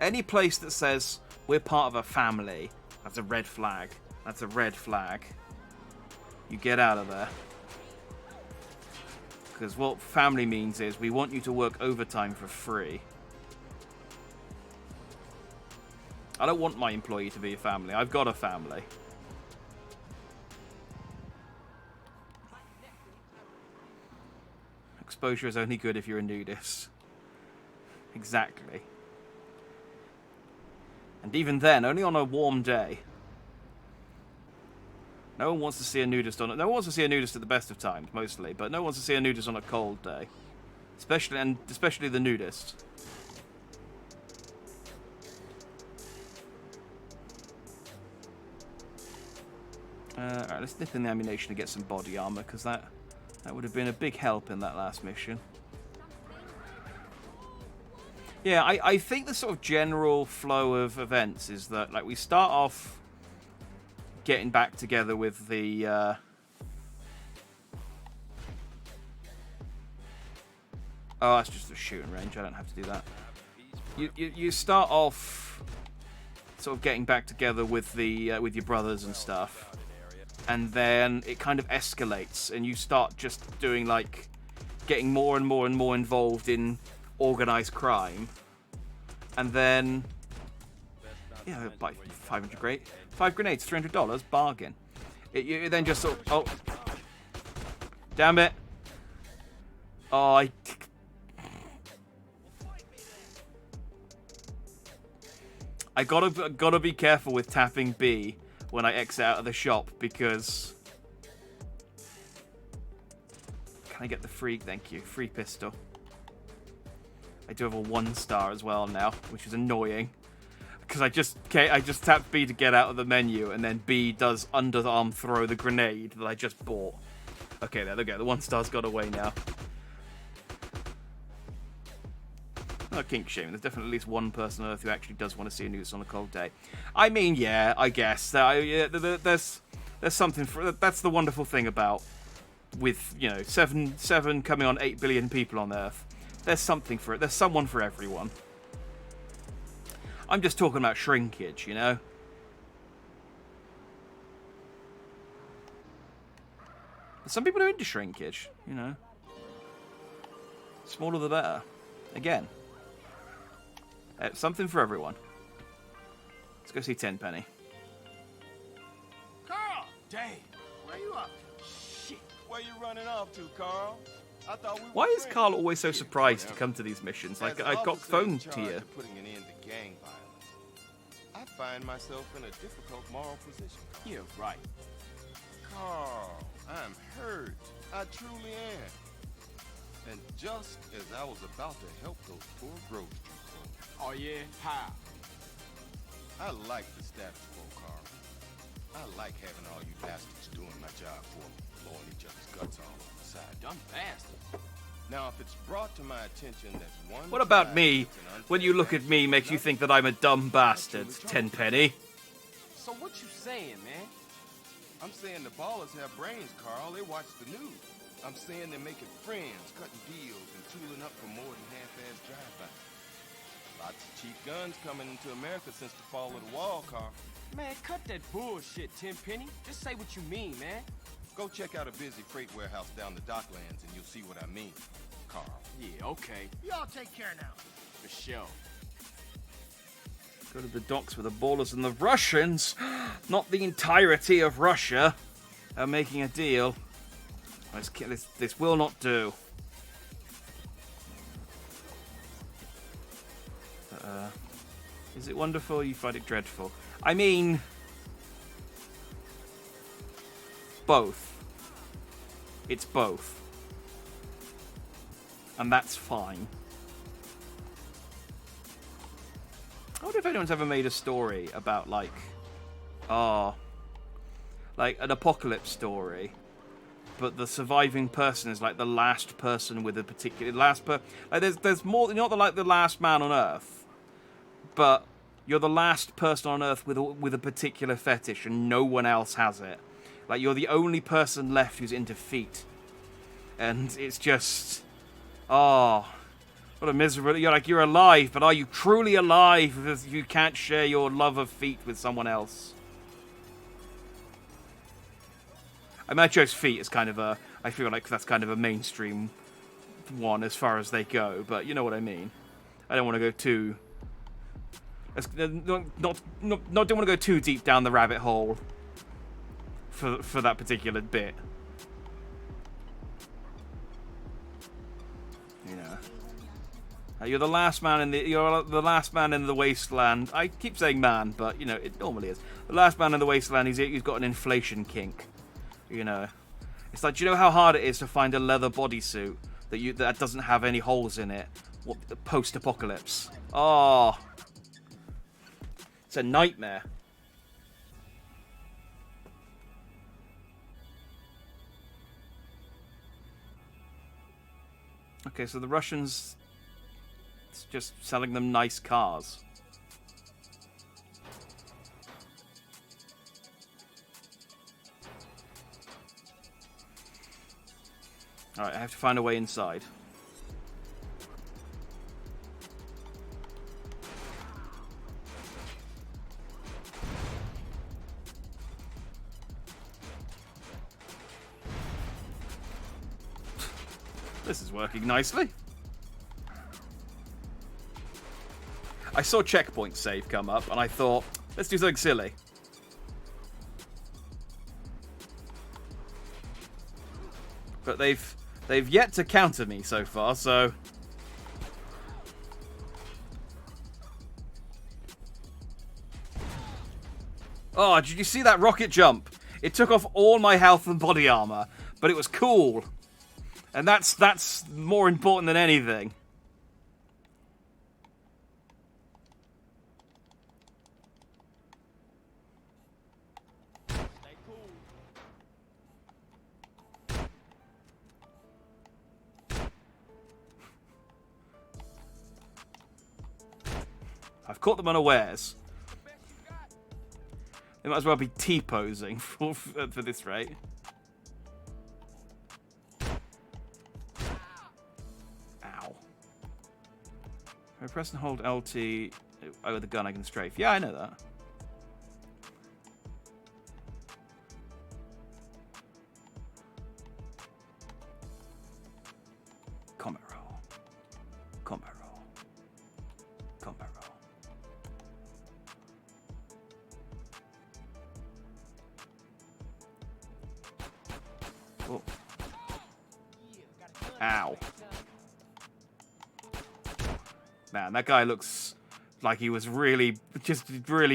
A: any place that says we're part of a family, that's a red flag. That's a red flag. You get out of there. Because what family means is we want you to work overtime for free. I don't want my employee to be a family. I've got a family. Exposure is only good if you're a nudist. Exactly. And even then, only on a warm day. No one wants to see a nudist on it. No one wants to see a nudist at the best of times, mostly, but no one wants to see a nudist on a cold day. Especially the nudist. Alright, let's dip in the ammunition to get some body armor, because that would have been a big help in that last mission. Yeah, I think the sort of general flow of events is that, like, we start off getting back together with the... Oh, that's just a shooting range. I don't have to do that. You start off sort of getting back together with with your brothers and stuff, and then it kind of escalates, and you start just doing, like, getting more and more and more involved in organized crime, and then yeah, buy 5 grenades, $300, bargain. You then just sort of, oh, damn it! Oh, I gotta be careful with tapping B when I exit out of the shop, because... Can I get the free... Thank you. Free pistol. I do have a 1-star as well now, which is annoying. Because I just tapped B to get out of the menu, and then B does underarm throw the grenade that I just bought. Okay, there we go. The 1-star's got away now. Not kink shaming. There's definitely at least one person on Earth who actually does want to see a nudist on a cold day. I mean, yeah, I guess. Yeah, there's something for... That's the wonderful thing about with, you know, 7 coming on 8 billion people on Earth. There's something for it. There's someone for everyone. I'm just talking about shrinkage, you know? Some people are into shrinkage, you know? Smaller the better. Again. Something for everyone. Let's go see Tenpenny.
J: Carl!
G: Dang.
J: Where you up to?
G: Shit. Where you running off to, Carl? I thought we were
A: Why is
G: friends.
A: Carl always so surprised to come to these missions? Like, I got phoned to you.
H: Putting an end to gang violence. I find myself in a difficult moral position.
G: Yeah, right.
H: Carl, I'm hurt. I truly am. And just as I was about to help those poor Grove Street folks.
G: Oh, yeah? How?
H: I like the status quo, Carl. I like having all you bastards doing my job for me, blowing each other's guts all over the side.
G: Dumb bastard.
H: Now, if it's brought to my attention that one...
A: What about me? When you look at me, makes you think that I'm a dumb bastard, Tenpenny?
G: So what you saying, man?
H: I'm saying the ballers have brains, Carl. They watch the news. I'm saying they're making friends, cutting deals, and tooling up for more than half-ass drive-bys. Lots of cheap guns coming into America since the fall of the wall, Carl.
G: Man, cut that bullshit, Tenpenny. Just say what you mean, man.
H: Go check out a busy freight warehouse down the docklands and you'll see what I mean, Carl.
G: Yeah, okay.
I: Y'all take care now.
G: For sure.
A: Go to the docks with the ballers and the Russians, not the entirety of Russia, are making a deal. This will not do. Is it wonderful? You find it dreadful. I mean, both. It's both. And that's fine. I wonder if anyone's ever made a story about, like an apocalypse story, but the surviving person is like the last person with a particular like there's more. You're not the last man on Earth, but you're the last person on Earth with a particular fetish, and no one else has it. Like, you're the only person left who's into feet, and it's just, what a miserable. You're alive, but are you truly alive if you can't share your love of feet with someone else? I mean, I chose feet as kind of I feel like that's kind of a mainstream one as far as they go, but you know what I mean. I don't want to go too. Don't want to go too deep down the rabbit hole for that particular bit. You know, you're the last man in the wasteland. I keep saying man, but you know it normally is the last man in the wasteland. He's got an inflation kink. You know, it's like, do you know how hard it is to find a leather bodysuit that doesn't have any holes in it? What, post-apocalypse? Oh, it's a nightmare. Okay, so the Russians, it's just selling them nice cars. Alright, I have to find a way inside. This is working nicely. I saw checkpoint save come up, and I thought, let's do something silly. But they've yet to counter me so far, so... Oh, did you see that rocket jump? It took off all my health and body armor, but it was cool. And that's more important than anything. I've caught them unawares. They might as well be T-posing for this rate. I press and hold LT with the gun, I can strafe. Yeah, I know that. Combat roll. Combat roll. Combat roll. Oh. Ow. Man, that guy looks like he was really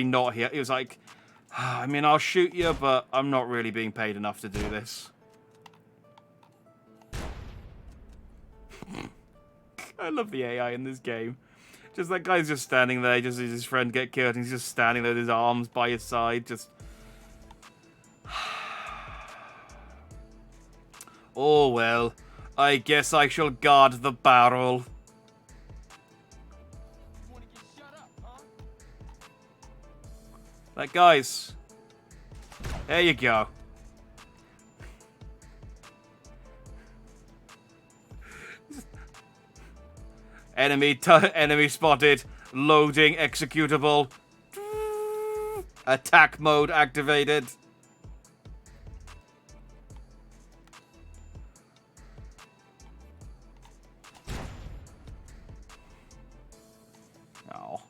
A: not here. He was like, I mean, I'll shoot you, but I'm not really being paid enough to do this. I love the AI in this game. Just that guy's just standing there, just as his friend get killed, and he's just standing there with his arms by his side, just... Oh well, I guess I shall guard the barrel. Like, guys, there you go. Enemy spotted. Loading executable. Attack mode activated. Oh.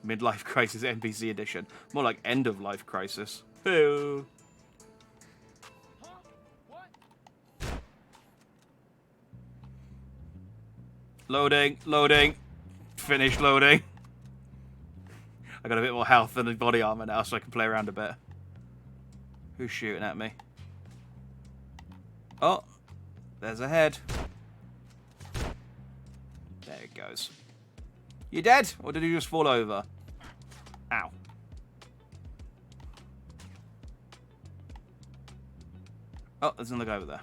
A: Midlife Crisis NPC edition. More like End of Life Crisis. Ew. Loading, loading. Finish loading. I got a bit more health than body armor now, so I can play around a bit. Who's shooting at me? Oh, there's a head. There it goes. You dead? Or did you just fall over? Ow. Oh, there's another guy over there.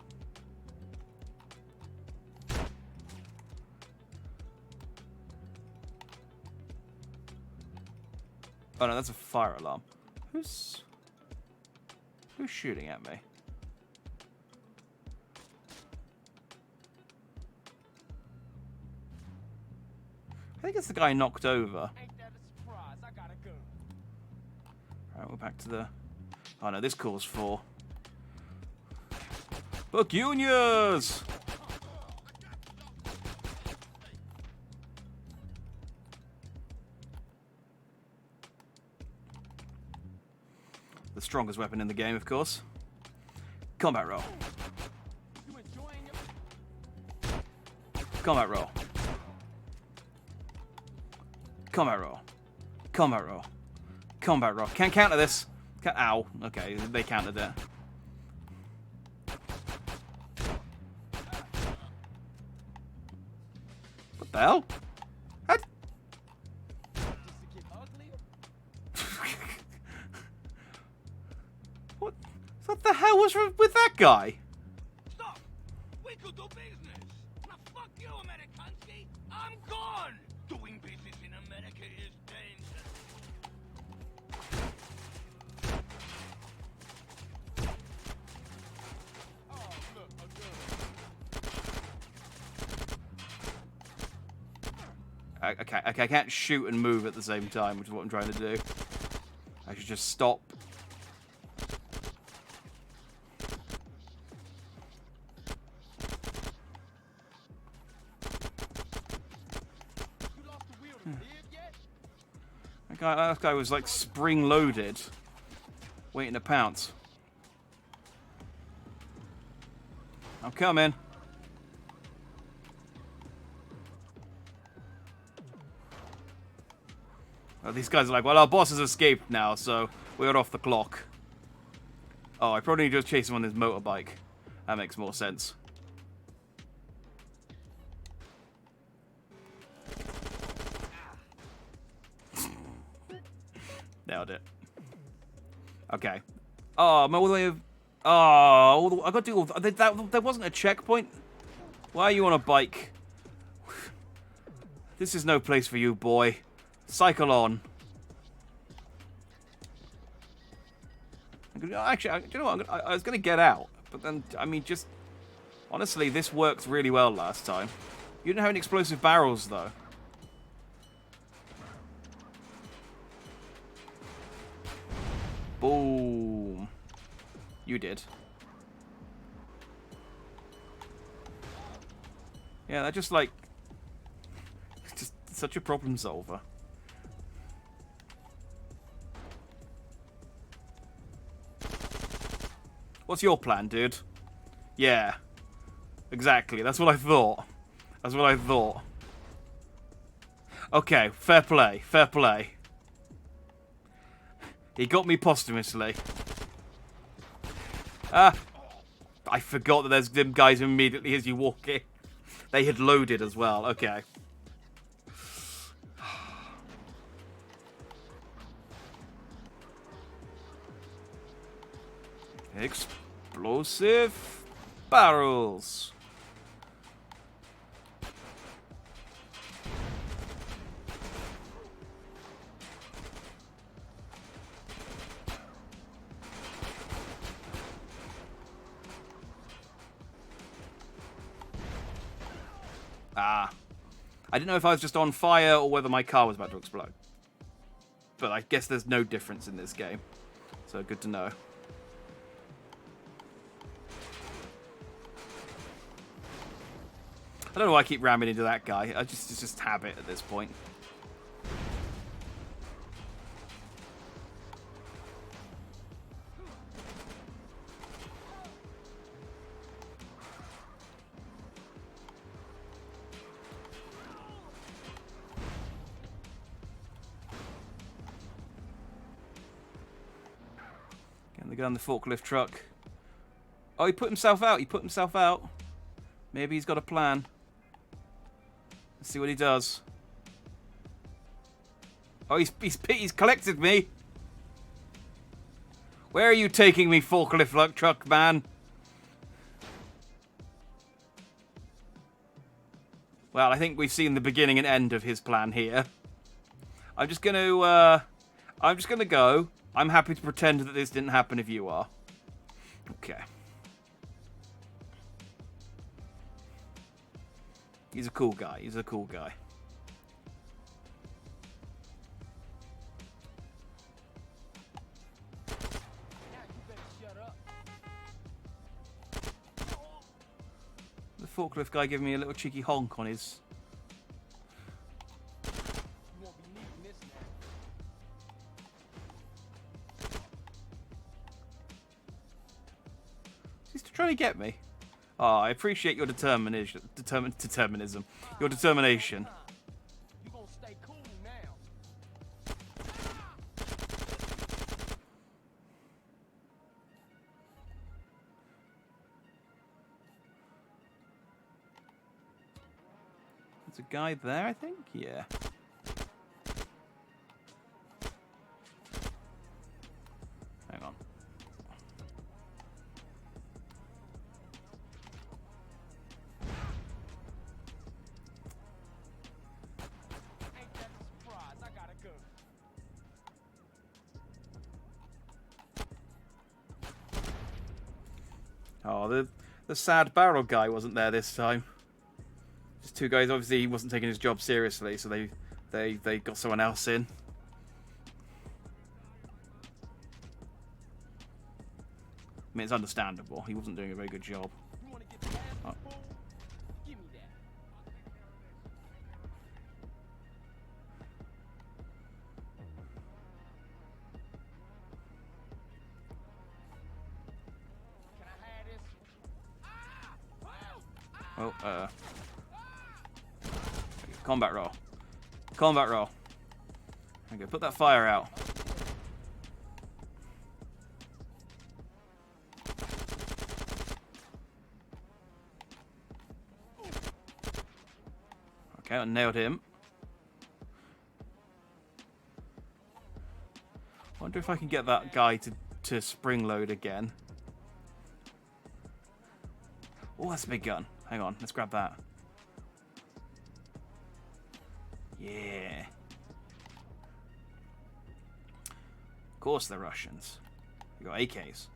A: Oh no, that's a fire alarm. Who's shooting at me? I think it's the guy knocked over.
D: Ain't that a surprise? I got a gun.
A: Alright, we're back to the... Oh no, this calls for... Pecunias! The strongest weapon in the game, of course. Combat roll. Combat roll. Combat roll. Combat roll. Combat roll. Can't counter this. Ow. Okay, they countered it. What the hell? What the hell was with that guy?
J: Stop! We could do business. Now fuck you, Amerikanski. I'm gone. Doing business in America is dangerous. Oh, look, a gun.
A: Okay, I can't shoot and move at the same time, which is what I'm trying to do. I should just stop. That guy was like spring-loaded, waiting to pounce. I'm coming. Oh, these guys are like, well, our boss has escaped now, so we're off the clock. Oh, I probably need to just chase him on his motorbike. That makes more sense. Nailed it. Okay. Oh, I'm all the way... Oh, I got to do all... There wasn't a checkpoint? Why are you on a bike? This is no place for you, boy. Cycle on. Actually, you know what? I was going to get out. But then, I mean, just Honestly, this worked really well last time. You didn't have any explosive barrels, though. Boom. You did. Yeah, they're just like... just such a problem solver. What's your plan, dude? Yeah. Exactly. That's what I thought. That's what I thought. Okay, fair play. Fair play. He got me posthumously. Ah! I forgot that there's them guys immediately as you walk in. They had loaded as well. Okay. Explosive barrels. Ah. I didn't know if I was just on fire or whether my car was about to explode. But I guess there's no difference in this game. So good to know. I don't know why I keep ramming into that guy. It's just habit at this point. Getting the guy on the forklift truck. Oh, he put himself out. He put himself out. Maybe he's got a plan. Let's see what he does. Oh, he's collected me. Where are you taking me, forklift truck man? Well, I think we've seen the beginning and end of his plan here. I'm just gonna go. I'm happy to pretend that this didn't happen if you are. Okay. He's a cool guy. He's a cool guy. The forklift guy giving me a little cheeky honk on his... He's trying to get me. Oh, I appreciate your determinism. Your determination.
D: You gonna stay cool now.
A: There's a guy there, I think? Yeah. Hang on. Oh, the sad barrel guy wasn't there this time. Just two guys. Obviously, he wasn't taking his job seriously, so they got someone else in. I mean, it's understandable. He wasn't doing a very good job. Oh. Oh, combat roll. Combat roll. Okay, put that fire out. Okay, I nailed him. Wonder if I can get that guy to spring load again. Oh, that's a big gun. Hang on, let's grab that. Yeah. Of course they're Russians. You got AKs.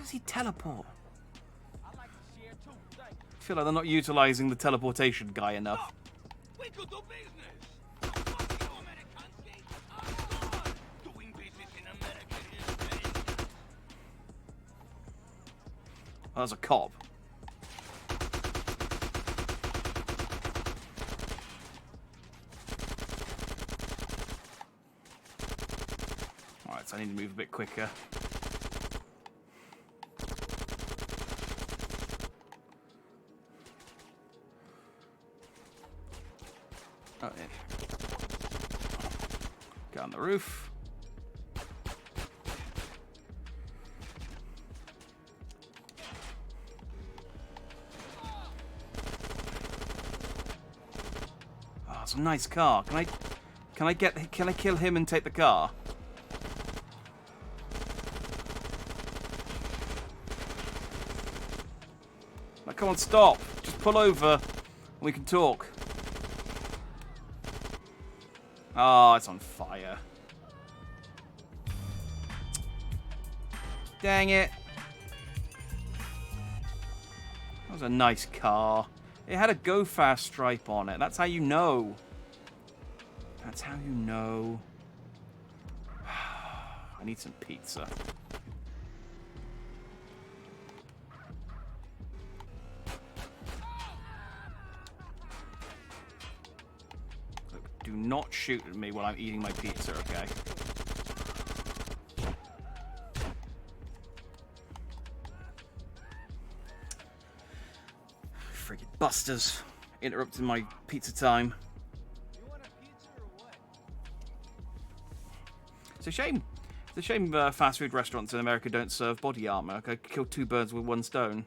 A: does he teleport? I feel like they're not utilizing the teleportation guy enough.
J: We could do business. Doing business in America is big.
A: Oh, that's a cop. Alright, so I need to move a bit quicker. Oh, yeah. Go on the roof. Oh, it's a nice car. Can I kill him and take the car? Like, come on, stop. Just pull over and we can talk. Oh, it's on fire. Dang it. That was a nice car. It had a go fast stripe on it. That's how you know. That's how you know. I need some pizza. Do not shoot at me while I'm eating my pizza, okay? Friggin' busters. Interrupting my pizza time. It's a shame. It's a shame fast food restaurants in America don't serve body armor. I could kill 2 birds with 1 stone.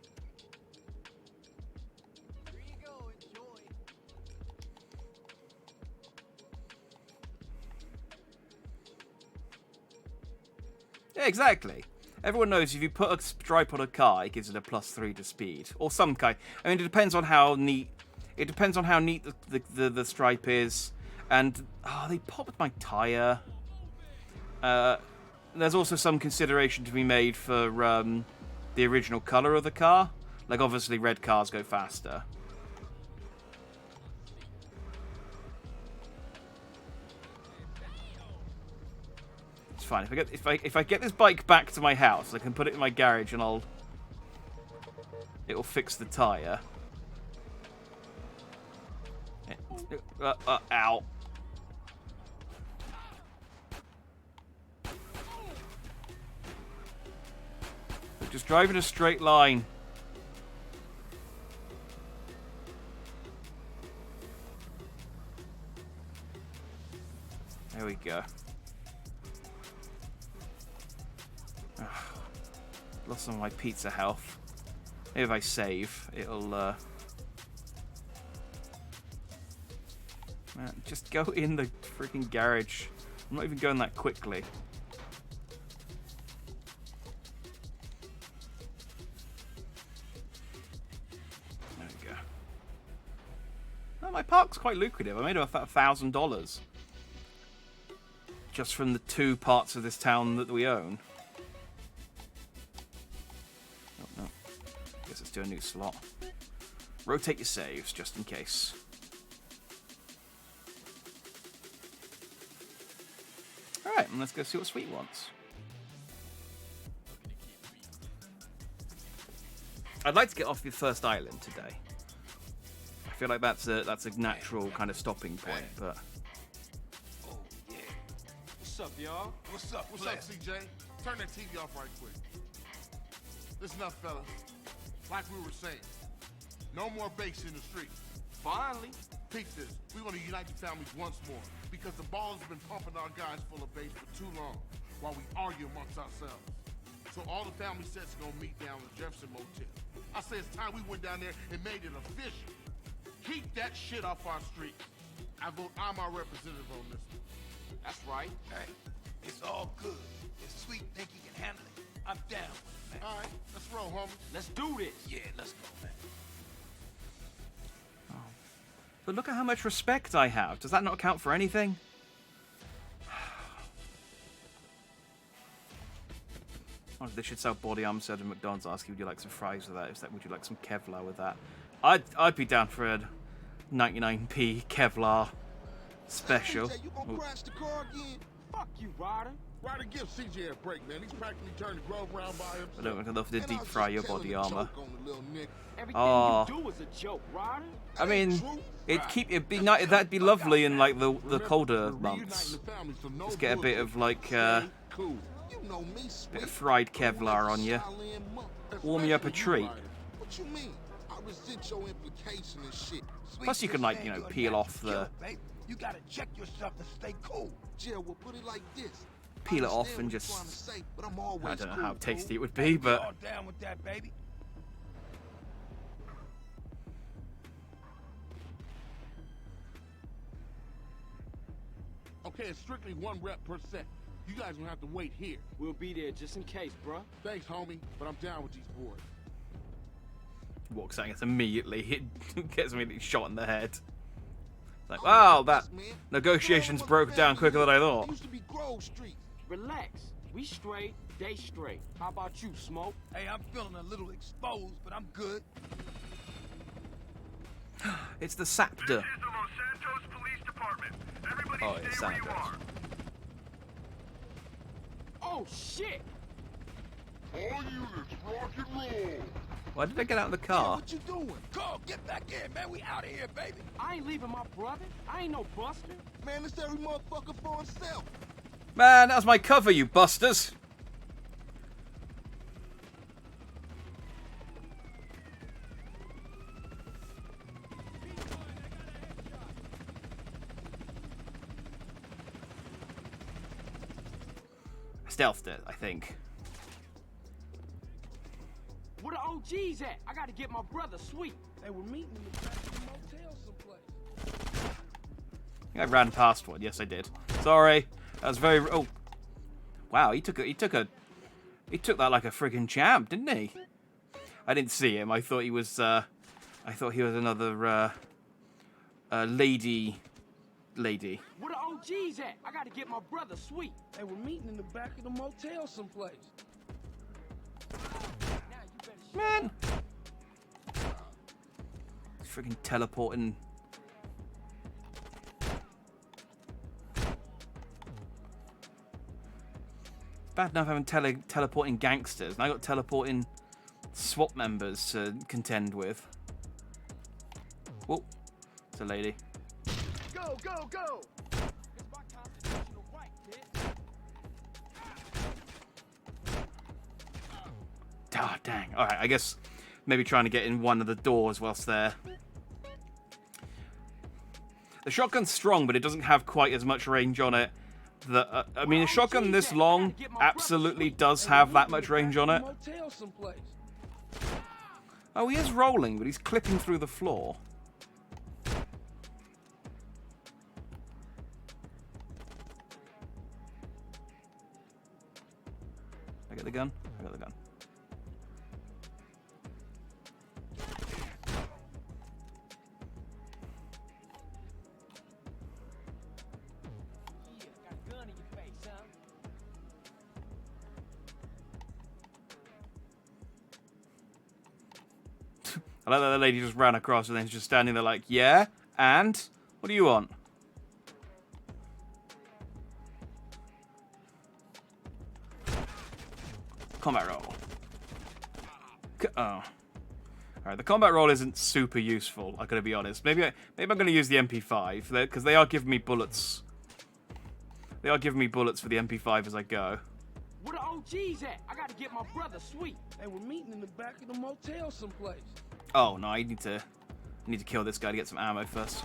A: Yeah, exactly. Everyone knows if you put a stripe on a car, it gives it a +3 to speed, or some kind. I mean, it depends on how neat. It depends on how neat the stripe is, and they popped my tire. There's also some consideration to be made for the original color of the car. Like, obviously, red cars go faster. Fine. If I get this bike back to my house, I can put it in my garage and it'll fix the tire. Ow. Just drive in a straight line. There we go. Lost some of my pizza health. Maybe if I save, it'll man, just go in the freaking garage. I'm not even going that quickly. There we go. Oh, my park's quite lucrative. I made about $1,000 just from the 2 parts of this town that we own. Let's do a new slot. Rotate your saves, just in case. Alright, and let's go see what Sweet wants. I'd like to get off the first island today. I feel like that's a natural kind of stopping point, but...
J: Oh, yeah. What's up, y'all?
M: What's up, CJ? Turn that TV off right quick. Listen up, fellas. Like we were saying, no more base in the street.
J: Finally.
M: Peep this. We want to unite the families once more because the ball has been pumping our guys full of base for too long while we argue amongst ourselves. So all the family sets are going to meet down at the Jefferson Motel. I say it's time we went down there and made it official. Keep that shit off our streets. I vote I'm our representative on this one.
J: That's right. Hey, it's all good. If Sweet think he can handle it, I'm down with it. Man.
M: All right, let's roll, homie.
J: Let's do this. Yeah, let's go, man.
A: Oh. But look at how much respect I have. Does that not count for anything? Oh, they should sell body armor instead of McDonald's. Asking, would you like some fries with that? Would you like some Kevlar with that? I'd be down for a 99p Kevlar special.
M: CJ, you gonna crash the car again?
D: Fuck you, Ryder.
M: Ryder, give CJ a break, man. He's practically turned the glove around by himself.
A: I don't think enough to deep fry your body armor.
D: Everything
A: Oh.
D: you do is a joke, Ryder.
A: I mean, that'd be lovely in like the colder months. Just get a bit of like bit of fried Kevlar on you. Warm you up a treat.
M: What you mean? I resent your implication and shit.
A: Plus, you can like peel off the
J: You gotta check yourself and stay cool.
M: Jill, we'll put it like this.
A: peel it off and just. I don't know how tasty it would be, but.
J: All down with that, baby.
M: Okay, it's strictly 1 rep per set. You guys gonna have to wait here.
D: We'll be there just in case, bruh.
M: Thanks, homie, but I'm down with these boys.
A: Walks out and gets immediately shot in the head. It's like, wow, that negotiations broke down quicker than I thought.
M: Used to be Grove Street.
D: Relax. We straight, they straight. How about you, Smoke?
J: Hey, I'm feeling a little exposed, but I'm good.
A: It's the Saptor.
N: This is the Los Santos Police Department. Everybody
A: Oh, it's
N: stay where you
A: Santos.
N: are.
D: Oh, shit!
M: All units, rock and roll.
A: Why did I get out of the car?
J: What you doing? Go, get back in, man. We out of here, baby.
D: I ain't leaving my brother. I ain't no buster.
M: Man, it's every motherfucker for himself.
A: Man, that was my cover, you busters. Stealthed it, I think.
D: Where the OGs at? I gotta get my brother Sweet.
J: They were meeting in the back of the motel someplace.
A: I think I ran past one. Yes, I did. Sorry. That was very. Oh, wow. He took that like a friggin' champ, didn't he? I didn't see him. I thought he was. I thought he was another lady.
D: Where the OGs at? I gotta get my brother Sweet.
J: They were meeting in the back of the motel someplace.
A: Man. He's friggin' teleporting. Bad enough having teleporting gangsters, and I got teleporting SWAT members to contend with. Whoa, it's a lady.
J: Go, go, go!
D: It's my constitutional right, kid.
A: Ah, dang. All right, I guess maybe trying to get in one of the doors whilst there. The shotgun's strong, but it doesn't have quite as much range on it. I mean, a shotgun this long absolutely does have that much range on it. Oh, he is rolling, but he's clipping through the floor. I get the gun? I got the gun. I like that the lady just ran across and then just standing there like, yeah? And? What do you want? Combat roll. Oh. Alright, the combat roll isn't super useful, I gotta be honest. Maybe I'm gonna use the MP5, because they are giving me bullets. They are giving me bullets for the MP5 as I go.
D: Where the OGs at? I gotta get my brother Sweet.
J: They were meeting in the back of the motel someplace.
A: Oh no, I need to kill this guy to get some ammo first.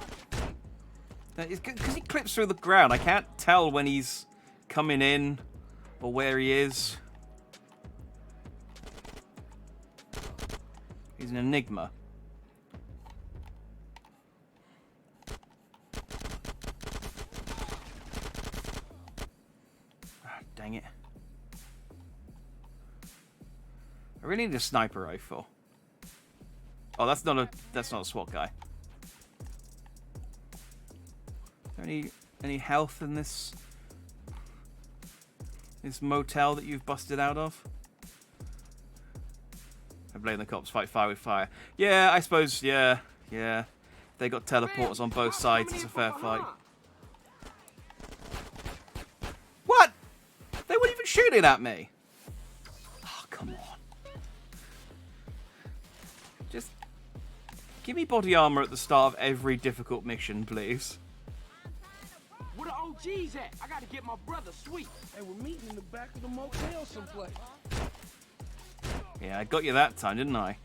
A: Because he clips through the ground, I can't tell when he's coming in or where he is. He's an enigma. Ah, dang it. I really need a sniper rifle. Oh, that's not a SWAT guy. Is there any health in this motel that you've busted out of? blame the cops, fight fire with fire. Yeah, I suppose, yeah. They got teleporters on both sides, it's a fair fight. What? They weren't even shooting at me. Oh, come on. Just give me body armor at the start of every difficult mission, please.
D: Where the OG's at? I gotta get my brother Sweet.
J: Hey, we're meeting in the back of the motel someplace.
A: Yeah, I got you that time, didn't I?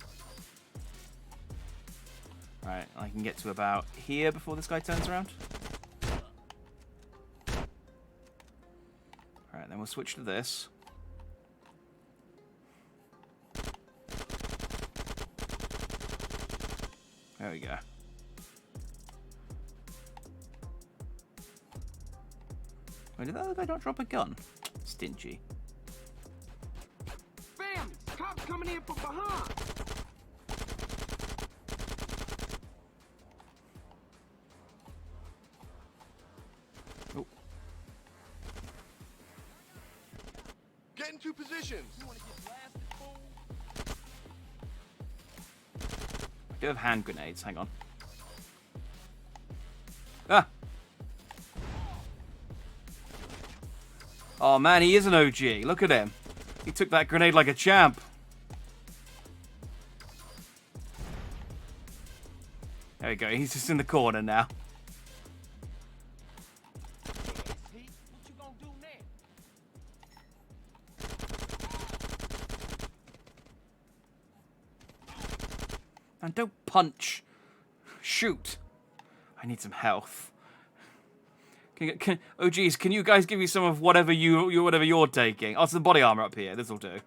A: Right, I can get to about here before this guy turns around. Alright, then we'll switch to this. There we go. Wait, did that other guy not drop a gun? Stingy.
D: Families, cops coming in from behind.
A: Oh.
J: Get into positions.
A: I do have hand grenades, hang on. Ah! Oh man, he is an OG. Look at him. He took that grenade like a champ. There we go. He's just in the corner now. And don't punch. Shoot. I need some health. OGs, can you guys give me some of whatever you're taking? Oh, it's the body armor up here. This'll do.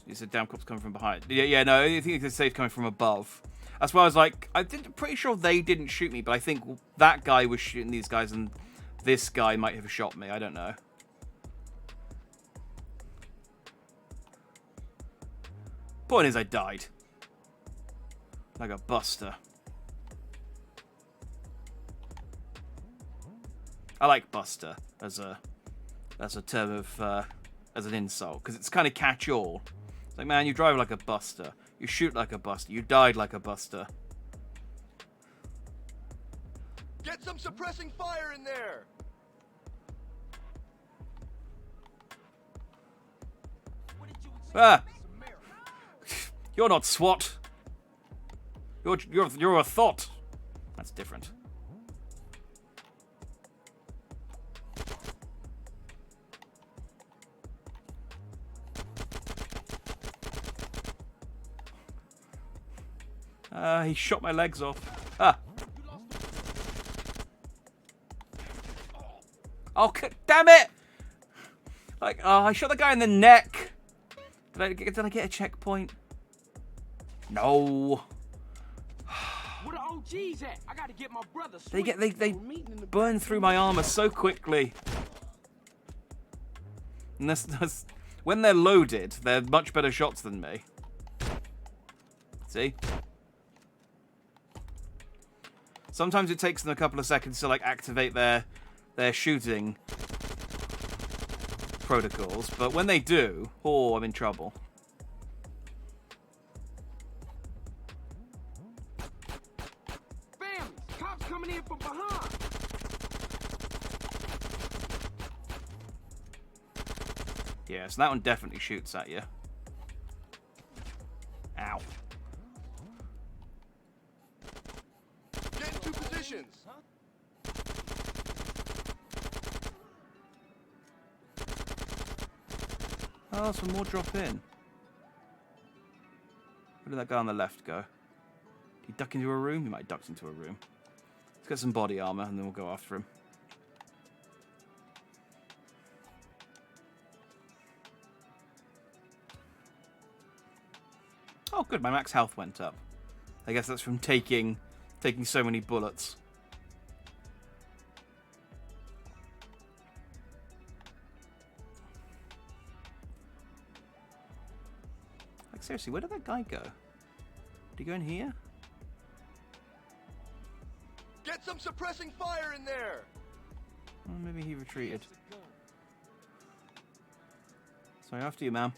A: You said damn cops coming from behind. Yeah, no, I think it's safe coming from above. That's why I was like, I'm pretty sure they didn't shoot me, but I think that guy was shooting these guys, and this guy might have shot me. I don't know. Point is, I died. Like a buster. I like buster as a term of as an insult, because it's kind of catch-all. It's like, man, you drive like a buster. You shoot like a buster. You died like a buster.
J: Get some suppressing fire in there.
A: Ah! You're not SWAT. You're a thought. That's different. He shot my legs off. Ah. Oh, damn it! Like, oh, I shot the guy in the neck. Did I get a checkpoint? No.
D: Where the OG's at? I gotta get my brother
A: They burn through my armor so quickly. And that's when they're loaded, they're much better shots than me. See? Sometimes it takes them a couple of seconds to like activate their shooting protocols, but when they do, oh, I'm in trouble.
D: Families, cops coming in from behind.
A: Yeah, so that one definitely shoots at you. Ow.
J: Get into positions.
A: Oh, some more drop in. Where did that guy on the left go? Did he duck into a room? He might have ducked into a room. Let's get some body armor and then we'll go after him. Oh, good. My max health went up. I guess that's from taking so many bullets. Like, seriously, where did that guy go? Did he go in here?
J: Get some them suppressing fire in there.
A: Well, maybe he retreated. Sorry, after you, ma'am.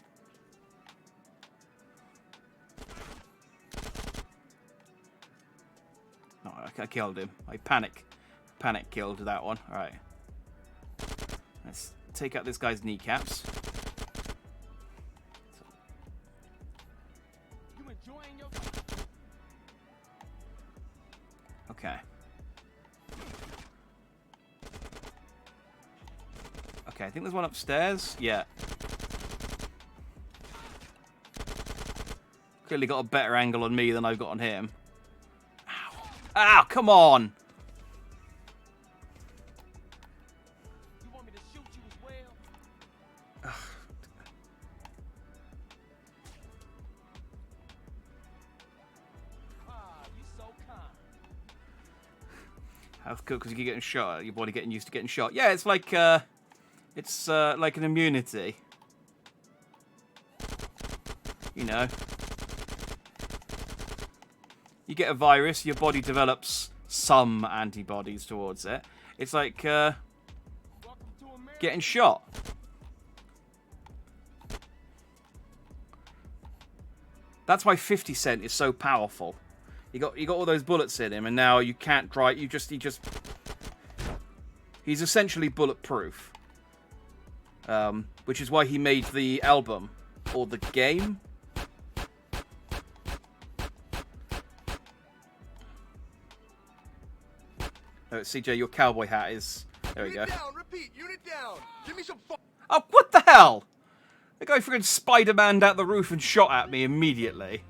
A: Oh, I killed him. I panic killed that one. All right. Let's take out this guy's kneecaps. Okay. Okay, I think there's one upstairs. Yeah. Clearly got a better angle on me than I've got on him. Ow. Ow, come on!
D: You want me to shoot you as well? You so kind.
A: Health cook because you keep getting shot. Your body getting used to getting shot. Yeah, it's like an immunity. You know. You get a virus, your body develops some antibodies towards it. It's like getting shot. That's why 50 Cent is so powerful. You got all those bullets in him, and now you can't drive. He's essentially bulletproof. Which is why he made the album or the game. Oh, CJ, your cowboy hat is... There we go.
J: Unit down, repeat, unit down. Give me some
A: Oh, what the hell? The guy freaking Spider-Man'd out the roof and shot at me immediately.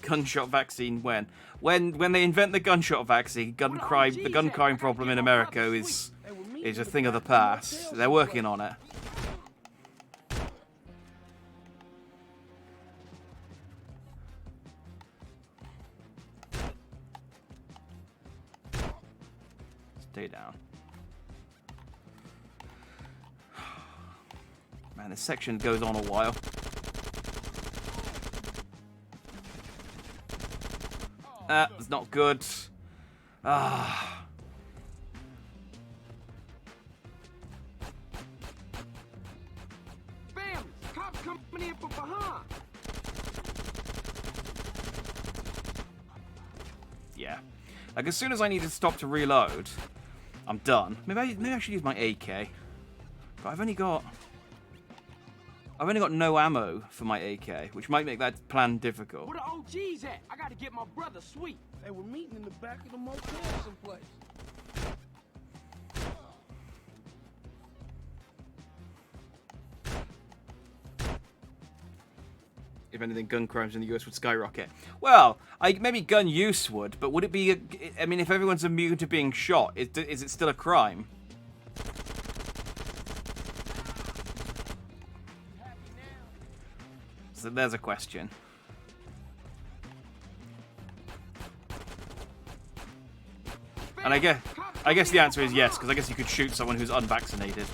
A: Gunshot vaccine when? When they invent the gunshot vaccine, the gun crime problem in America is a thing of the past. They're working on it. Stay down. Man, this section goes on a while. That's not good. Ah.
D: Bam! Cops coming in from behind.
A: Yeah. Like, as soon as I need to stop to reload, I'm done. Maybe I should use my AK. But I've only got no ammo for my AK, which might make that plan difficult.
D: Where the OGs at? I gotta get my brother Sweet. They were meeting in the back of the motel someplace.
A: If anything, gun crimes in the US would skyrocket. Well, maybe gun use would, but would it be... I mean, if everyone's immune to being shot, is it still a crime? So there's a question. And I guess the answer is yes, because I guess you could shoot someone who's unvaccinated.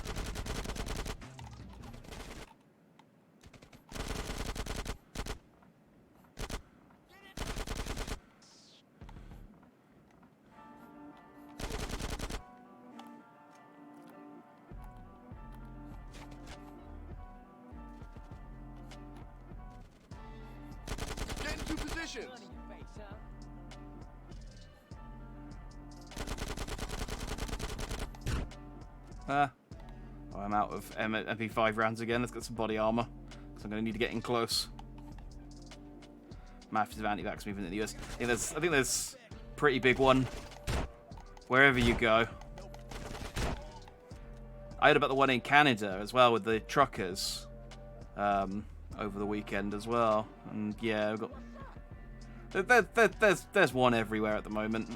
J: Get into positions.
A: Oh, I'm out of MP5 rounds again. Let's get some body armor. So I'm going to need to get in close. Massive anti-vax movement in the US. I think there's a pretty big one wherever you go. I heard about the one in Canada as well with the truckers over the weekend as well. And yeah, we've got there's one everywhere at the moment.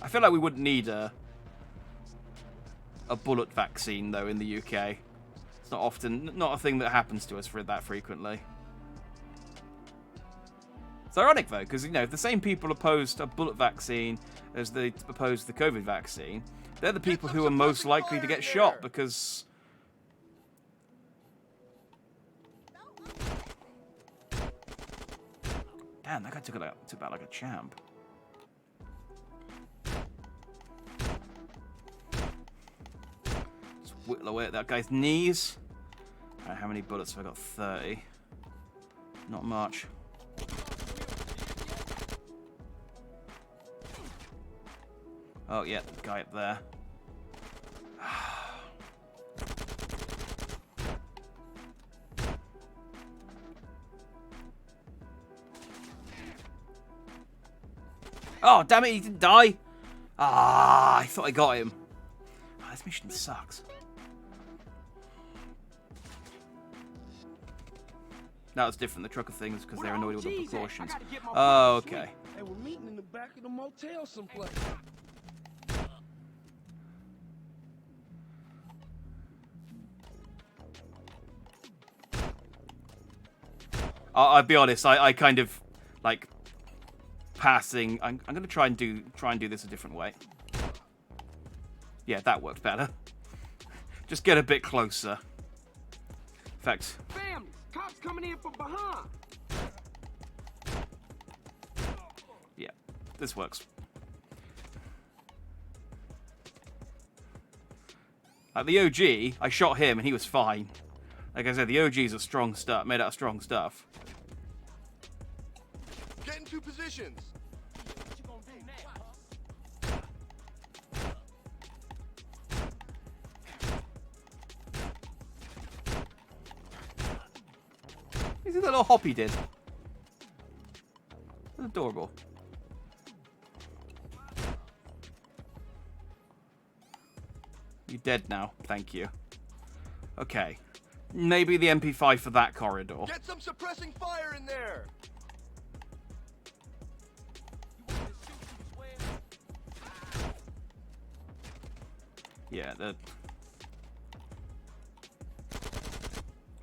A: I feel like we wouldn't need a bullet vaccine though in the UK. It's not a thing that happens to us that frequently. It's ironic though, because the same people opposed a bullet vaccine as they opposed the COVID vaccine. They're the people who are most likely to get shot because. Damn, that guy took out like a champ. Just whittle away at that guy's knees. Alright, how many bullets have I got? 30. Not much. Oh, yeah, the guy up there. Oh, damn it, he didn't die. Ah, I thought I got him. Oh, this mission sucks. That was different. The trucker thing is because they're annoyed with the precautions. Oh, okay.
J: Hey, we're meeting in the back of the motel someplace.
A: I'll be honest. I kind of like passing. I'm gonna try and do this a different way. Yeah, that worked better. Just get a bit closer. In fact.
J: Bam! Cops coming in from behind.
A: Yeah, this works. The OG, I shot him and he was fine. Like I said, the OG's a strong stuff, made out of strong stuff.
J: Get into positions.
A: You see that little hop he did? That's adorable. You're dead now. Thank you. Okay. Maybe the MP5 for that corridor.
J: Get some suppressing fire in there.
A: Yeah,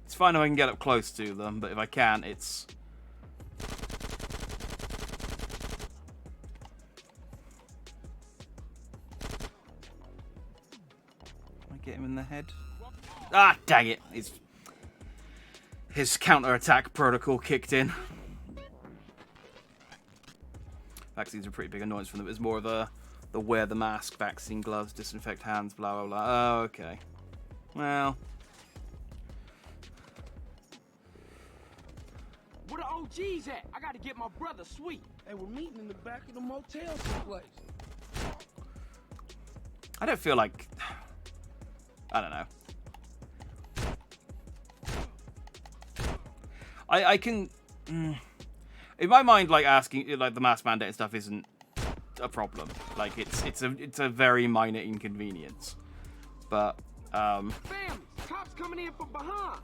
A: it's fine if I can get up close to them, but if I can't, it's... Can I get him in the head? Ah, dang it! His counter-attack protocol kicked in. Vaccines are a pretty big annoyance from them. It was more of the wear the mask, vaccine gloves, disinfect hands, blah, blah, blah. Oh, okay. Well...
J: Where the OG's at? I gotta get my brother Sweet. Hey, we're meeting in the back of the motel someplace.
A: I don't feel like... I don't know. I can... in my mind, like, asking, like, the mask mandate and stuff isn't a problem. Like, it's a very minor inconvenience. But,
J: Bam! Cops coming in from behind.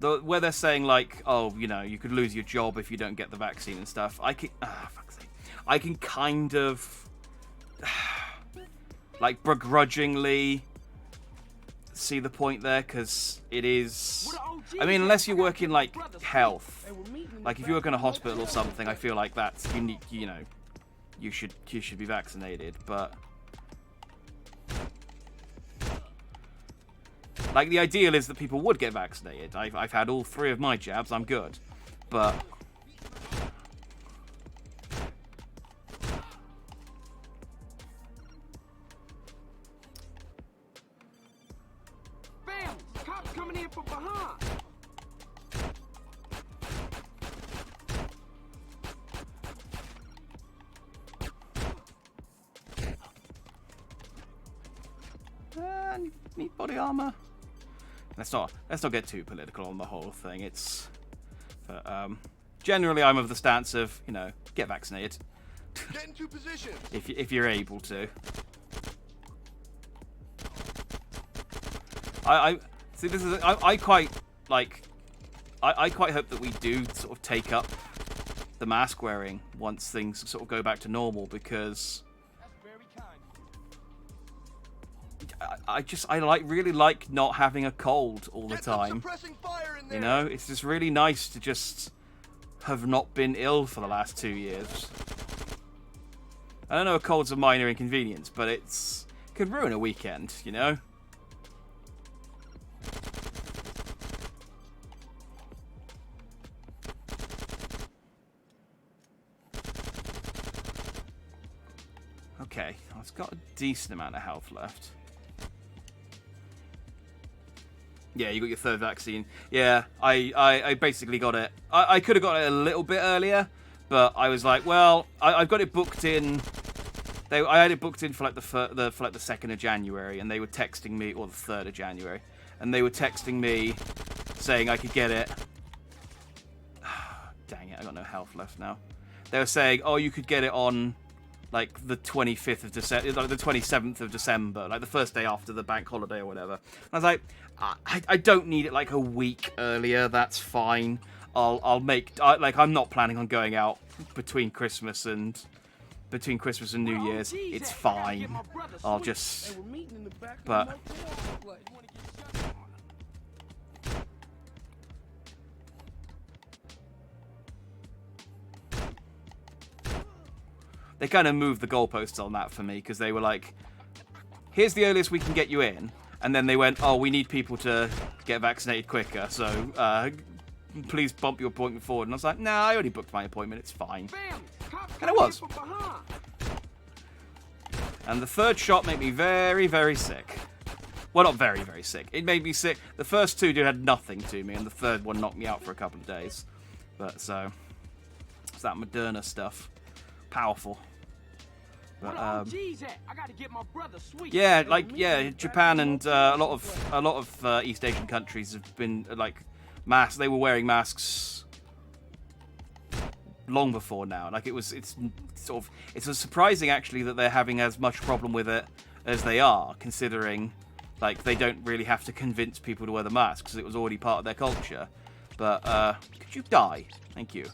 A: where they're saying, like, oh, you know, you could lose your job if you don't get the vaccine and stuff, I can... fuck's sake. I can kind of... like, begrudgingly see the point there, because it is... I mean, unless you work in, like, health. Like, if you work in a hospital or something, I feel like that's unique, you know, you should be vaccinated, but... Like, the ideal is that people would get vaccinated. I've had all 3 of my jabs, I'm good. But...
J: Bam! Cops coming in from behind.
A: Need body armor. Let's not get too political on the whole thing. It's, but, generally I'm of the stance of, you know, get vaccinated.
J: Get into position.
A: if you're able to. I see. This is I quite like. I quite hope that we do sort of take up the mask wearing once things sort of go back to normal, because I really like not having a cold all the time. You know, it's just really nice to just have not been ill for the last 2 years. I don't know, a cold's a minor inconvenience, but it could ruin a weekend, you know? Okay, I've got a decent amount of health left. Yeah, you got your third vaccine. Yeah, I basically got it. I could have got it a little bit earlier, but I was like, well, I've got it booked in. I had it booked in for like the 2nd of January, and they were texting me, or the 3rd of January, and they were texting me saying I could get it. Dang it, I got no health left now. They were saying, oh, you could get it on like the 25th of December, like the 27th of December, like the first day after the bank holiday or whatever. And I was like, I don't need it like a week earlier. That's fine. I'm not planning on going out between Christmas and New Year's. It's fine. I'll just. But. They kind of moved the goalposts on that for me, because they were like, here's the earliest we can get you in. And then they went, oh, we need people to get vaccinated quicker, so please bump your appointment forward. And I was like, nah, I already booked my appointment, it's fine. And it was. And the 3rd shot made me very, very sick. Well, not very, very sick. It made me sick. The first 2 had nothing to me, and the 3rd one knocked me out for a couple of days. But so, it's that Moderna stuff. Powerful. But, yeah, like Japan and a lot of East Asian countries have been like masks. They were wearing masks long before now. Like it's surprising actually that they're having as much problem with it as they are, considering like they don't really have to convince people to wear the mask because it was already part of their culture. But could you die? Thank you.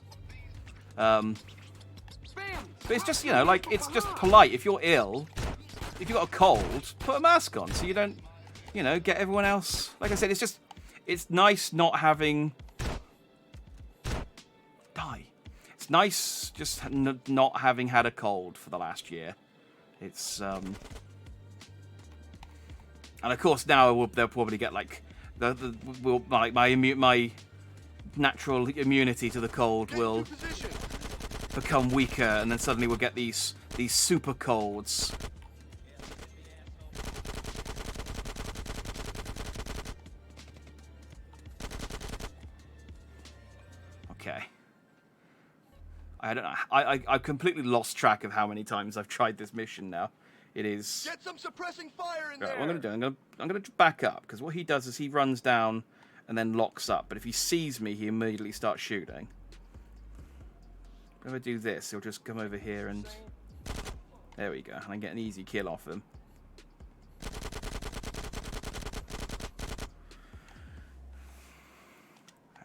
A: But it's just, like, it's just polite. If you're ill, if you've got a cold, put a mask on so you don't, get everyone else. Like I said, it's nice not having... Die. It's nice just not having had a cold for the last year. It's, And of course, now they'll probably get, like, my natural immunity to the cold will become weaker, and then suddenly we'll get these super colds. Okay. I don't know. I've completely lost track of how many times I've tried this mission now. It is.
J: Get some suppressing fire in
A: right,
J: there.
A: What I'm gonna do, I'm gonna back up, because what he does is he runs down and then locks up. But if he sees me, he immediately starts shooting. If I do this, he'll just come over here and... There we go. And I get an easy kill off him.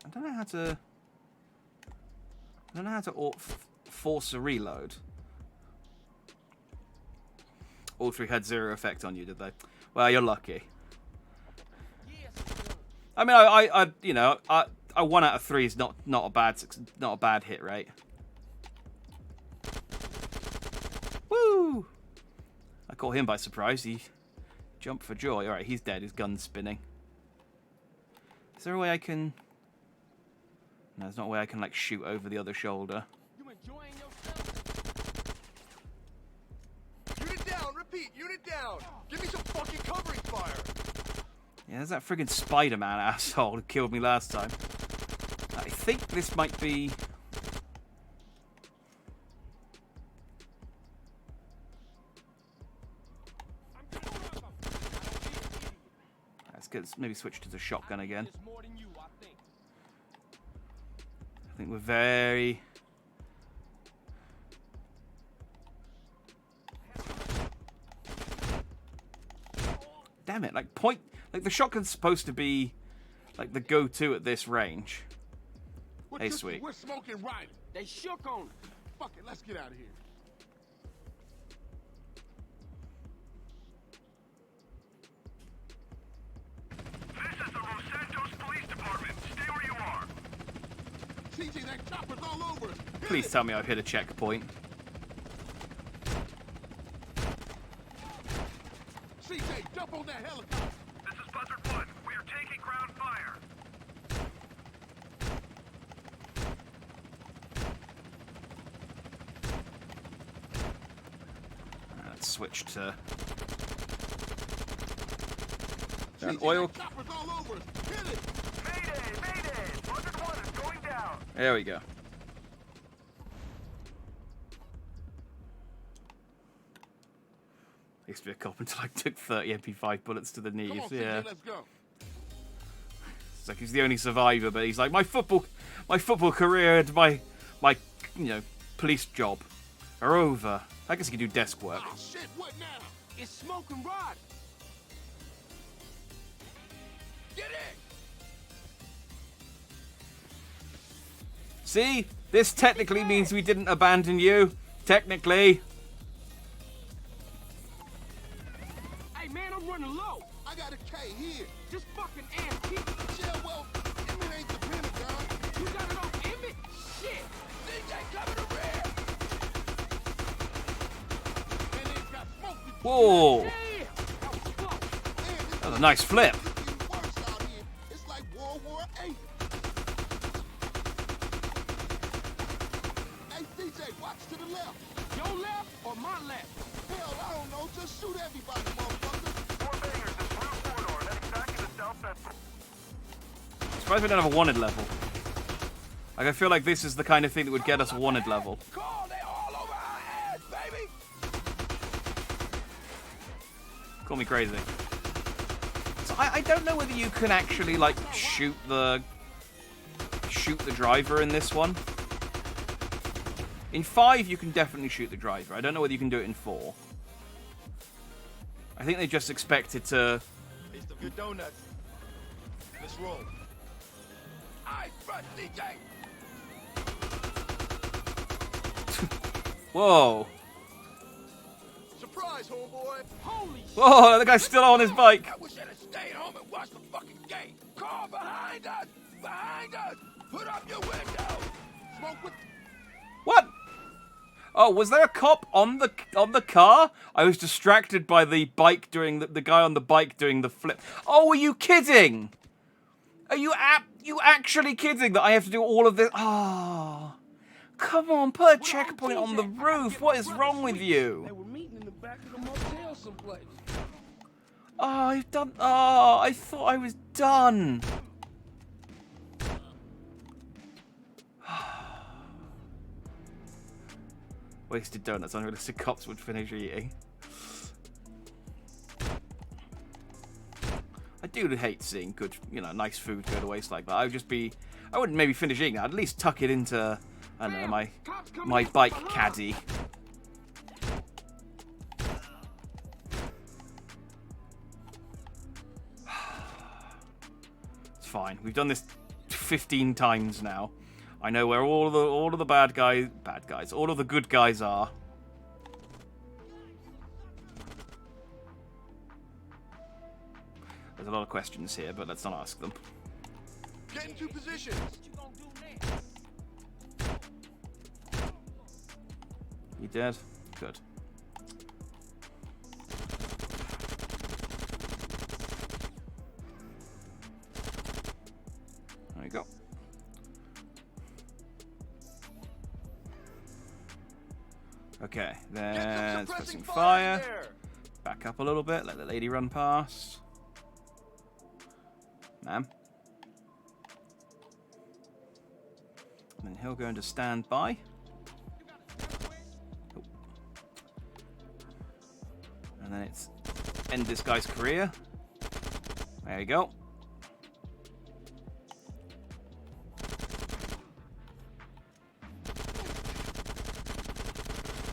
A: I don't know how to force a reload. All 3 had 0 effect on you, did they? Well, you're lucky. I mean, I 1 out of 3 is not a bad hit rate. Woo! I caught him by surprise. He jumped for joy. Alright, he's dead. His gun's spinning. Is there a way I can... No, there's not a way I can, like, shoot over the other shoulder.
J: You enjoying yourself? Unit down! Repeat! Unit down! Give me some fucking covering fire!
A: Yeah, there's that friggin' Spider-Man asshole who killed me last time. I think this might be... Let's maybe switch to the shotgun again. I think we're very... Damn it, like the shotgun's supposed to be like the go-to at this range. Hey, sweet.
M: We're smoking right.
J: They shook on it.
M: Fuck it, let's get out of here.
N: This is the Los Santos Police Department. Stay where you are.
M: CJ, that chopper's all over us.
A: Please tell me I've hit a checkpoint.
M: CJ, jump on that helicopter.
N: This is Buzzard 1. We are taking ground fire.
A: Let's switch to an oil. There we go. I used to be a cop until I took 30 MP5 bullets to the knees.
M: Come on,
A: Yeah.
M: CJ, let's go.
A: It's like he's the only survivor, but he's like, my football career and my police job are over. I guess he can do desk work.
M: Oh shit, what now?
D: It's Smoke and Rod.
J: Get in!
A: See? This technically means we didn't abandon you. Technically.
D: Hey man, I'm running low.
M: I got a K here.
D: Just fucking ass kick.
M: Yeah, well, Emmett ain't the Pentagon.
D: You got it on Emmett? Shit.
J: CJ, cover the rear!
M: And they got smoke.
A: Whoa.
D: Yeah. That was close.
A: That was a nice flip.
M: Worse out here. It's like World War VIII. Hey, CJ, watch to the left.
D: Your left or my left?
M: Hell, I don't know. Just shoot everybody, motherfucker.
A: Surprised we don't have a wanted level. Like, I feel like this is the kind of thing that would get us a wanted level.
J: Call, they all over our ass, baby!
A: Call me crazy. So I don't know whether you can actually like shoot the driver in this one. In 5 you can definitely shoot the driver. I don't know whether you can do it in 4. I think they just expected to.
G: Taste of your donuts. Let's roll.
J: Eyes front, CJ!
A: Whoa.
J: Surprise, homeboy!
D: Holy shit.
A: Whoa, the guy's still on his bike.
J: I wish I'd have stayed home and watched the fucking game. Car behind us! Behind us! Put up your window!
M: Smoke with...
A: What? Oh, was there a cop on the car? I was distracted by the bike doing the guy on the bike doing the flip. Oh, are you kidding? Are you actually kidding that I have to do all of this? Ah, oh, come on, put a checkpoint on the roof. What is wrong with you?
D: They were meeting in the back of the motel someplace.
A: Oh, I've done. Oh, I thought I was done. Wasted donuts. Unrealistic cops would finish eating. I do hate seeing good, nice food go to waste like that. I wouldn't maybe finish eating it. I'd at least tuck it into, I don't know, my bike caddy. It's fine. We've done this 15 times now. I know where all of the all of the good guys are. There's a lot of questions here, but let's not ask them.
J: Get into position!
A: You dead? Good. There we go. Okay, then let's put some fire. Back up a little bit, let the lady run past. Ma'am. And then he'll go into standby. Oh. And then it's end this guy's career. There you go.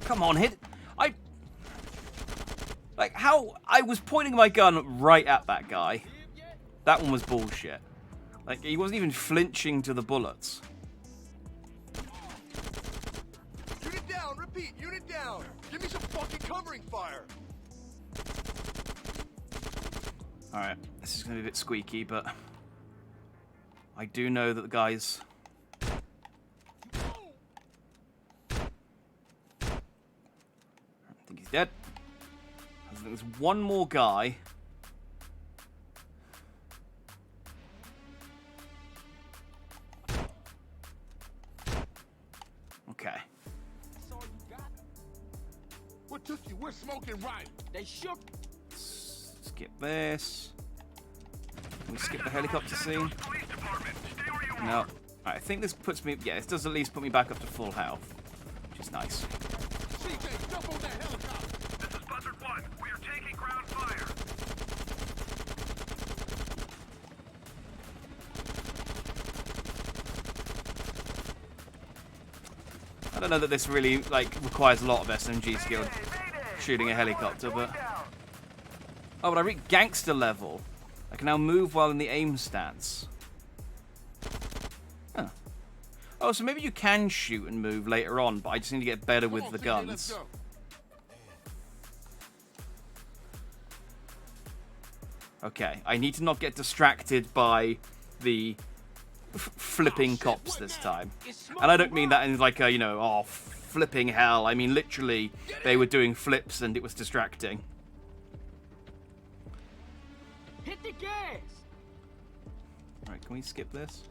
A: Come on, hit. I was pointing my gun right at that guy. That one was bullshit. Like, he wasn't even flinching to the bullets.
J: Unit down, repeat, unit down! Give me some fucking covering fire!
A: Alright, this is going to be a bit squeaky, but I do know that the guys... I think he's dead. I think there's one more guy. Okay.
J: What
M: took you? We're smoking right.
D: They shook.
A: Skip this. Can we skip the helicopter scene? No. Right, I think this puts me... Yeah, this does at least put me back up to full health. Which is nice.
M: CJ, jump on that helicopter.
N: This is Buzzard 1. We are taking ground fire.
A: I don't know that this really, like, requires a lot of SMG skill shooting a helicopter, but... Oh, but I reached gangster level. I can now move while in the aim stance. Huh. Oh, so maybe you can shoot and move later on, but I just need to get better with the guns. Okay, I need to not get distracted by the flipping cops this time. And I don't mean that in like a, you know, oh, flipping hell. I mean literally they were doing flips and it was distracting.
D: Hit the gas.
A: Alright, can we skip this?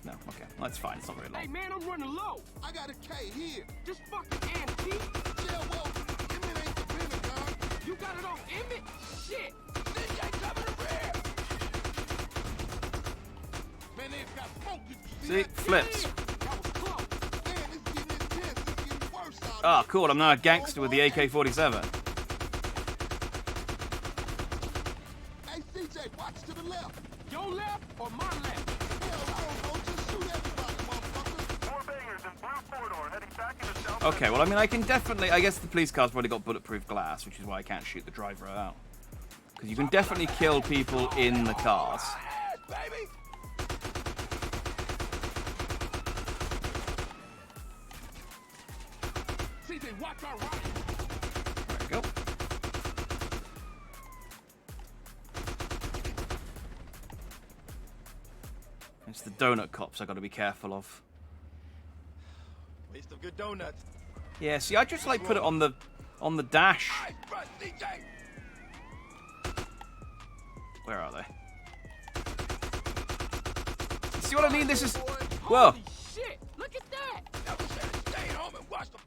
A: No, okay. That's fine, it's not very long.
D: Hey man, I'm running low.
M: I got a K here.
D: Just fucking antique.
M: Yeah, well, Emmett ain't the Pentagon.
D: You got it on Emmett? Shit. CJ, cover the rear.
M: Man, they've got smoke.
A: See? Flips.
M: That was close. Man, it's getting intense. It's getting worse out
A: Ah, cool, I'm now a gangster with the AK-47.
M: Hey, CJ, watch to the left.
D: Your left or my left?
M: Hell, I don't know. Just shoot everybody, motherfucker.
N: More bangers in blue corridor heading back into South.
A: Okay, well, I mean, I can definitely... I guess the police car's probably got bulletproof glass, which is why I can't shoot the driver out. Because you can definitely kill people in the cars.
J: Baby.
M: CJ, watch our right.
A: There we go. It's the donut cops I got to be careful of.
G: Waste of good donuts.
A: Yeah, see, I just like put it on the dash. Where are they? See what I mean? This is... Whoa.
D: Holy shit, look at that.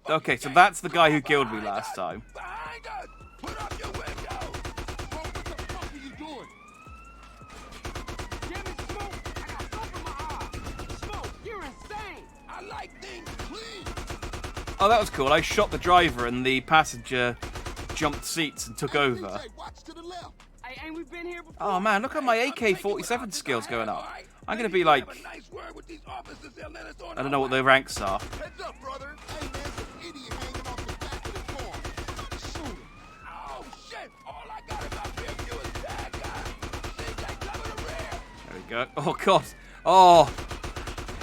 A: Okay, so that's the guy who killed me last time.
J: Behind us. Put up your window.
M: Bro, what the fuck are you doing?
D: Damn it, Smoke. I got soap in my eye. Smoke, you're insane.
J: I like things clean.
A: Oh, that was cool. I shot the driver and the passenger jumped seats and took over.
M: CJ, watch to the left.
D: Hey, ain't we been here before?
A: Oh man, look at my AK-47 skills going up. I'm gonna be like... I don't know what the ranks are.
M: Heads up, brother. Hey, man, some idiot hanging off the back of the car. Shoot him.
J: Oh, shit. All I got in my rear view is bad guy. CJ, cover the rear.
A: There we go. Oh god. Oh,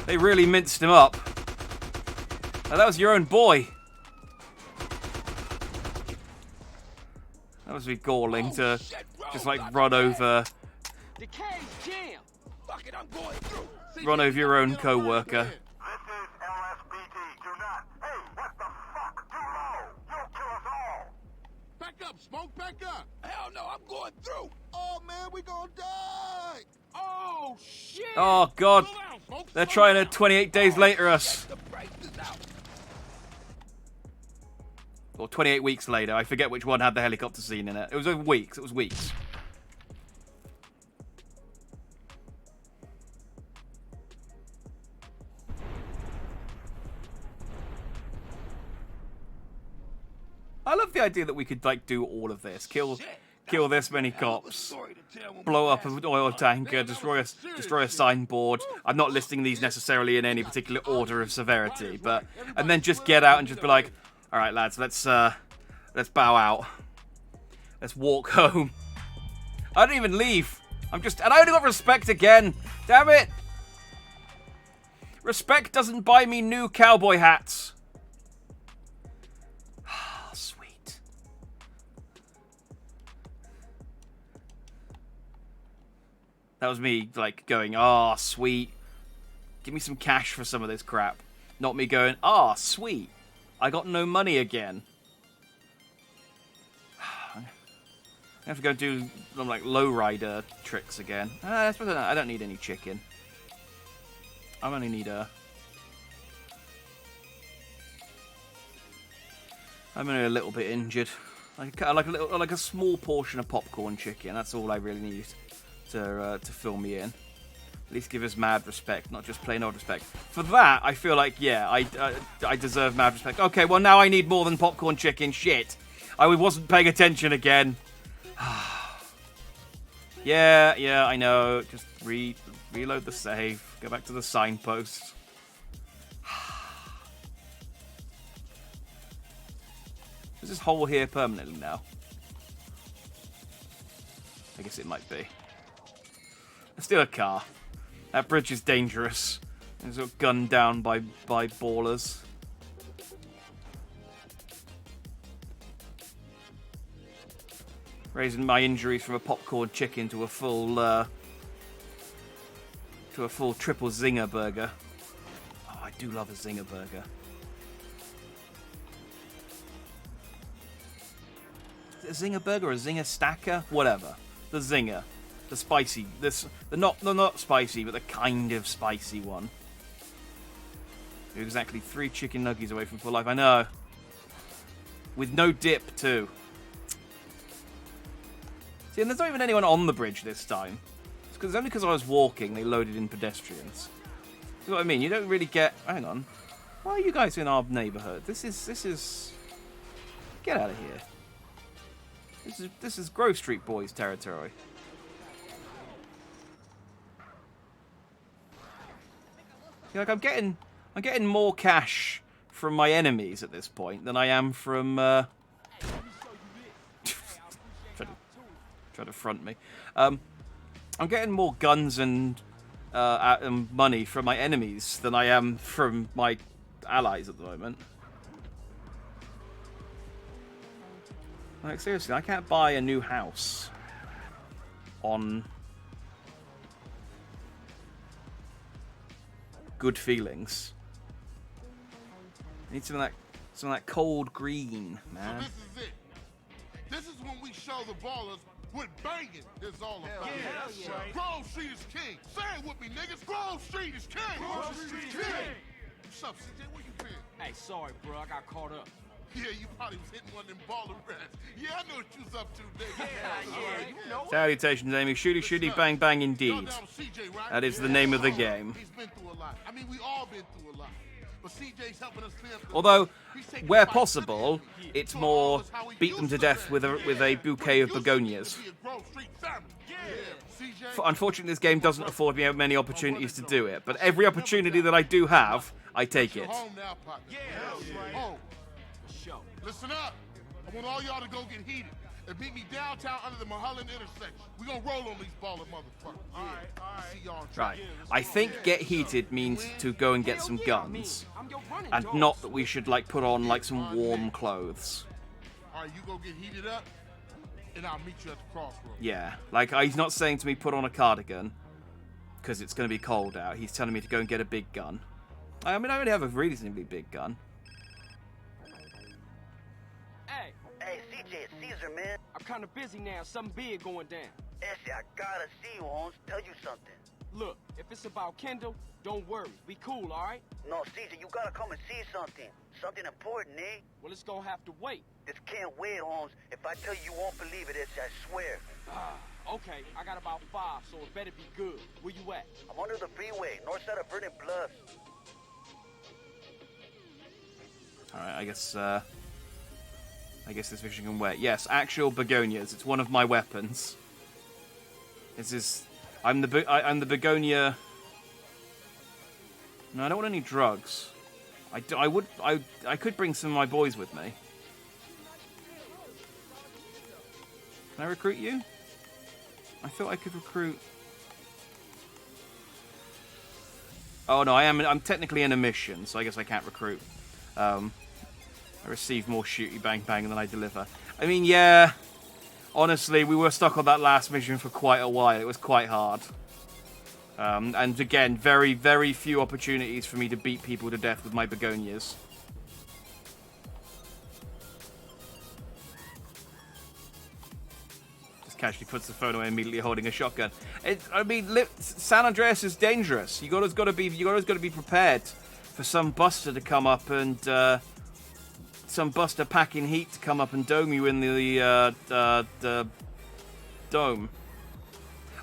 A: they really minced him up. Oh, that was your own boy. That was be galling to just like run over
D: The cage jam.
J: Fuck it, I'm going through.
A: run over your own co-worker.
N: This is LSPD. Do not. Hey, what the fuck? Too low. You'll kill us all.
M: Back up, Smoke, back up.
J: Hell no, I'm going through.
M: Oh, man, we gonna die.
D: Oh shit.
A: Oh god.
M: Slow down, Smoke.
A: They're
M: Slow
A: trying to
M: down.
A: 28 days later us.
J: The brakes is out.
A: Or 28 weeks later. I forget which one had the helicopter scene in it. It was weeks. It was weeks. I love the idea that we could like do all of this. Kill this many cops. Blow up an oil tanker, destroy a signboard. I'm not listing these necessarily in any particular order of severity, but and then just get out and just be like, all right, lads, let's bow out. Let's walk home. I don't even leave. And I only got respect again. Damn it. Respect doesn't buy me new cowboy hats. Sweet. That was me, like, going, sweet. Give me some cash for some of this crap. Not me going, sweet. I got no money again. I have to go do, like, lowrider tricks again. I don't need any chicken. I only need a... I'm only a little bit injured. Like a small portion of popcorn chicken. That's all I really need to fill me in. At least give us mad respect, not just plain old respect. For that, I feel like, yeah, I deserve mad respect. Okay, well now I need more than popcorn chicken. Shit. I wasn't paying attention again. Yeah, I know. Just reload the save. Go back to the signpost. Is this hole here permanently now? I guess it might be. Let's steal a car. That bridge is dangerous. It's got gunned down by ballers. Raising my injuries from a popcorn chicken to a full triple zinger burger. Oh, I do love a zinger burger. Is it a zinger burger or a zinger stacker? Whatever. The zinger. The spicy. The not spicy, but the kind of spicy one. You're exactly 3 chicken nuggets away from full life. I know. With no dip, too. See, and there's not even anyone on the bridge this time. It's only because I was walking, they loaded in pedestrians. You know what I mean? You don't really get... Hang on. Why are you guys in our neighborhood? This is... Get out of here. This is Grove Street Boys territory. Like I'm getting more cash from my enemies at this point than I am from try to front me. I'm getting more guns and money from my enemies than I am from my allies at the moment. Like, seriously, I can't buy a new house on good feelings. I need some of that cold green, man.
M: So this is it. This is when we show the ballers what banging is all about.
J: Yeah, right.
M: Grove Street is king. Say it with me, niggas. Grove Street is king.
J: Grove Street is king.
M: What's up, CJ? Where you been?
D: Hey, sorry, bro. I got caught up.
M: Yeah, you probably was hitting one of them baller rats. Yeah, I know what you was up to, nigga.
J: Yeah, you know it.
A: Salutations, Amy. Shooty, shooty, bang, bang, indeed.
M: Y'all down with CJ, right?
A: That is the name of the game.
M: He's been through a lot. I mean, we all been through a lot. But CJ's helping us clear up the
A: Although,
M: He's taking
A: where
M: the fight to the
A: possible,
M: enemy.
A: it's
M: So
A: more
M: all is how we
A: beat them
M: used
A: to death
M: win.
A: with a bouquet of begonias.
M: Be a Grove Street family. Yeah. CJ.
A: Unfortunately, this game doesn't afford me many opportunities to do it, but every opportunity that I do have, I take it.
M: Home now, partner.
J: Yeah,
M: Home.
D: Show.
M: Listen up. I want all y'all to go get heated and meet me downtown under the Mulholland intersection. We gonna roll on these baller motherfuckers. All right. See y'all on track.
A: Right. I think get heated means to go and get some guns, and not that we should like put on like some warm clothes.
M: All right, you go get heated up, and I'll meet you at the crossroads.
A: Yeah, like he's not saying to me put on a cardigan because it's going to be cold out. He's telling me to go and get a big gun. I mean, I already have a reasonably big gun.
D: Hey,
E: Hey, CJ, it's Caesar, man.
D: I'm kind of busy now. Something big going down.
E: Essie, I gotta see you, Holmes. Tell you something.
D: Look, if it's about Kendall, don't worry. We cool, all right?
E: No, Caesar, you gotta come and see something. Something important, eh?
D: Well, it's gonna have to wait.
E: This can't wait, Holmes. If I tell you, you won't believe it, Essie, I swear.
D: Okay, I got about 5, so it better be good. Where you at?
E: I'm under the freeway, north side of Vernon Bluffs.
A: Alright, I guess this vision can wait. Yes, actual begonias. It's one of my weapons. This is... I'm the begonia... No, I don't want any drugs. I could bring some of my boys with me. Can I recruit you? I thought I could recruit... Oh no, I'm technically in a mission, so I guess I can't recruit. I receive more shooty bang bang than I deliver. I mean, yeah, honestly, we were stuck on that last mission for quite a while. It was quite hard. And again, very, very few opportunities for me to beat people to death with my begonias. Just casually puts the phone away, immediately holding a shotgun. I mean, San Andreas is dangerous. You always got to be prepared for some buster to come up and some buster packing heat to come up and dome you in the dome.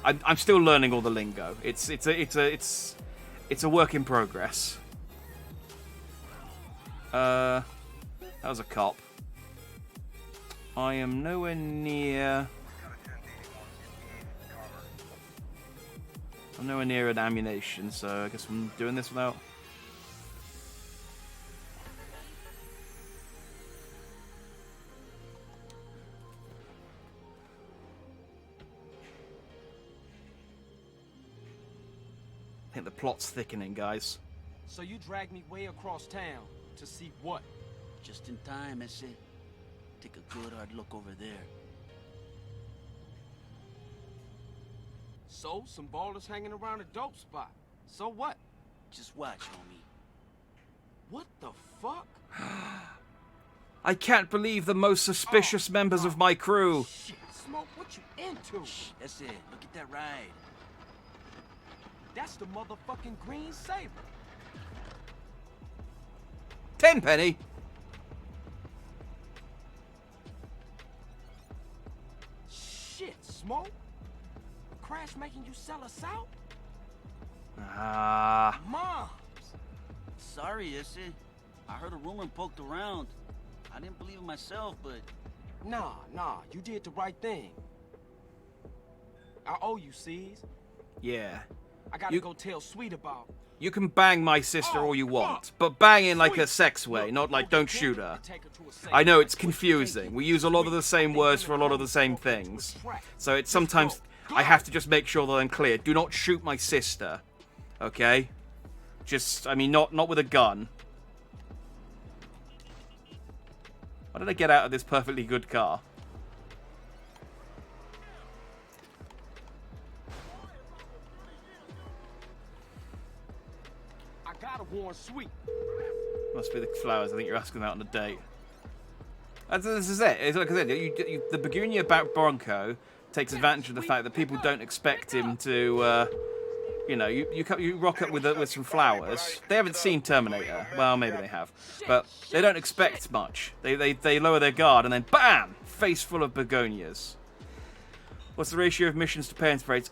A: I'm still learning all the lingo. It's a work in progress. That was a cop. I am nowhere near. I'm nowhere near an ammunition, so I guess I'm doing this without. I think the plot's thickening, guys.
D: So you dragged me way across town to see what?
F: Just in time, ese. Take a good hard look over there.
D: So, some ballers hanging around a dope spot. So what?
F: Just watch, homie.
D: What the fuck?
A: I can't believe the most suspicious members of my crew.
D: Shit, Smoke, what you into?
F: Shh, that's it. Look at that ride.
D: That's the motherfucking green saber.
A: 10 penny.
D: Shit, Smoke. Crash making you sell us out?
A: Ah.
D: Moms.
F: Sorry, ese. I heard a rumor and poked around. I didn't believe it myself, but...
D: Nah, you did the right thing. I owe you, C's.
A: Yeah.
D: I gotta go tell Sweet about.
A: You can bang my sister all you want, but bang in like a sex way, not like don't shoot her. I know it's confusing. We use a lot of the same words for a lot of the same things. So it's sometimes I have to just make sure that I'm clear. Do not shoot my sister. Okay? Just, I mean, not with a gun. Why did I get out of this perfectly good car?
D: I gotta warn Sweet.
A: Must be the flowers. I think you're asking that on a date. This is it. It's like I said, the Begunia back Bronco takes advantage of the fact that people don't expect him to, you know, you rock up with some flowers. They haven't seen Terminator. Well, maybe they have, but they don't expect much. They lower their guard and then bam, face full of begonias. What's the ratio of missions to pay and sprays?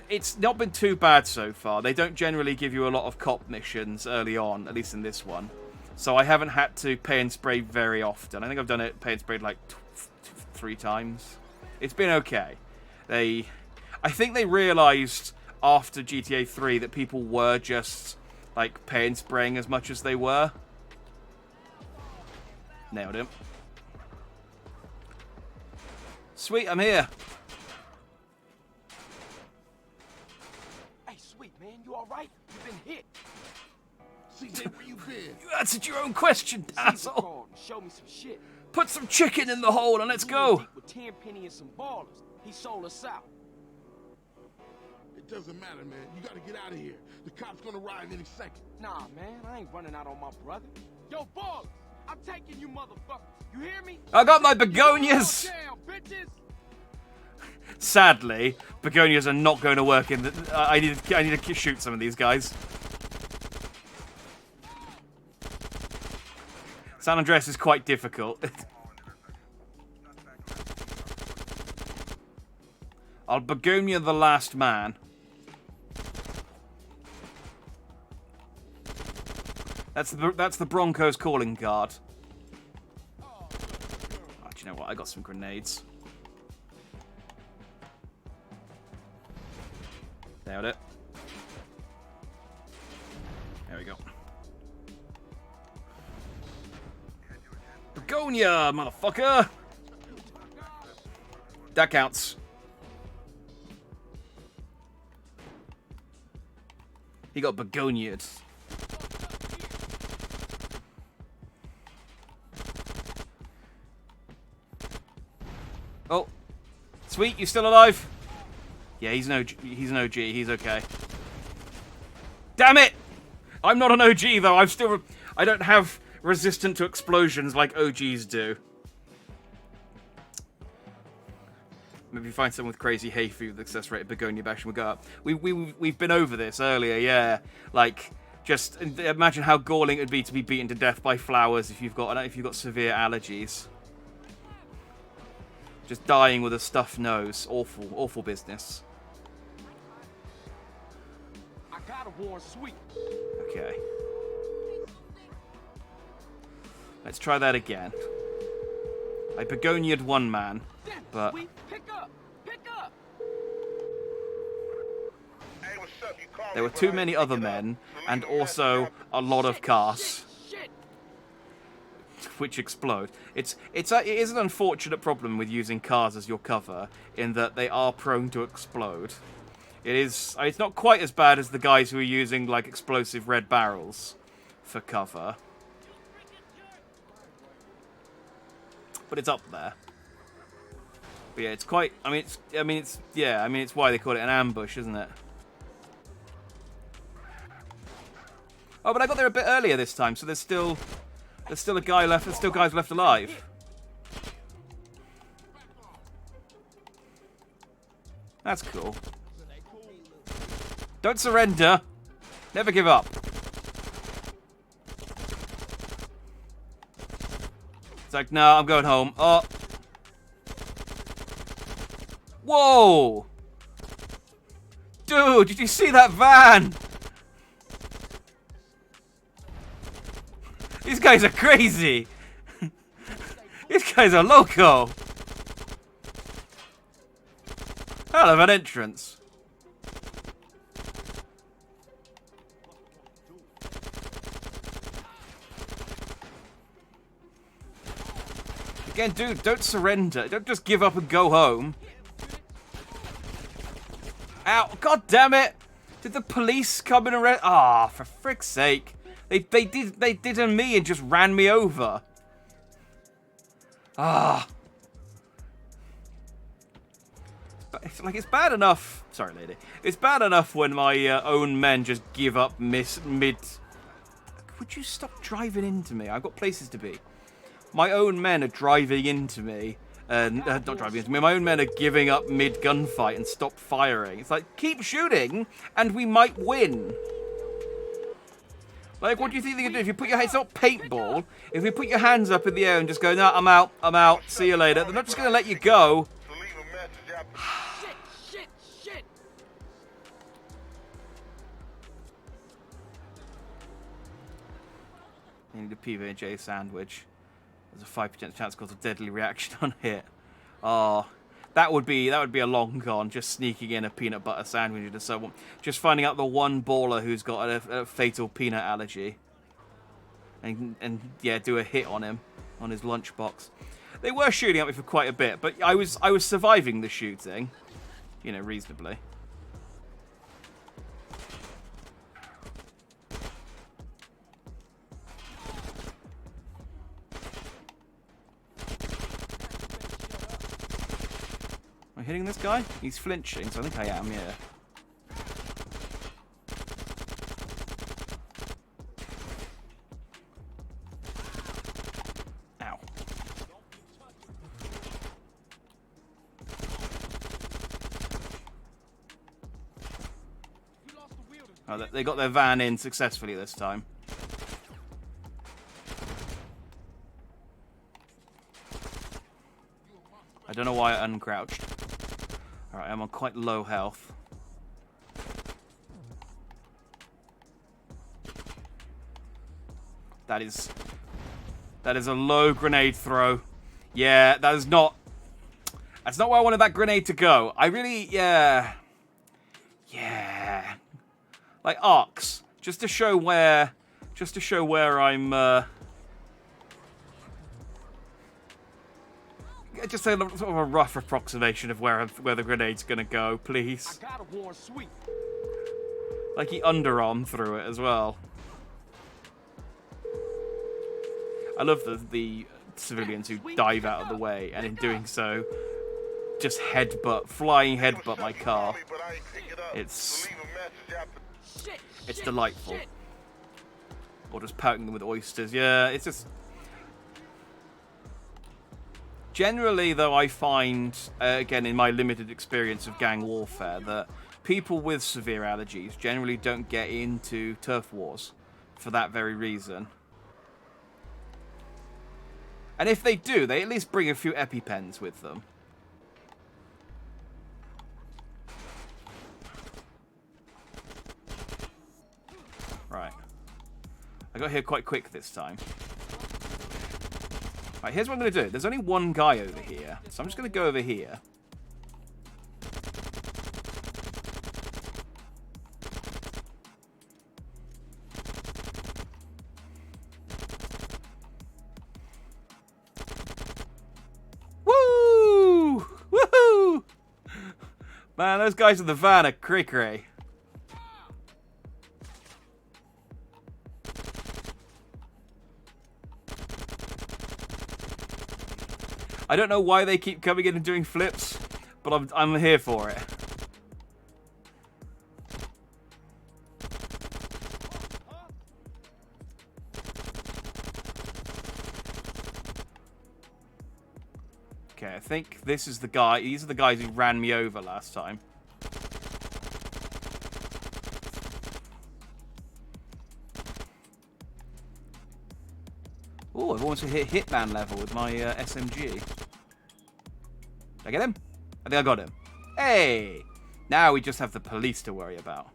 A: It's not been too bad so far. They don't generally give you a lot of cop missions early on, at least in this one. So I haven't had to pay and spray very often. I think I've done it pay and sprayed like 3 times. It's been okay. I think they realised after GTA 3 that people were just like pay and spraying as much as they were. Nailed him. Sweet, I'm here.
D: Hey, Sweet, man, you alright? You've been hit.
M: CJ, where you been?
A: You answered your own question, asshole.
D: Show me some shit.
A: Put some chicken in the hole and let's go.
D: With 10 penny and some ballers. He sold us out.
M: It doesn't matter, man. You gotta get out of here. The cop's gonna arrive any second.
D: Nah, man, I ain't running out on my brother. Yo, ballers, I'm taking you motherfuckers. You hear me?
A: I got my begonias.
D: Down, bitches.
A: Sadly, begonias are not going to work in the... I need to shoot some of these guys. San Andreas is quite difficult. I'll begonia the last man. That's the Broncos calling card. Oh, do you know what? I got some grenades. Nailed it. There we go. Begonia, motherfucker! That counts. He got begoniaed. Oh. Sweet, you still alive? Yeah, he's an OG. He's okay. Damn it! I'm not an OG though. I don't have resistant to explosions like OGs do. Maybe find someone with crazy hay fever with success rate of begonia bash and we'll go up. We've been over this earlier, yeah. Like Just imagine how galling it would be to be beaten to death by flowers if you've got severe allergies. Just dying with a stuffed nose. Awful, awful business.
D: I got a warm sweet.
A: Okay. Let's try that again. I begonia'd one man, but
D: Pick up! Pick up!
A: there were too many other men, and also a lot of cars, which explode. It is an unfortunate problem with using cars as your cover, in that they are prone to explode. It's not quite as bad as the guys who are using like explosive red barrels for cover, but it's up there. But yeah, it's quite. It's why they call it an ambush, isn't it? Oh, but I got there a bit earlier this time, so there's still a guy left. There's still guys left alive. That's cool. Don't surrender. Never give up. It's like, no, I'm going home. Oh. Whoa! Dude, did you see that van? These guys are crazy. These guys are loco. Hell of an entrance. Again, dude, don't surrender. Don't just give up and go home. Ow! God damn it! Did the police come and arrest? Ah, for frick's sake! They did on me and just ran me over. Ah. It's bad enough. Sorry, lady. It's bad enough when my own men just give up mid. Would you stop driving into me? I've got places to be. My own men are driving into me. Not driving into me. My own men are giving up mid gunfight and stop firing. It's like, keep shooting and we might win. Like, what do you think they can do? If you put your hands, it's not paintball. If you put your hands up in the air and just go, no, I'm out, see you later. They're not just going to let you go.
D: Shit!
A: You need a PB&J sandwich. There's a 5% chance it causes a deadly reaction on hit. Oh, that would be a long gone. Just sneaking in a peanut butter sandwich into someone. Just finding out the one baller who's got a fatal peanut allergy. And yeah, do a hit on him on his lunchbox. They were shooting at me for quite a bit, but I was surviving the shooting, you know, reasonably. Am I hitting this guy? He's flinching, so I think I am, yeah. Ow. Oh, they got their van in successfully this time. I don't know why I uncrouched. Alright, I'm on quite low health. That is a low grenade throw. Yeah, that's not where I wanted that grenade to go. I really, yeah. Like arcs, just to show where I'm, just a sort of a rough approximation of where the grenade's gonna go, please.
D: I got a warm sweet.
A: Like he underarm through it as well. I love the civilians who dive out of the way, and in doing so, just flying headbutt my car. It's delightful. Or just pouting them with oysters. Yeah, it's just. Generally, though, I find, again, in my limited experience of gang warfare, that people with severe allergies generally don't get into turf wars for that very reason. And if they do, they at least bring a few EpiPens with them. Right. I got here quite quick this time. Right, here's what I'm going to do. There's only one guy over here, so I'm just going to go over here. Woo! Woohoo! Man, those guys in the van are cray-cray. I don't know why they keep coming in and doing flips, but I'm here for it. Okay, I think this is the guy. These are the guys who ran me over last time. Oh, I've almost hit Hitman level with my SMG. Did I get him? I think I got him. Hey! Now we just have the police to worry about.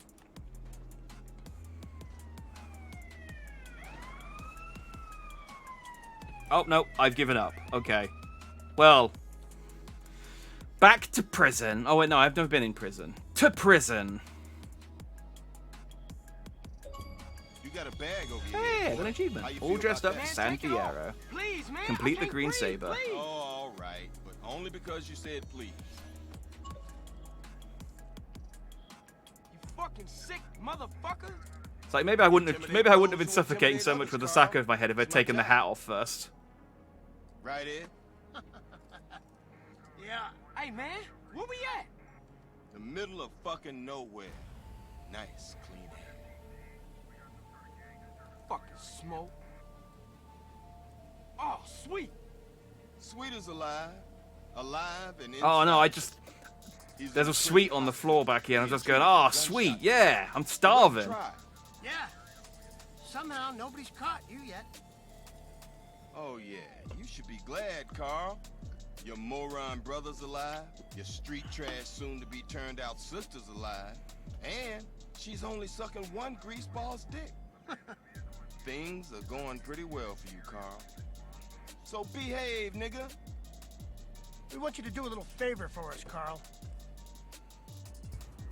A: Oh, no. I've given up. Okay. Well. Back to prison. Oh, wait, no. I've never been in prison. To prison.
H: You got a bag over here.
A: Hey, an achievement. All dressed up as San Fierro.
D: Please, man.
A: Complete the green saber.
H: Oh, all right. But only because you said please.
D: You fucking sick motherfucker.
A: It's like maybe I wouldn't have been suffocating so much with the sack over my head if I'd taken the hat off first.
H: Right, Ed?
D: Yeah. Hey, man. Where we at?
H: The middle of fucking nowhere. Nice, clean air.
D: Fucking smoke. Oh, sweet.
H: Sweet is alive. Alive and inside.
A: Oh, no, I just... There's a sweet on the floor back here, and I'm just going, oh, sweet, yeah, I'm starving.
I: Yeah. Somehow nobody's caught you yet.
H: Oh, yeah. You should be glad, Carl. Your moron brother's alive. Your street trash soon-to-be turned-out sister's alive. And she's only sucking one greaseball's dick. Things are going pretty well for you, Carl. So behave, nigga.
I: We want you to do a little favor for us, Carl.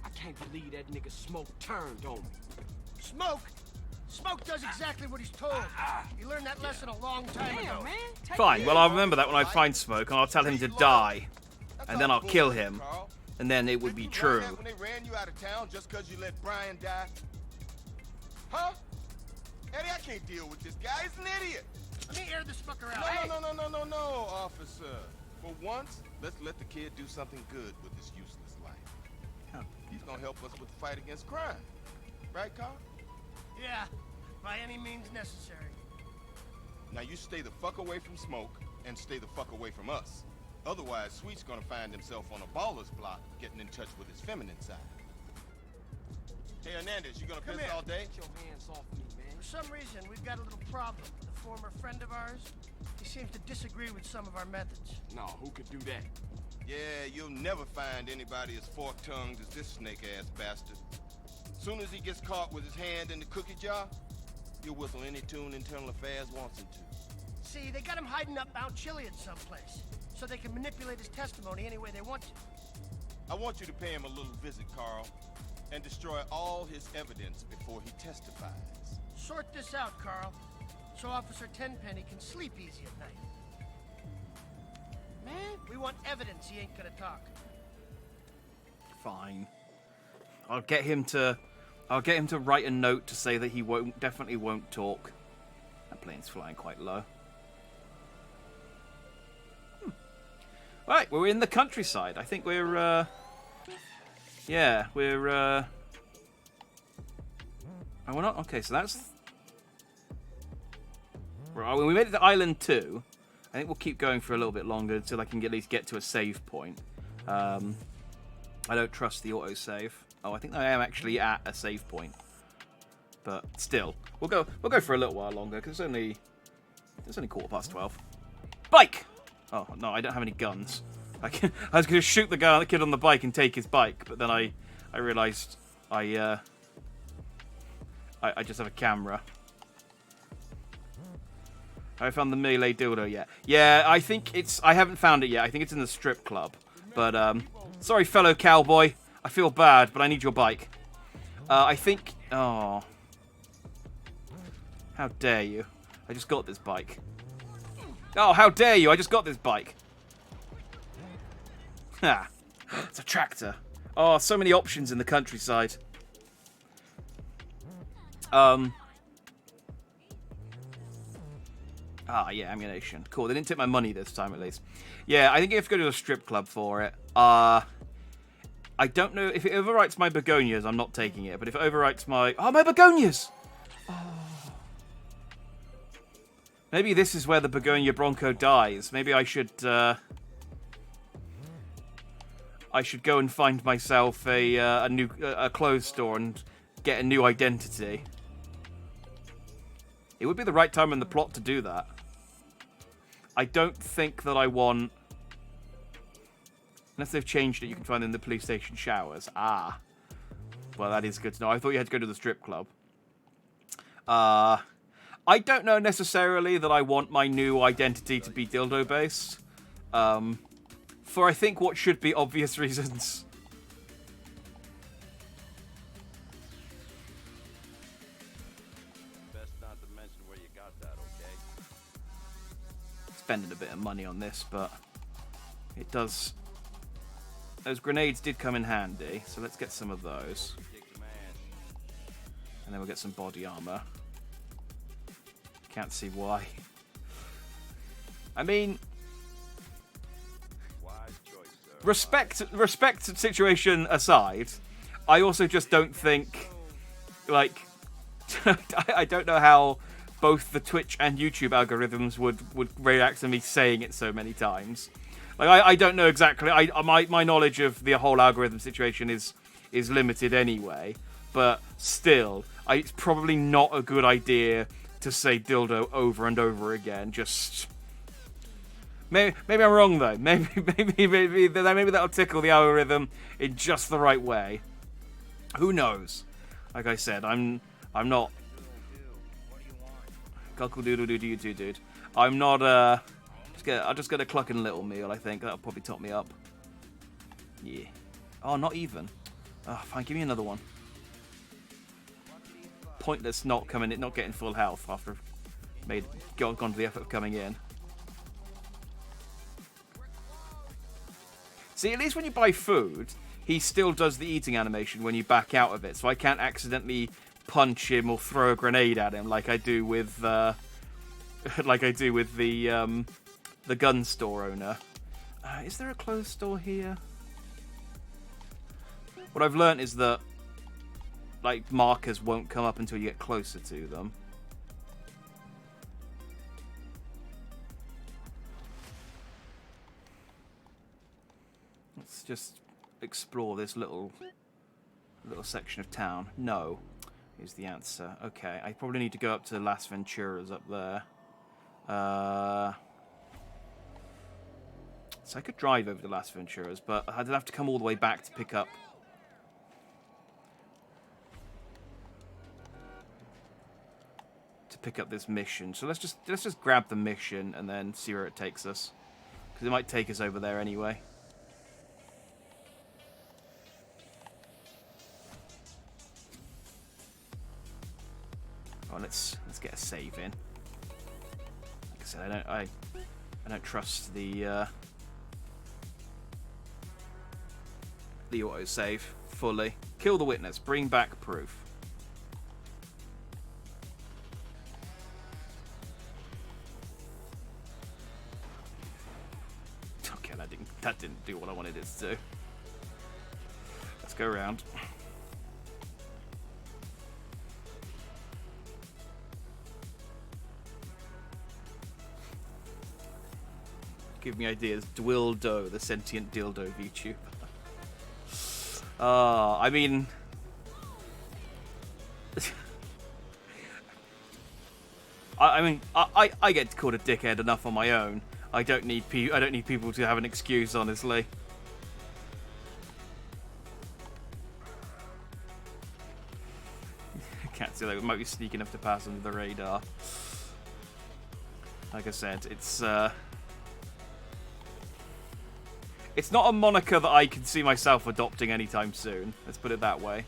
D: I can't believe that nigga Smoke turned on me.
I: Smoke? Smoke does exactly what he's told. You learned that lesson a long time ago.
D: Man.
A: Fine, well, I'll remember that when I find Smoke, and I'll tell him to die. And then I'll kill him. And then it would be true.
H: When they ran you out of town just because you let Brian die? Huh? Eddie, I can't deal with this guy. He's an idiot.
I: Let me air this fucker out.
H: No, officer. For once, let's let the kid do something good with his useless life. He's gonna help us with the fight against crime. Right, Carl?
I: Yeah, by any means necessary.
H: Now you stay the fuck away from Smoke and stay the fuck away from us. Otherwise, Sweet's gonna find himself on a baller's block getting in touch with his feminine side. Hey, Hernandez, you gonna piss all day?
D: Get your hands off me, man.
I: For some reason, we've got a little problem with a former friend of ours. He seems to disagree with some of our methods.
D: No, who could do that?
H: Yeah, you'll never find anybody as fork-tongued as this snake-ass bastard. Soon as he gets caught with his hand in the cookie jar, he'll whistle any tune Internal Affairs wants him to.
I: See, they got him hiding up Mount Chiliad someplace, so they can manipulate his testimony any way they want to.
H: I want you to pay him a little visit, Carl, and destroy all his evidence before he testifies.
I: Sort this out, Carl, so Officer Tenpenny can sleep easy at night. Man, we want evidence he ain't gonna talk.
A: Fine. I'll get him to write a note to say that he definitely won't talk. That plane's flying quite low. Right, we're in the countryside. I think we're, yeah, we're, oh, we're not? Okay, so that's... We made it to Island 2. I think we'll keep going for a little bit longer until I can at least get to a save point. I don't trust the autosave. Oh, I think I am actually at a save point. But still, we'll go for a little while longer because it's only 12:15. Bike. Oh no, I don't have any guns. I was going to shoot the kid on the bike and take his bike, but then I realized I just have a camera. Have I found the melee dildo yet? Yeah, I think I haven't found it yet. I think it's in the strip club. But sorry, fellow cowboy. I feel bad, but I need your bike. I think. Oh. How dare you? I just got this bike. Oh, how dare you? I just got this bike. Ha! It's a tractor. Oh, so many options in the countryside. Ah, yeah, ammunition. Cool. They didn't take my money this time, at least. Yeah, I think you have to go to a strip club for it. I don't know if it overwrites my begonias. I'm not taking it. But if it overwrites my... Oh, my begonias! Oh. Maybe this is where the begonia bronco dies. Maybe I should go and find myself a new clothes store and get a new identity. It would be the right time in the plot to do that. I don't think that I want... Unless they've changed it, you can find them in the police station showers. Ah. Well, that is good to know. I thought you had to go to the strip club. I don't know necessarily that I want my new identity to be dildo-based. For I think what should be obvious reasons.
F: Best not to mention where you got that, okay?
A: Spending a bit of money on this, but it does... Those grenades did come in handy, so let's get some of those. And then we'll get some body armor. Can't see why. I mean... Respect situation aside, I also just don't think, like, I don't know how both the Twitch and YouTube algorithms would react to me saying it so many times. Like, I don't know exactly. My knowledge of the whole algorithm situation is limited anyway, but still, it's probably not a good idea to say dildo over and over again. Just maybe I'm wrong though. Maybe that'll tickle the algorithm in just the right way. Who knows? Like I said, I'm not. Cockle doodle doo doo dude. I'm not. I'll just get a clucking little meal. I think that'll probably top me up. Yeah. Oh, not even. Oh, fine. Give me another one. Pointless not getting full health after gone to the effort of coming in. See, at least when you buy food, he still does the eating animation when you back out of it, so I can't accidentally punch him or throw a grenade at him like I do with the gun store owner. Is there a clothes store here? What I've learnt is that like markers won't come up until you get closer to them. Let's just explore this little section of town. No, is the answer. Okay, I probably need to go up to Las Venturas up there. So I could drive over to Las Venturas, but I'd have to come all the way back to pick up. This mission. So let's just grab the mission and then see where it takes us, because it might take us over there anyway. Oh, let's get a save in. Like I said, I don't trust the autosave fully. Kill the witness. Bring back proof. That didn't do what I wanted it to do. Let's go around. Give me ideas. Dwildo, the sentient dildo VTuber. I mean... I get called a dickhead enough on my own. I don't need people to have an excuse, honestly. Can't see that might be sneaky enough to pass under the radar. Like I said, it's not a moniker that I can see myself adopting anytime soon. Let's put it that way.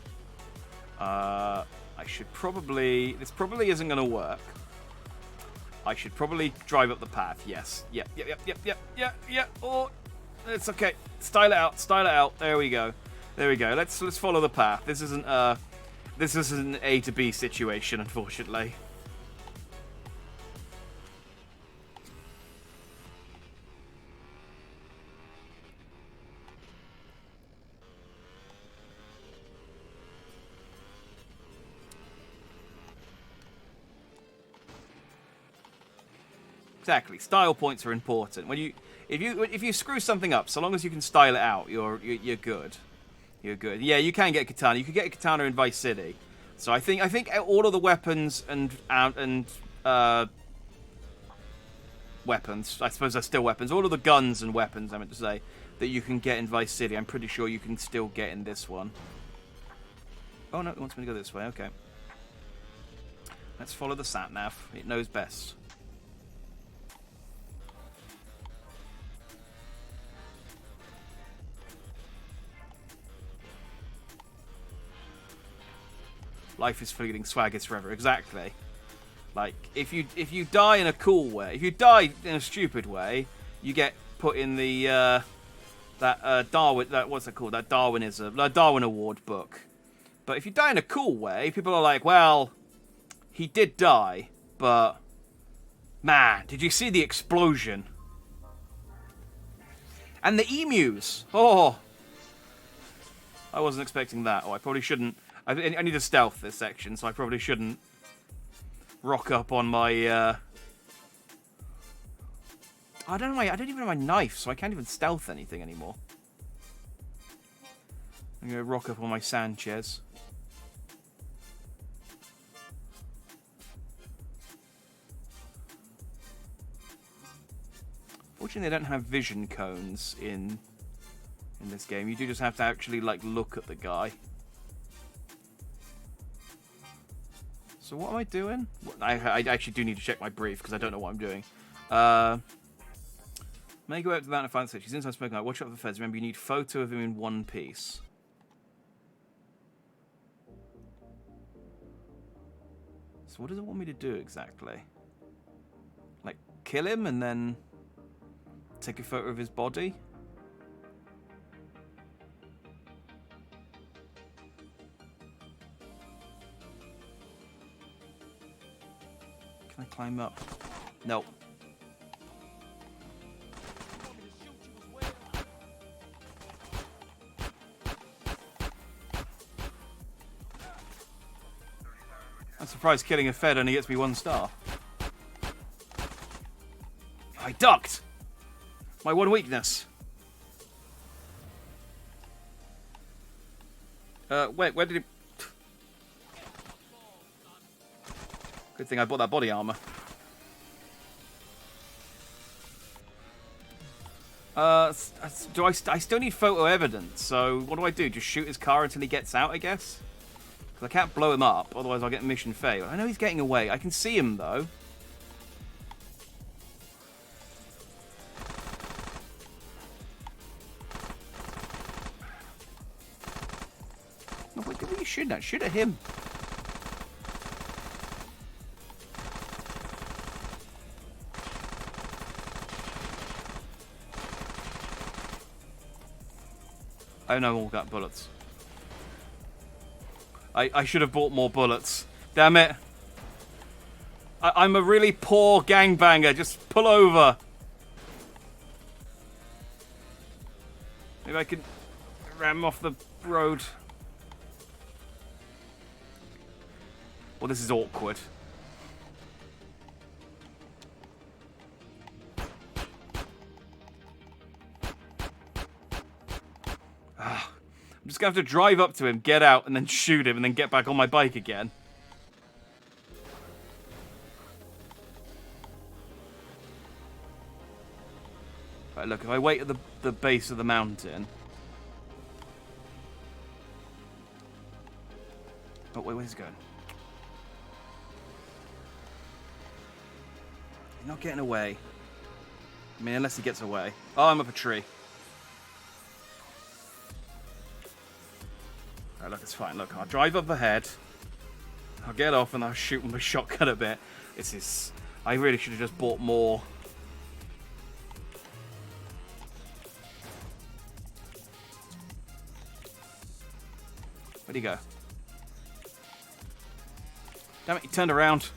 A: I should probably... This probably isn't going to work. I should probably drive up the path. Yes. Yep. Oh, it's okay. Style it out. There we go. Let's follow the path. This isn't an A to B situation, unfortunately. Exactly. Style points are important. If you screw something up, so long as you can style it out, you're good. You're good. Yeah, you can get katana. You could get a katana in Vice City. So I think all of the weapons and weapons, I suppose they're still weapons. All of the guns and weapons, I meant to say, that you can get in Vice City, I'm pretty sure you can still get in this one. Oh no, it wants me to go this way. Okay. Let's follow the sat nav. It knows best. Life is fleeting, swag is forever. Exactly. Like, if you die in a cool way, if you die in a stupid way, you get put in the Darwin Award book. But if you die in a cool way, people are like, well, he did die, but man, did you see the explosion? And the emus. Oh, I wasn't expecting that. Oh, I probably shouldn't. I need to stealth this section, so I probably shouldn't rock up on my... I don't even have my knife, so I can't even stealth anything anymore. I'm going to rock up on my Sanchez. Fortunately, they don't have vision cones in this game. You do just have to actually, like, look at the guy. So what am I doing? I actually do need to check my brief because I don't know what I'm doing. Make your way up to the mountain and find the switch. He's inside smoking. Watch out for the feds. Remember, you need photo of him in one piece. So what does it want me to do exactly? Like, kill him and then take a photo of his body? Can I climb up? Nope. I'm surprised killing a Fed only gets me 1 star. I ducked! My one weakness. Wait, where did he... Good thing I bought that body armor. I still need photo evidence, so what do? Just shoot his car until he gets out, I guess? Because I can't blow him up, otherwise I'll get mission failed. I know he's getting away. I can see him, though. No, what are you shooting at? Shoot at him. I know all got bullets. I should have bought more bullets. Damn it. I'm a really poor gangbanger. Just pull over. Maybe I can ram off the road. Well, this is awkward. I'm just gonna have to drive up to him, get out, and then shoot him, and then get back on my bike again. Right, look, if I wait at the base of the mountain... Oh, wait, where's he going? He's not getting away. I mean, unless he gets away. Oh, I'm up a tree. Alright, look, it's fine. Look, I'll drive up ahead. I'll get off and I'll shoot with my shotgun a bit. This is... I really should have just bought more. Where'd he go? Damn it, he turned around.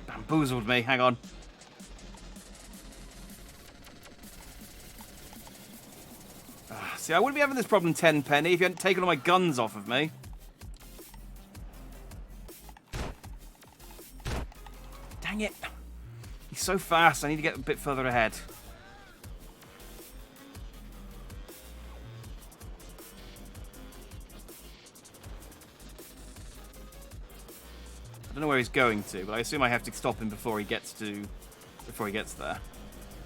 A: Bamboozled me, hang on. See, I wouldn't be having this problem, Tenpenny, if you hadn't taken all my guns off of me. Dang it. He's so fast, I need to get a bit further ahead. I don't know where he's going to, but I assume I have to stop him before he gets there.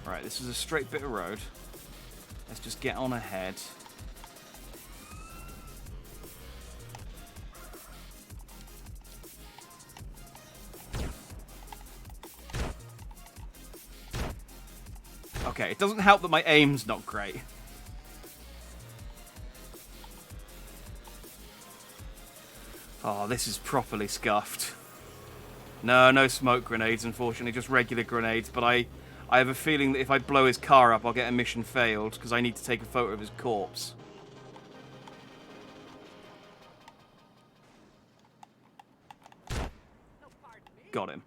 A: Right, this is a straight bit of road. Let's just get on ahead. Okay, it doesn't help that my aim's not great. Oh, this is properly scuffed. No smoke grenades, unfortunately, just regular grenades, but I have a feeling that if I blow his car up, I'll get a mission failed, because I need to take a photo of his corpse. Got him.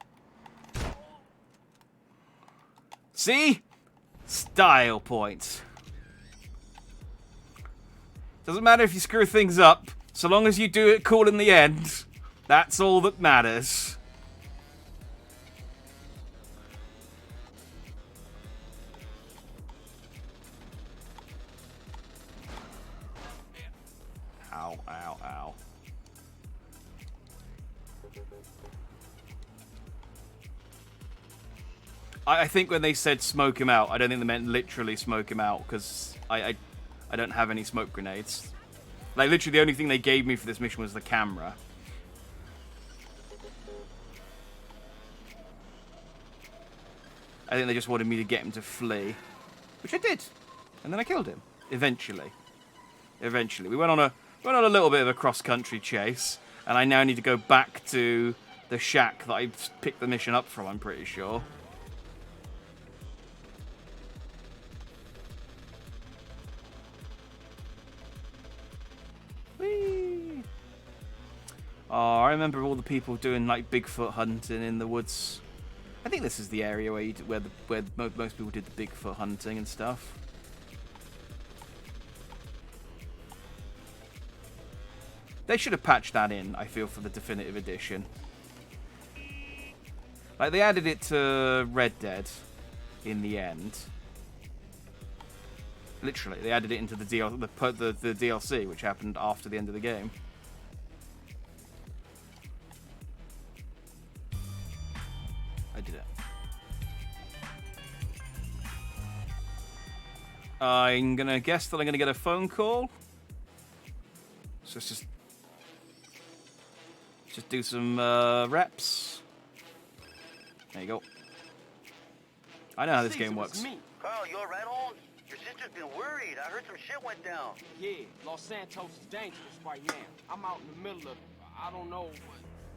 A: See? Style points. Doesn't matter if you screw things up, so long as you do it cool in the end, that's all that matters. Ow, ow, ow. I think when they said smoke him out, I don't think they meant literally smoke him out, because I don't have any smoke grenades. Like, literally the only thing they gave me for this mission was the camera. I think they just wanted me to get him to flee. Which I did. And then I killed him. Eventually. We went on a little bit of a cross-country chase, and I now need to go back to the shack that I picked the mission up from, I'm pretty sure. Whee! Oh, I remember all the people doing, like, Bigfoot hunting in the woods. I think this is the area where most people did the Bigfoot hunting and stuff. They should have patched that in, I feel, for the definitive edition. Like, they added it to Red Dead in the end. Literally, they added it into the DLC, which happened after the end of the game. I did it. I'm gonna guess that I'm gonna get a phone call. So let's just do some reps. There you go. I know how this game works.
F: Carl, you alright, Holmes? Your sister's been worried. I heard some shit went down.
D: Yeah, Los Santos is dangerous right now. I'm out in the middle of, I don't know,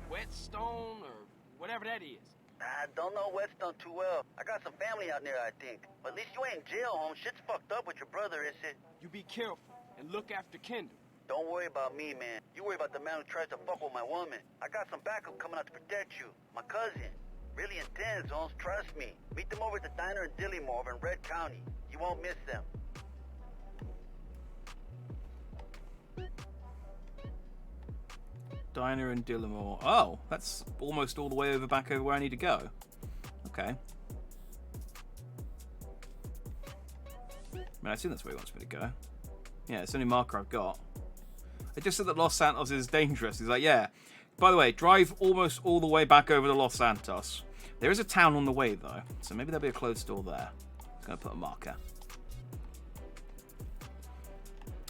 D: Whetstone or whatever that is.
F: I don't know Whetstone too well. I got some family out there, I think. But at least you ain't in jail, Holmes. Shit's fucked up with your brother, is it?
D: You be careful and look after Kendall.
F: Don't worry about me, man. You worry about the man who tries to fuck with my woman. I got some backup coming out to protect you. My cousin. Really intense, Holmes. Trust me. Meet them over at the diner in Dillimore over in Red County. You won't miss them.
A: Diner in Dillimore. Oh, that's almost all the way back over where I need to go. Okay. I mean, I assume that's where he wants me to go. Yeah, it's the only marker I've got. I just said that Los Santos is dangerous. He's like, yeah. By the way, drive almost all the way back over to Los Santos. There is a town on the way, though, so maybe there'll be a closed door there. I'm going to put a marker.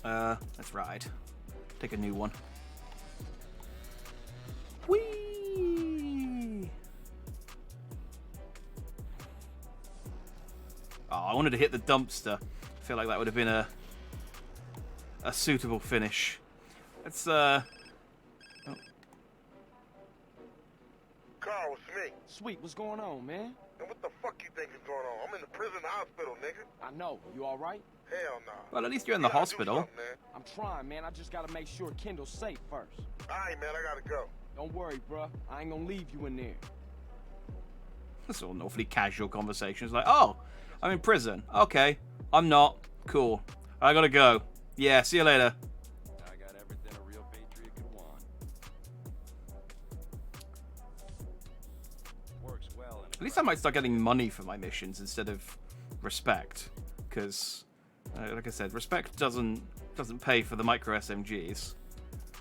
A: Let's ride. Take a new one. Whee! Oh, I wanted to hit the dumpster. I feel like that would have been a suitable finish. Let's,
N: Carl, it's me.
D: Sweet, what's going on, man?
N: And what the fuck you think is going on? I'm in the prison hospital, nigga.
D: I know. You all right?
N: Hell nah.
A: Well, at least you're in the hospital.
D: I'm trying, man. I just gotta make sure Kendall's safe first.
N: Alright, man, I gotta go.
D: Don't worry, bruh. I ain't gonna leave you in there.
A: That's all an awfully casual conversation. It's like, oh, I'm in prison. Okay, I'm not. Cool. I gotta go. Yeah, see you later.
G: I got everything a real patriot could want. Works well.
A: At least I might start getting money for my missions instead of respect, because, like I said, respect doesn't pay for the micro SMGs.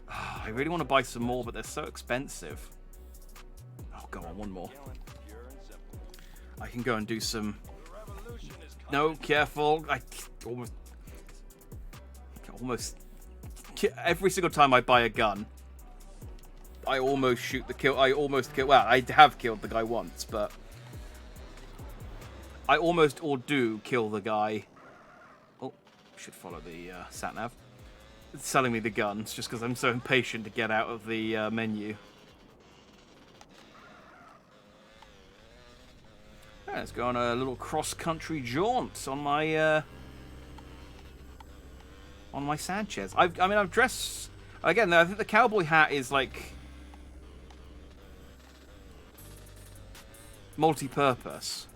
A: I really want to buy some more, but they're so expensive. Oh, go on, one more. I can go and do some. No, careful! I almost every single time I buy a gun, I almost shoot the kill. I almost kill. Well, I have killed the guy once, but I almost or do kill the guy. Oh, should follow the sat nav. It's selling me the guns just because I'm so impatient to get out of the menu. Yeah, let's go on a little cross-country jaunt on my Sanchez. I mean, I've dressed again. I think the cowboy hat is like multi-purpose.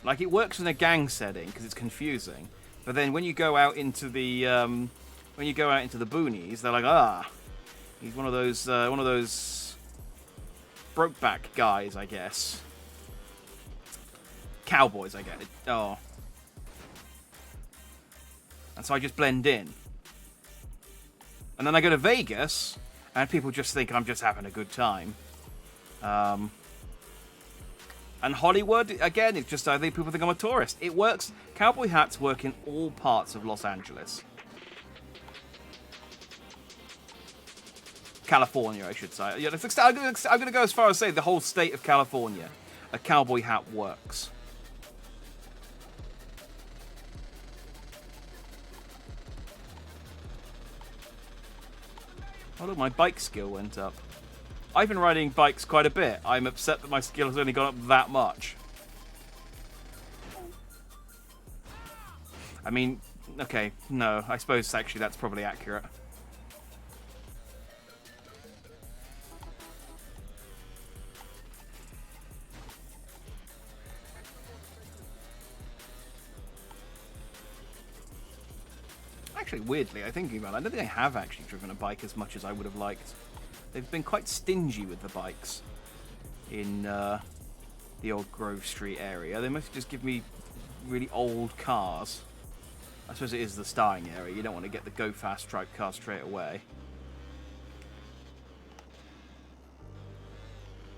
A: Like it works in a gang setting because it's confusing. But then when you go out into the boonies, they're like, ah, he's one of those Brokeback guys, I guess. Cowboys, I get it. Oh. And so I just blend in. And then I go to Vegas, and people just think I'm just having a good time. And Hollywood, again, it's just I think people think I'm a tourist. It works. Cowboy hats work in all parts of Los Angeles. California, I should say. Yeah, I'm going to go as far as say the whole state of California. A cowboy hat works. Oh look, my bike skill went up. I've been riding bikes quite a bit. I'm upset that my skill has only gone up that much. I mean, okay, no, I suppose actually that's probably accurate. Actually, weirdly, I think about it, I don't think I have actually driven a bike as much as I would have liked. They've been quite stingy with the bikes in the old Grove Street area. They must just give me really old cars. I suppose it is the starting area. You don't want to get the Go Fast Stripe car straight away.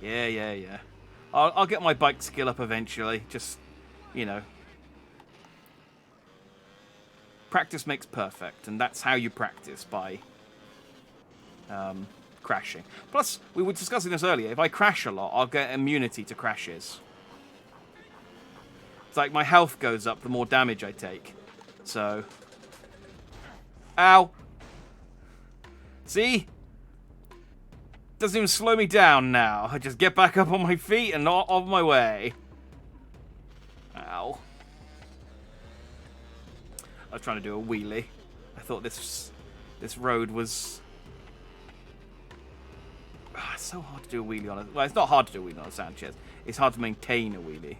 A: Yeah. I'll get my bike skill up eventually. Just, you know. Practice makes perfect, and that's how you practice, by crashing. Plus, we were discussing this earlier, if I crash a lot, I'll get immunity to crashes. It's like my health goes up the more damage I take. So... Ow! See? Doesn't even slow me down now. I just get back up on my feet and not on my way. Ow. I was trying to do a wheelie. I thought this road was... it's so hard to do a wheelie on it. Well, it's not hard to do a wheelie on a Sanchez. It's hard to maintain a wheelie.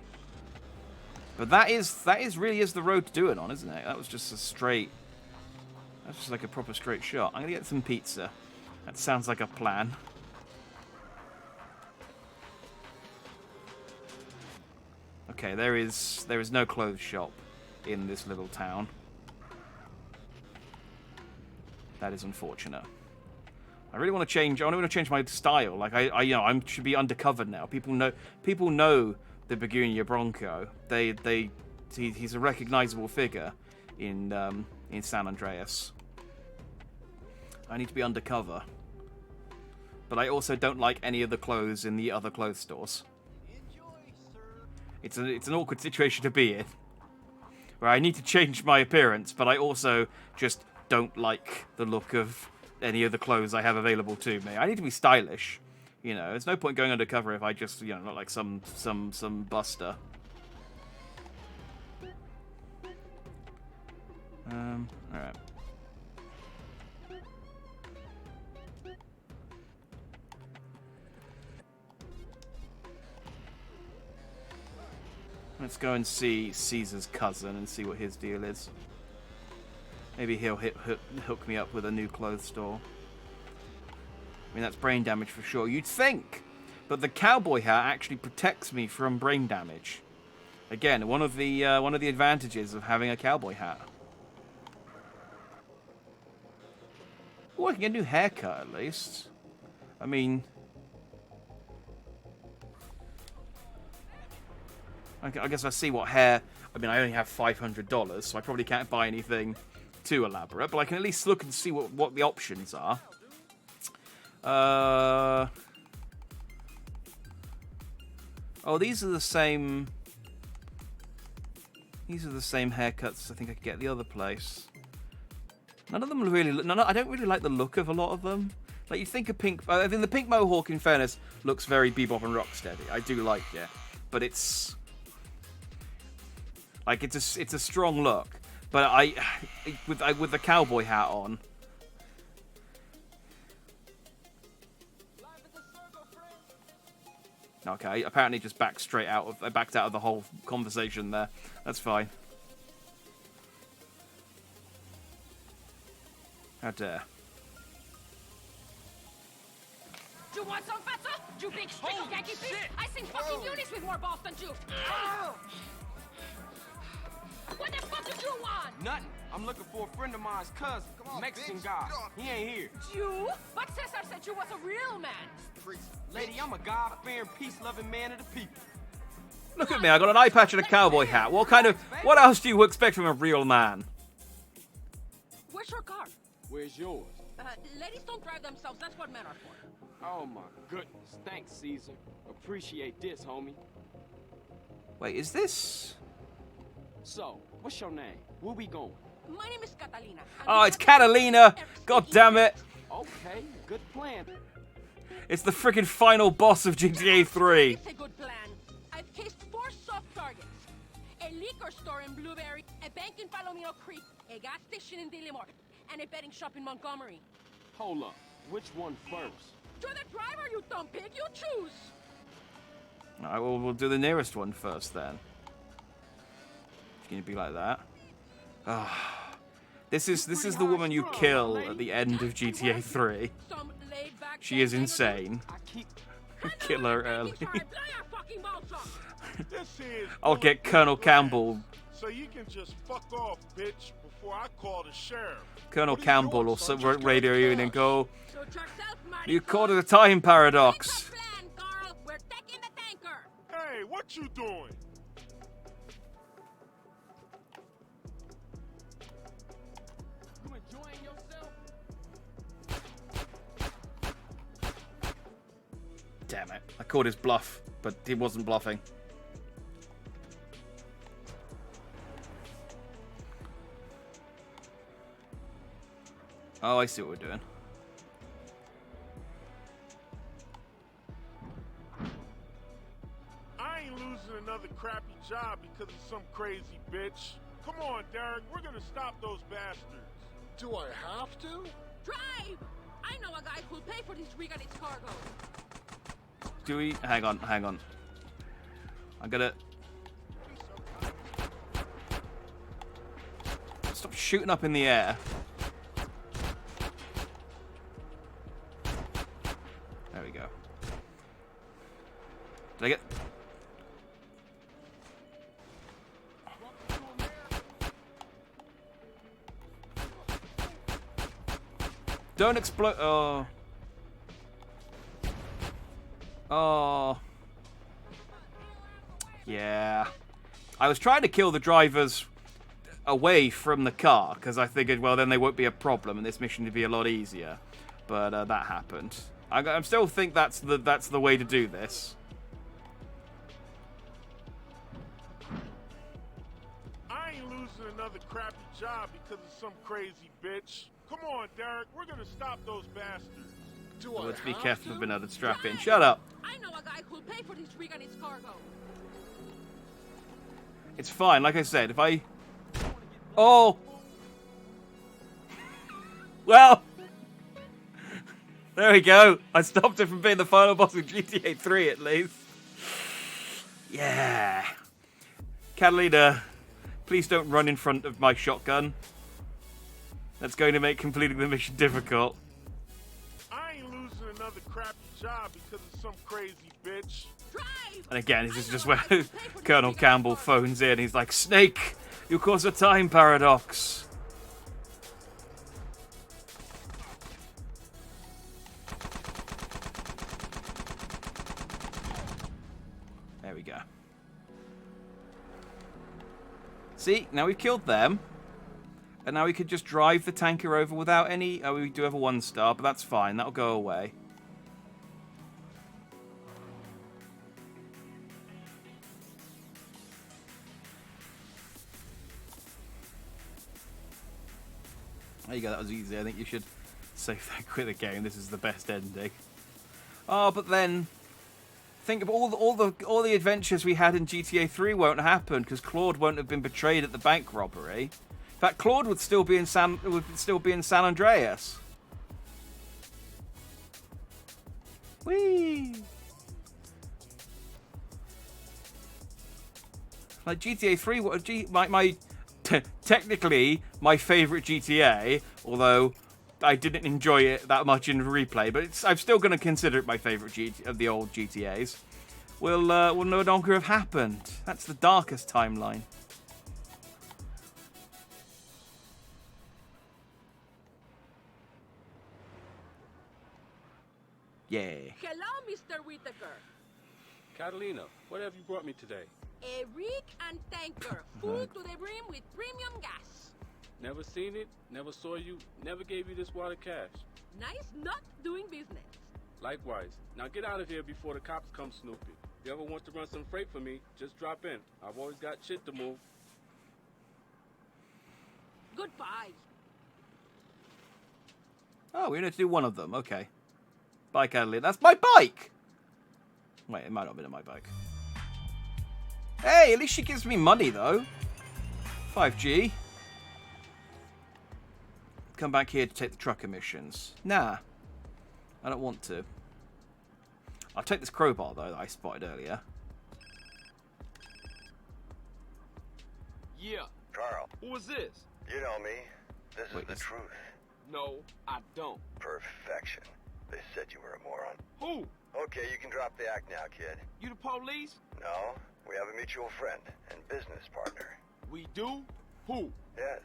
A: But that really is the road to do it on, isn't it? That was just a straight... That's just like a proper straight shot. I'm going to get some pizza. That sounds like a plan. Okay, there is no clothes shop in this little town. That is unfortunate. I really want to change. I want to change my style. Like I should be undercover now. People know the Begunia Bronco. He's a recognizable figure in San Andreas. I need to be undercover. But I also don't like any of the clothes in the other clothes stores. It's an awkward situation to be in, where I need to change my appearance, but I also just don't like the look of any of the clothes I have available to me. I need to be stylish. You know, there's no point going undercover if I just, you know, look like some buster. Alright. Let's go and see Caesar's cousin and see what his deal is. Maybe he'll hook me up with a new clothes store. I mean, that's brain damage for sure. You'd think, but the cowboy hat actually protects me from brain damage. Again, one of the advantages of having a cowboy hat. Oh, I can get a new haircut at least. I mean, I guess I see what hair. I mean, I only have $500, so I probably can't buy anything too elaborate. But I can at least look and see what the options are. Oh, these are the same. These are the same haircuts I think I could get at the other place. None of them really. I don't really like the look of a lot of them. Like, you think a pink. I think the pink mohawk, in fairness, looks very bebop and rocksteady. I do like it, but it's like it's a strong look. But with the cowboy hat on. Okay, apparently just backed out of the whole conversation there. That's fine. How dare.
O: You want some fatso? You big sticky ganky fish? I seen fucking unis with more balls than you. What the fuck did you want?
D: Nothing. I'm looking for a friend of mine's cousin, Mexican guy. He ain't here.
O: You? But Cesar said you was a real man.
D: Lady, I'm a God-fearing, peace-loving man of the people.
A: Look at me, I got an eye patch and a cowboy hat. What else do you expect from a real man?
O: Where's your car?
D: Where's yours?
O: Ladies don't drive themselves, that's what men are for.
D: Oh my goodness, thanks, Caesar. Appreciate this, homie.
A: Wait, is this?
D: So, what's your name? Where we going?
O: My name is Catalina.
A: Oh, it's Catalina! God damn it!
D: Okay, good plan.
A: It's the freaking final boss of GTA 3.
O: It's a good plan. I've cased 4 soft targets. A liquor store in Blueberry, a bank in Palomino Creek, a gas station in Dillimore, and a betting shop in Montgomery.
D: Hold up. Which one first?
O: You're the driver, you dumb pig. You choose.
A: Alright, well, we'll do the nearest one first then. It's gonna be like that. Ah, this is the woman you kill at the end of GTA 3. She is insane. Kill her early. I'll get Colonel Campbell.
P: So you can just fuck off, bitch, before I call the sheriff.
A: Colonel Campbell will radio you in and go, "You caught the time paradox."
P: Hey, what you doing?
D: You enjoying yourself?
A: Damn it. I called his bluff, but he wasn't bluffing. Oh, I see what we're doing.
P: I ain't losing another crappy job because of some crazy bitch. Come on, Derek, we're gonna stop those bastards.
M: Do I have to?
O: Drive! I know a guy who'll pay for this rig and its cargo.
A: Do we? Hang on. I gotta... Stop shooting up in the air. There we go. Did I get... Don't explode. Oh. Oh. Yeah. I was trying to kill the drivers away from the car because I figured, well, then they won't be a problem and this mission would be a lot easier. But that happened. I still think that's the way to do this.
P: I ain't losing another crappy job because of some crazy bitch. Come on, Derek. We're gonna stop those bastards.
A: Let's be careful of another strap in. Shut up.
O: I know a guy who'll pay for this rig and its cargo.
A: It's fine. Like I said, if I... Oh! Well... There we go. I stopped it from being the final boss of GTA 3, at least. Yeah. Catalina, please don't run in front of my shotgun. That's going to make completing the mission difficult.
P: I ain't losing another crappy job because of some crazy bitch.
A: And again, this is just where Colonel Campbell phones in. He's like, Snake, you cause a time paradox. There we go. See, now we've killed them. And now we could just drive the tanker over without any... Oh, we do have a 1-star, but that's fine. That'll go away. There you go, that was easy. I think you should save that quit the game. This is the best ending. Oh, but then... Think of all the adventures we had in GTA 3 won't happen because Claude won't have been betrayed at the bank robbery. In fact, Claude would still be in San Andreas. Whee! Like GTA 3, technically my favorite GTA, although I didn't enjoy it that much in replay, but I'm still going to consider it my favorite of the old GTAs. Will no longer have happened. That's the darkest timeline. Yeah.
O: Hello, Mr. Whitaker.
Q: Catalina, what have you brought me today?
O: A rig and tanker, full to the brim with premium gas.
Q: Never seen it, never saw you, never gave you this wad of cash.
O: Nice not doing business.
Q: Likewise. Now get out of here before the cops come snooping. If you ever want to run some freight for me, just drop in. I've always got shit to move.
O: Goodbye.
A: Oh, we need to do one of them. Okay. Bike Adelaide. That's my bike! Wait, it might not have been my bike. Hey, at least she gives me money, though. 5G. Come back here to take the truck emissions. Nah. I don't want to. I'll take this crowbar, though, that I spotted earlier.
D: Yeah.
N: Carl.
D: Who is this?
N: You know me. This is the truth.
D: No, I don't.
N: Perfection. They said you were a moron.
D: Who?
N: Okay, you can drop the act now, kid.
D: You the police?
N: No, we have a mutual friend and business partner.
D: We do? Who?
N: Yes.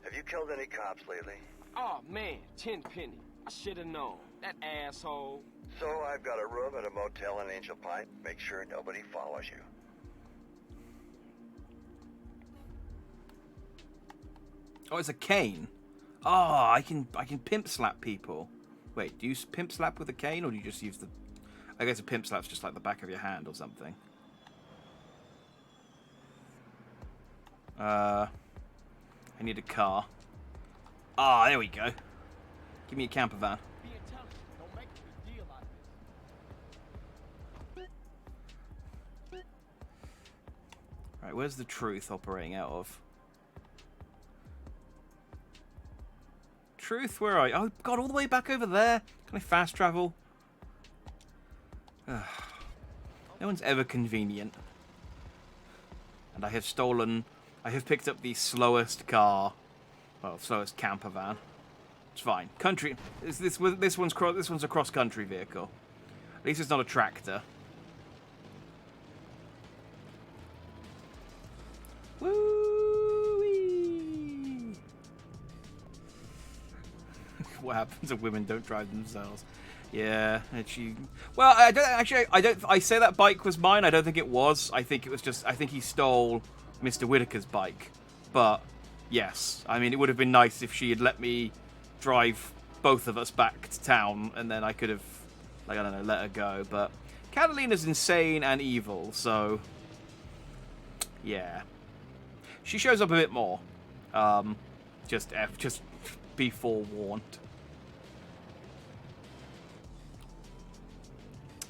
N: Have you killed any cops lately?
D: Oh, man, Tenpenny. I should have known. That asshole.
N: So I've got a room at a motel in Angel Pine. Make sure nobody follows you.
A: Oh, it's a cane. Oh, I can pimp slap people. Wait, do you pimp slap with a cane, or do you just use the... I guess a pimp slap's just like the back of your hand or something. I need a car. Ah, there we go. Give me a camper van. Right, where's the truth operating out of? Truth, where are you? Oh, God, all the way back over there. Can I fast travel? No one's ever convenient. And I have picked up the slowest car. Well, slowest camper van. It's fine. Country. This one's a cross-country vehicle. At least it's not a tractor. Woo! What happens if women don't drive themselves? Yeah, and she. Well, I don't actually. I don't. I say that bike was mine. I don't think it was. I think it was just. I think he stole Mr. Whitaker's bike. But yes, I mean, it would have been nice if she had let me drive both of us back to town, and then I could have, like, I don't know, let her go. But Catalina's insane and evil, so yeah, she shows up a bit more. Just be forewarned.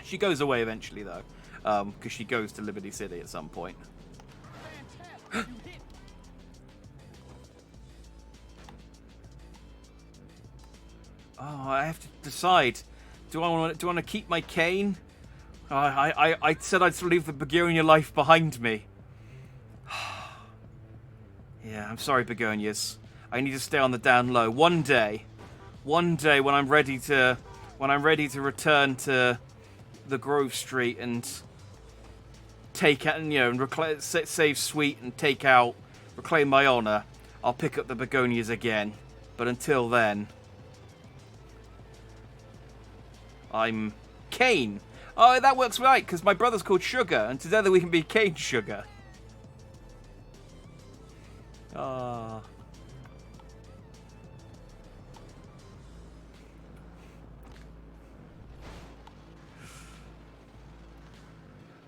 A: She goes away eventually, though, because she goes to Liberty City at some point. Oh, I have to decide. Do I want to keep my cane? I said I'd leave the Begonia life behind me. Yeah, I'm sorry, Begonias. I need to stay on the down low. One day, when I'm ready to return to the Grove Street and take out, and save Sweet and reclaim my honor, I'll pick up the Begonias again. But until then, I'm Cane. Oh, that works right, because my brother's called Sugar, and together we can be Cane Sugar. Ah.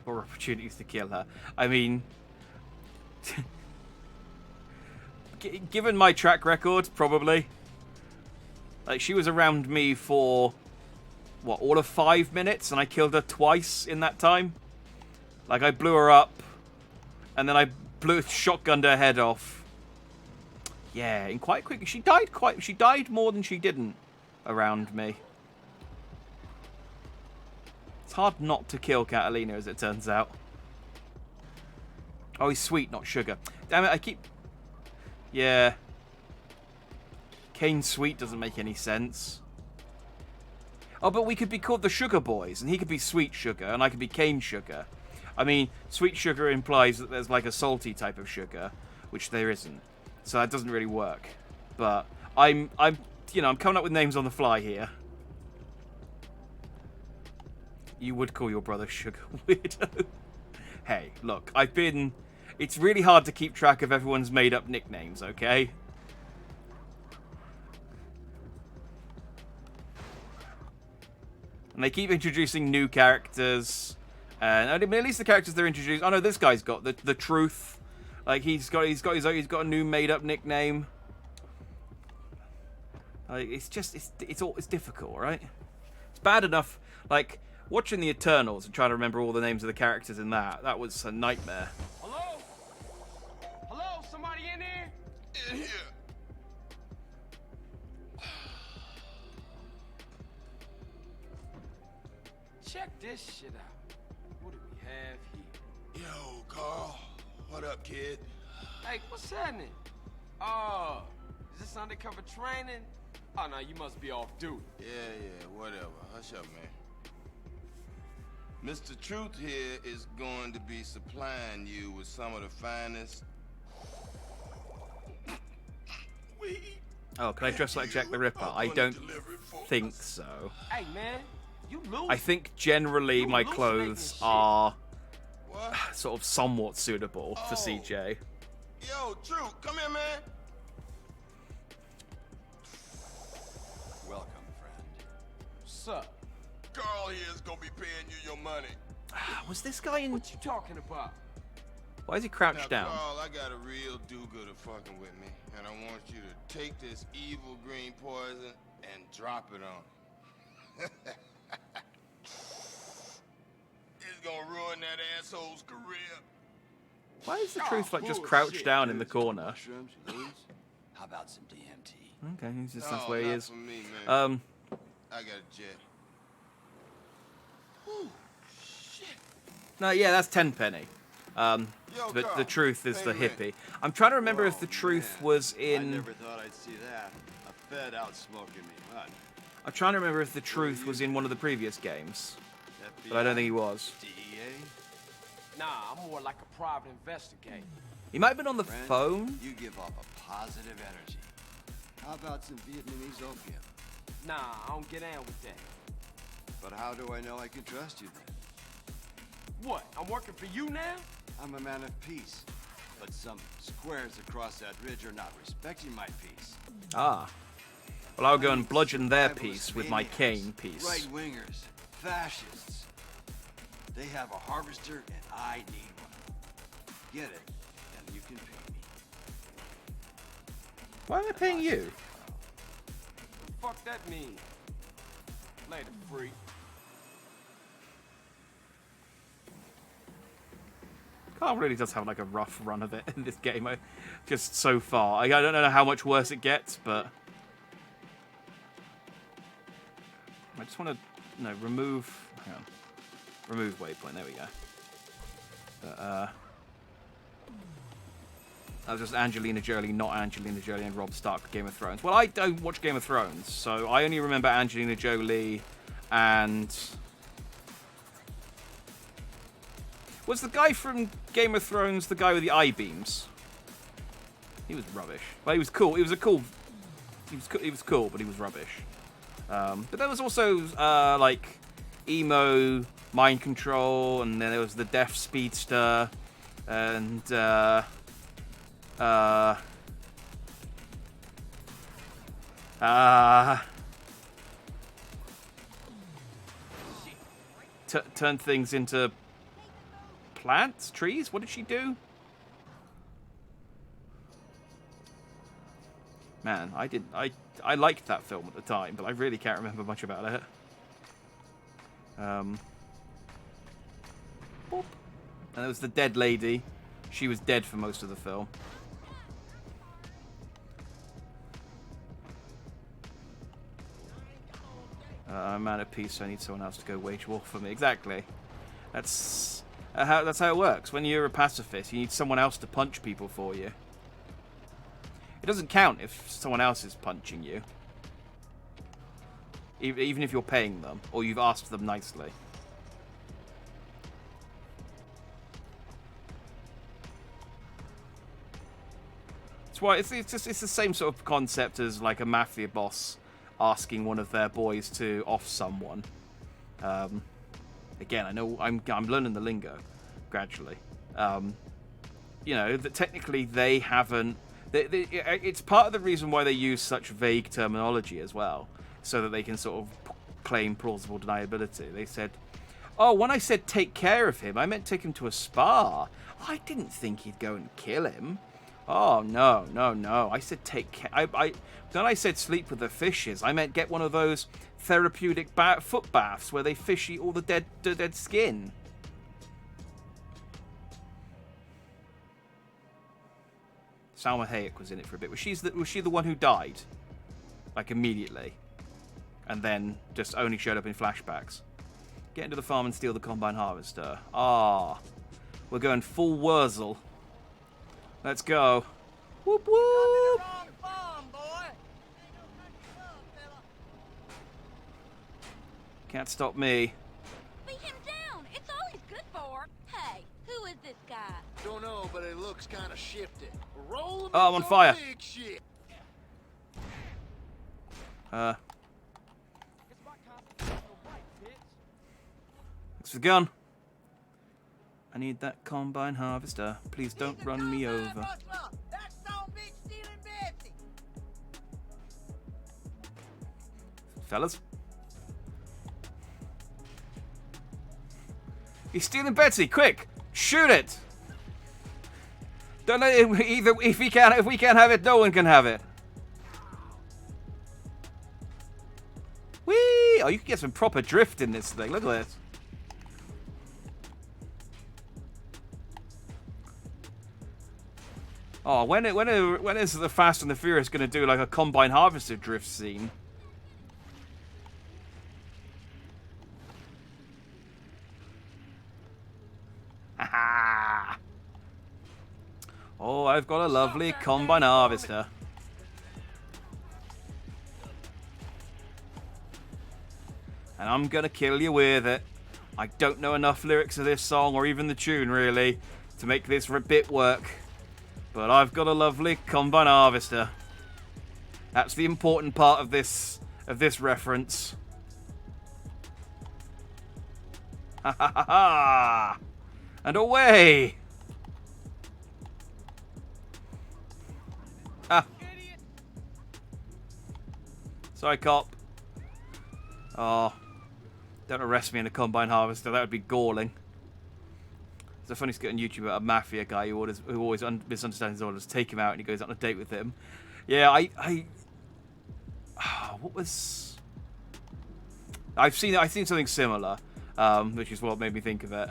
A: More opportunities to kill her. I mean, given my track record, probably. Like, she was around me for, what, all of 5 minutes, and I killed her twice in that time? Like, I blew her up, and then I shotgunned her head off. Yeah, and quite quickly. She died more than she didn't around me. It's hard not to kill Catalina, as it turns out. Oh, he's Sweet, not Sugar. Damn it, Yeah. Cane Sweet doesn't make any sense. Oh, but we could be called the Sugar Boys, and he could be Sweet Sugar, and I could be Cane Sugar. I mean, Sweet Sugar implies that there's like a salty type of sugar, which there isn't. So that doesn't really work. But I'm coming up with names on the fly here. You would call your brother Sugar Weirdo. Hey, look, it's really hard to keep track of everyone's made-up nicknames, okay? And they keep introducing new characters. And I mean, at least the characters they're introduced. Oh no, this guy's got the Truth. Like, he's got a new made-up nickname. Like, it's difficult, right? It's bad enough, like, watching the Eternals and trying to remember all the names of the characters in that was a nightmare.
D: Hello? Hello? Somebody in there?
H: In here.
D: Check this shit out. What do we have here?
H: Yo, Carl. What up, kid?
D: Hey, what's happening? Oh, is this undercover training? Oh, no, you must be off duty.
H: Yeah, whatever. Hush up, man. Mr. Truth here is going to be supplying you with some of the finest weed.
A: Oh, can I dress like Jack the Ripper? I don't think so.
D: Hey, man, you lose.
A: I think generally my clothes are sort of somewhat suitable for CJ.
H: Yo, Truth, come here, man.
J: Welcome, friend.
D: What's up?
H: Carl here is gonna be paying you your money.
A: Was this guy in...
D: What you talking about?
A: Why is he crouched
H: now,
A: down?
H: Carl, I got a real do-gooder fucking with me, and I want you to take this evil green poison and drop it on him. It's gonna ruin that asshole's career.
A: Why is the Truth like just crouched down in the corner?
J: How about some DMT?
A: Okay, that's where he is.
H: For me, man. I got a jet.
J: Whew, shit.
A: No, yeah, that's Tenpenny.
H: Yo,
A: But
H: Carl,
A: the Truth is the
H: pay rent.
A: hippie. I'm trying to remember if the Truth was
F: I
A: in...
F: never thought I'd see that. A Fed out smoking me. What?
A: I'm trying to remember if the Truth was in one of the previous games. But I don't think he was.
F: DEA?
D: Nah, I'm more like a private investigator.
A: He might have been on the
F: Friend,
A: phone.
F: You give off a positive energy. How about some Vietnamese opium?
D: Nah, I don't get down with that.
R: But how do I know I can trust you then?
D: What? I'm working for you now?
R: I'm a man of peace. But some squares across that ridge are not respecting my peace.
A: Ah. Well, I'll go and bludgeon their piece with my cane piece.
R: Right-wingers, fascists. They have a harvester and I need one. Get it, and you can pay me.
A: Why am I paying you?
D: What the fuck that mean? Later, freak.
A: Carl really does have like a rough run of it in this game. Just so far. I don't know how much worse it gets, but I just want to remove. Hang on. Remove waypoint. There we go. But, that was just Angelina Jolie, not Angelina Jolie and Rob Stark, Game of Thrones. Well, I don't watch Game of Thrones, so I only remember Angelina Jolie and... Was the guy from Game of Thrones the guy with the I-beams? He was rubbish. But he was cool. He was cool, but he was rubbish. But there was also, like, emo, mind control, and then there was the deaf speedster, and, turn things into plants, trees. What did she do? Man, I liked that film at the time, but I really can't remember much about it. Boop. And there was the dead lady. She was dead for most of the film. I'm out of peace, so I need someone else to go wage war for me. Exactly. That's how it works. When you're a pacifist, you need someone else to punch people for you. It doesn't count if someone else is punching you. Even if you're paying them, or you've asked them nicely. It's why it's the same sort of concept as like a mafia boss asking one of their boys to off someone. Again, I know I'm learning the lingo gradually. You know that technically they haven't. It's part of the reason why they use such vague terminology as well, so that they can sort of claim plausible deniability. They said, "Oh, when I said take care of him, I meant take him to a spa. I didn't think he'd go and kill him. Oh no, no, no! I said take care. Then I said sleep with the fishes. I meant get one of those therapeutic foot baths where they fish eat all the dead skin." Salma Hayek was in it for a bit. Was she the one who died? Like immediately? And then just only showed up in flashbacks? Get into the farm and steal the combine harvester. Ah. We're going full Wurzel. Let's go. Whoop whoop! Can't stop me.
O: Beat him down. It's all he's good for. Hey, who is this guy?
J: Don't know, but it looks kind of shifty. Roll him.
A: Oh, I'm on fire.
J: Big shit.
A: Thanks for the gun. I need that combine harvester. Please don't run me over. Fellas. He's stealing Betsy. Quick, shoot it. Don't let it, either. If we can't have it, no one can have it. Whee! Oh, you can get some proper drift in this thing. Look at this. Oh, when is the Fast and the Furious going to do like a combine harvester drift scene? Haha! Oh, I've got a lovely combine harvester. And I'm gonna kill you with it. I don't know enough lyrics of this song, or even the tune really, to make this bit work. But I've got a lovely combine harvester. That's the important part of this of this reference. Ha ha ha ha! And away! Ah. Sorry, cop. Oh. Don't arrest me in a combine harvester. That would be galling. There's a funny skit on YouTube about a mafia guy who always misunderstands his orders. Take him out and he goes on a date with him. Yeah, what was... I've seen something similar, which is what made me think of it.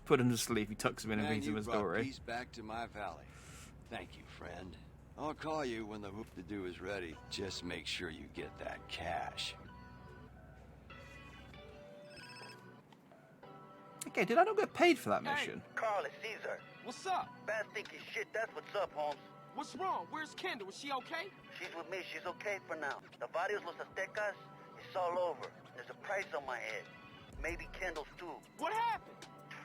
A: Put him to sleep. He tucks him in and reads him a story.
R: Peace back to my valley. Thank you, friend. I'll call you when the hoop-to-do is ready. Just make sure you get that cash.
A: Okay, did I not get paid for that mission?
N: Carl, it's Caesar.
D: What's up?
N: Bad thinking shit, that's what's up, Holmes.
D: What's wrong? Where's Kendall? Is she okay?
N: She's with me, she's okay for now. The Barrios Los Aztecas, it's all over. There's a price on my head. Maybe Kendall's too.
D: What happened?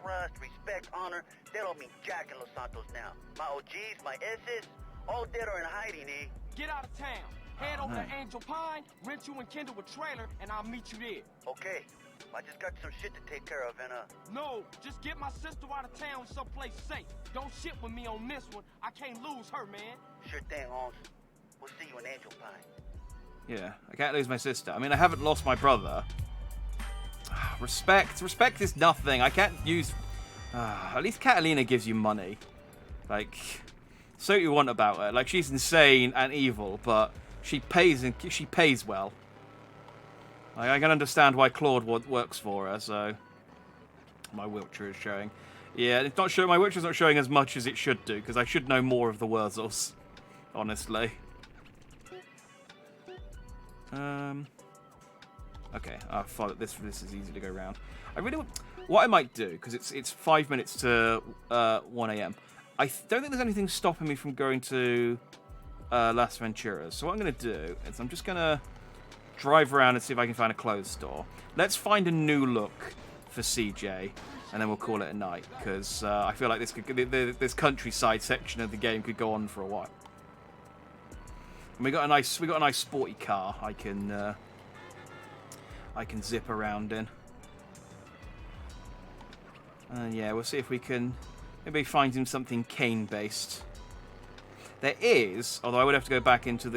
N: Trust, respect, honor, they don't mean jack in Los Santos now. My OGs, my S's, all dead or in hiding, eh?
D: Get out of town. Head over to Angel Pine, rent you and Kendall a trailer, and I'll meet you there.
N: Okay. I just got some shit to take care of, and
D: No, just get my sister out of town someplace safe. Don't shit with me on this one. I can't lose her, man.
N: Sure thing, Holmes. We'll see you in Angel Pine.
A: Yeah, I can't lose my sister. I mean, I haven't lost my brother. Respect. Respect is nothing. I can't use... at least Catalina gives you money. Like, say what you want about her. Like, she's insane and evil, but she pays well. Like, I can understand why Claude works for her, so... My Wiltshire is showing. Yeah, it's not showing. My Wiltshire's not showing as much as it should do, because I should know more of the Wurzels. Honestly. Okay, I thought that this is easy to go around. I really want... What I might do, because it's 5 minutes to 1 a.m. I don't think there's anything stopping me from going to Las Venturas. So what I'm going to do is I'm just going to drive around and see if I can find a clothes store. Let's find a new look for CJ, and then we'll call it a night, because I feel like this countryside section of the game could go on for a while. And we got a nice sporty car I can zip around in. Yeah, we'll see if we can maybe find him something cane-based. There is, although I would have to go back to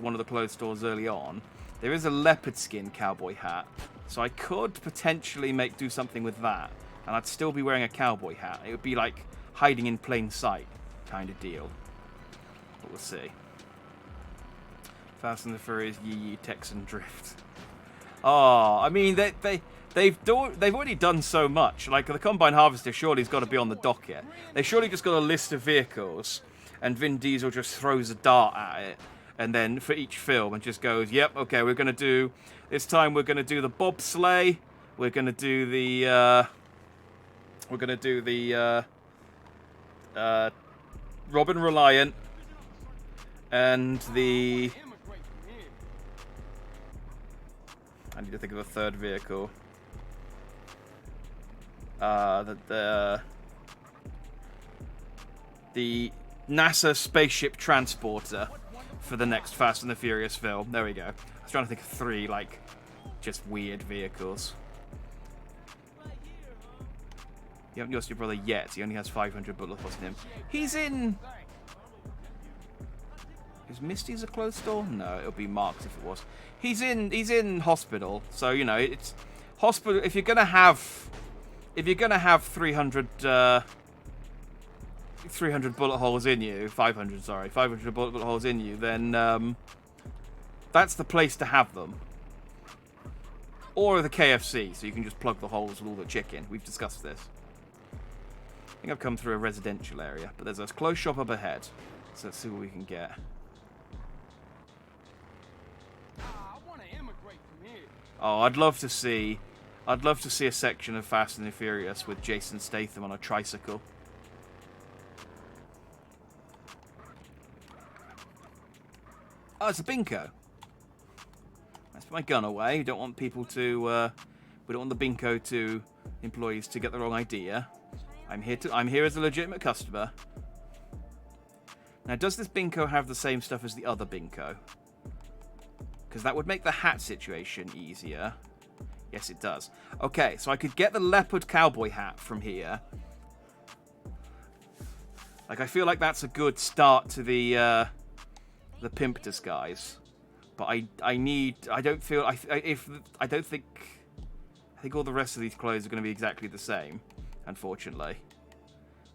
A: one of the clothes stores early on. There is a leopard skin cowboy hat, so I could potentially do something with that, and I'd still be wearing a cowboy hat. It would be like hiding in plain sight kind of deal. But we'll see. Fast and the Furious, Yee Texan Drift. Oh, I mean they've already done so much. Like the Combine Harvester surely has got to be on the docket. They surely just got a list of vehicles, and Vin Diesel just throws a dart at it, and then for each film and just goes, "Yep, okay, we're gonna do this time. We're gonna do the bobsleigh. We're gonna do the Robin Reliant and the." I need to think of a third vehicle. The NASA spaceship transporter for the next Fast and the Furious film. There we go. I was trying to think of 3, like, just weird vehicles. You haven't lost your brother yet. He only has 500 bullets in him. He's in... Is Misty's a clothes store? No, it'll be Mark's if it was. He's in hospital, so you know it's hospital. If you're gonna have 300 bullet holes in you, 500 bullet holes in you, then that's the place to have them. Or the KFC, so you can just plug the holes with all the chicken. We've discussed this. I think I've come through a residential area, but there's a clothes shop up ahead, so let's see what we can get. Oh, I'd love to see a section of Fast and the Furious with Jason Statham on a tricycle. Oh, it's a Binko. Let's put my gun away. We don't want people to. We don't want the Binko employees to get the wrong idea. I'm here as a legitimate customer. Now, does this Binko have the same stuff as the other Binko? Because that would make the hat situation easier. Yes, it does. Okay, so I could get the leopard cowboy hat from here. Like, I feel like that's a good start to the pimp disguise. But I think all the rest of these clothes are going to be exactly the same, unfortunately.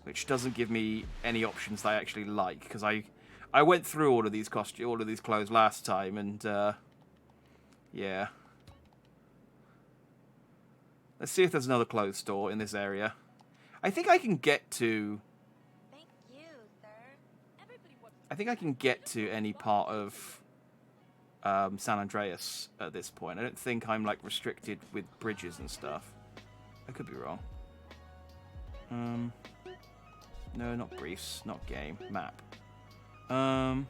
A: Which doesn't give me any options that I actually like, because I went through all of these clothes last time, and yeah. Let's see if there's another clothes store in this area. I think I can get to.
L: Thank you, sir.
A: I think I can get to any part of San Andreas at this point. I don't think I'm like restricted with bridges and stuff. I could be wrong. No, not briefs, not game, map. I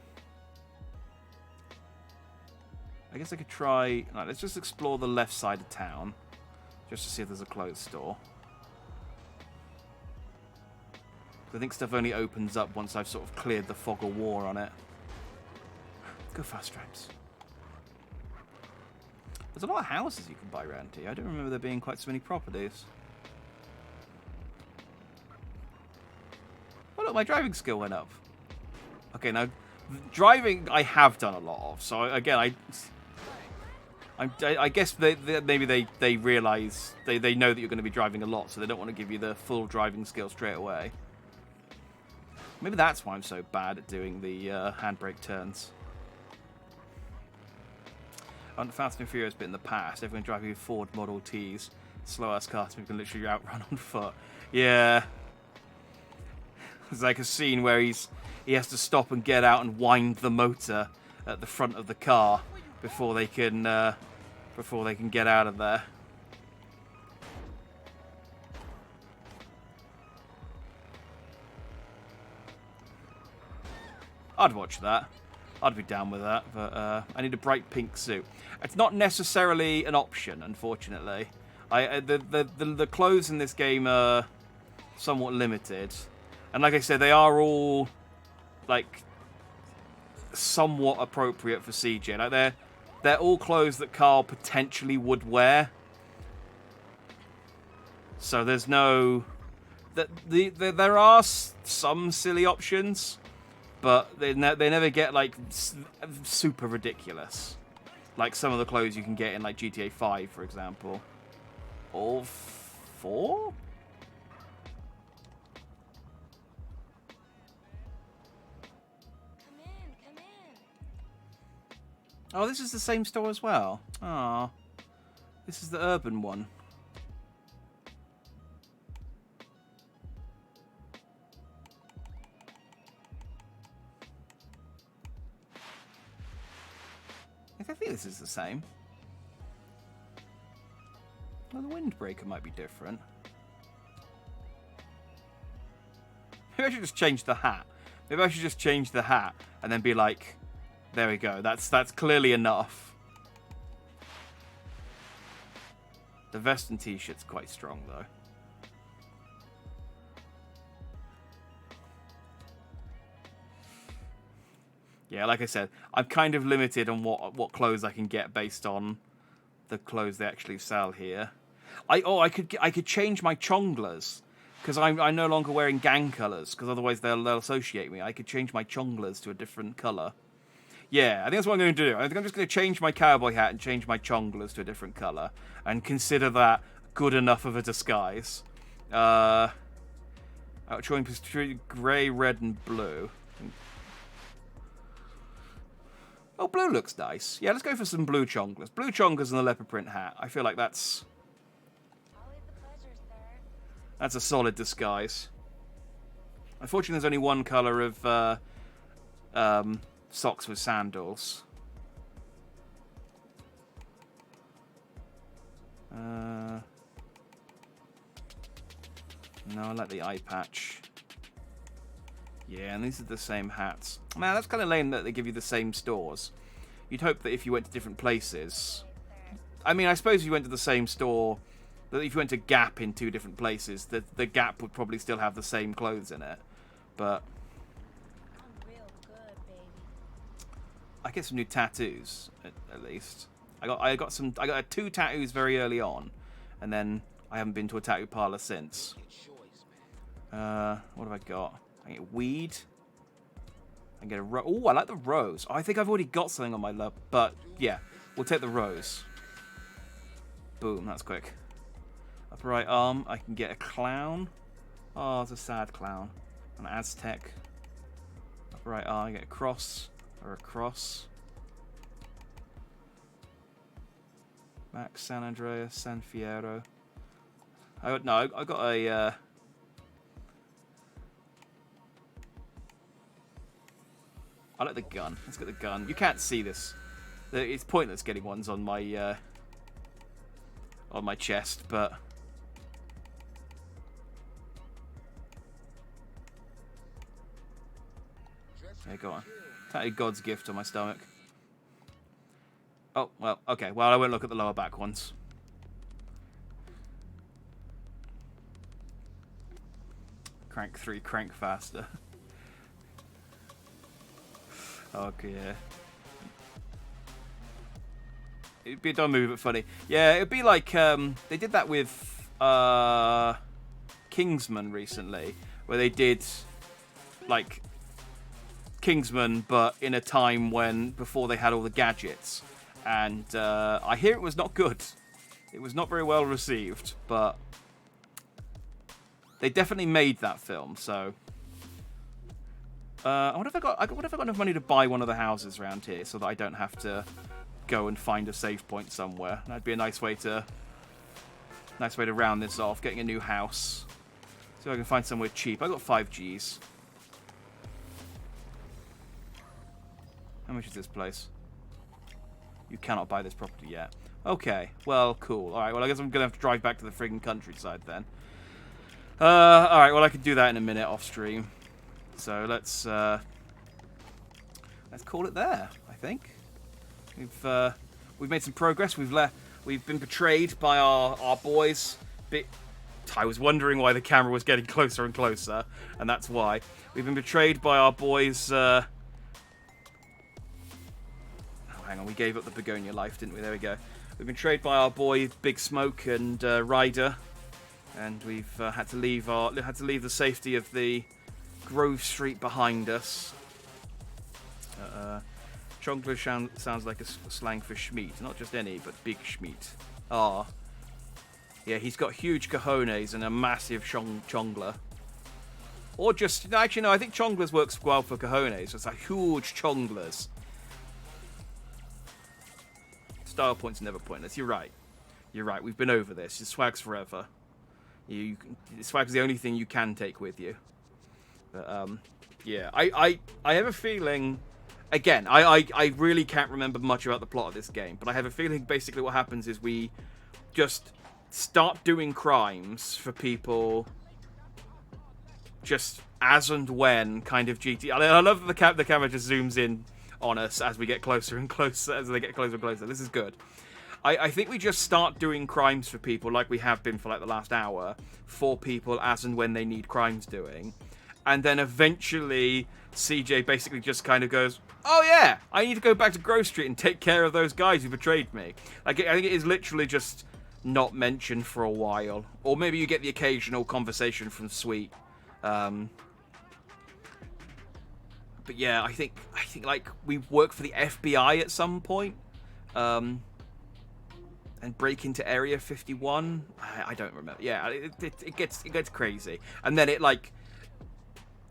A: guess I could try. Right, let's just explore the left side of town, just to see if there's a clothes store. I think stuff only opens up once I've sort of cleared the fog of war on it. Go fast, Stripes. There's a lot of houses you can buy around here. I don't remember there being quite so many properties. Oh look, my driving skill went up. Okay, now driving I have done a lot of. So again, I guess maybe they realize they know that you're going to be driving a lot, so they don't want to give you the full driving skill straight away. Maybe that's why I'm so bad at doing the handbrake turns. On the Fast and Furious bit in the past, everyone driving Ford Model Ts, slow-ass cars, we can literally outrun on foot. Yeah. There's like a scene where he has to stop and get out and wind the motor at the front of the car before they can get out of there. I'd watch that. I'd be down with that, but I need a bright pink suit. It's not necessarily an option, unfortunately. The clothes in this game are somewhat limited, and like I said, they are all like somewhat appropriate for CJ. Like they're all clothes that Carl potentially would wear. So there's no there are some silly options. But they never get, like, super ridiculous. Like some of the clothes you can get in, like, GTA 5, for example. Or 4?
L: Come in.
A: Oh, this is the same store as well. Oh, this is the urban one. I think this is the same. Well, the windbreaker might be different. Maybe I should just change the hat. Maybe I should just change the hat and then be like, there we go. That's clearly enough. The vest and t-shirt's quite strong though. Yeah, like I said, I'm kind of limited on what clothes I can get based on the clothes they actually sell here. I could change my chonglers because I'm no longer wearing gang colours because otherwise they'll associate me. I could change my chonglers to a different colour. Yeah, I think that's what I'm going to do. I think I'm just going to change my cowboy hat and change my chonglers to a different colour and consider that good enough of a disguise. Showing grey, red, and blue. Oh, blue looks nice. Yeah, let's go for some blue chonglers. Blue chonglers and the leopard print hat. I feel like that's a solid disguise. Unfortunately, there's only one colour of socks with sandals. No, I like the eye patch. Yeah, and these are the same hats. Man, that's kind of lame that they give you the same stores. You'd hope that if you went to different places... I mean, I suppose if you went to the same store But if you went to Gap in 2 different places, the Gap would probably still have the same clothes in it. But I get some new tattoos at least. I got 2 tattoos very early on, and then I haven't been to a tattoo parlor since. What have I got? I get weed. I get a rose. Oh, I like the rose. Oh, I think I've already got something on my love, but yeah, we'll take the rose. Boom, that's quick. Upper right arm, I can get a clown. Oh, it's a sad clown. An Aztec. Upper right arm, I get a cross or a cross. Max, San Andreas, San Fierro. I got a. I like the gun. Let's get the gun. You can't see this. It's pointless getting ones on my chest, but yeah, go on. Tattoo God's gift on my stomach. Oh well, okay. Well, I won't look at the lower back ones. Crank 3, crank faster. Okay. It'd be a dumb movie, but funny. Yeah, it'd be like they did that with Kingsman recently, where they did like Kingsman, but in a time before they had all the gadgets, and I hear it was not good. It was not very well received, but they definitely made that film. So. I wonder if I got enough money to buy one of the houses around here, so that I don't have to go and find a save point somewhere. That'd be a nice way to round this off. Getting a new house, so I can find somewhere cheap. I got 5 Gs. How much is this place? You cannot buy this property yet. Okay, well, cool. All right, well, I guess I'm gonna have to drive back to the friggin' countryside then. All right, well, I could do that in a minute off stream. So let's call it there. I think we've made some progress. We've been betrayed by our boys. I was wondering why the camera was getting closer and closer, and that's why we've been betrayed by our boys. Oh, hang on, we gave up the Begonia life, didn't we? There we go. We've been betrayed by our boy Big Smoke and Ryder, and we've had to leave the safety of the Grove Street behind us. Chongler sounds like a slang for Schmeat. Not just any, but big Schmeat. Ah. Yeah, he's got huge cojones and a massive chongler. Or just... Actually, no, I think chonglers works well for cojones. So it's like huge chonglers. Style points never pointless. You're right. You're right. We've been over this. Swag's forever. Swag's the only thing you can take with you. But, yeah, I have a feeling, again, I really can't remember much about the plot of this game, but I have a feeling basically what happens is we just start doing crimes for people just as and when kind of GT. I love that the camera just zooms in on us as we get closer and closer, as they get closer and closer. This is good. I think we just start doing crimes for people like we have been for like the last hour, for people as and when they need crimes doing. And then eventually, CJ basically just kind of goes, oh yeah, I need to go back to Grove Street and take care of those guys who betrayed me. Like, I think it is literally just not mentioned for a while. Or maybe you get the occasional conversation from Sweet. But yeah, I think like we work for the FBI at some point. And break into Area 51. I don't remember. Yeah, it gets crazy. And then it like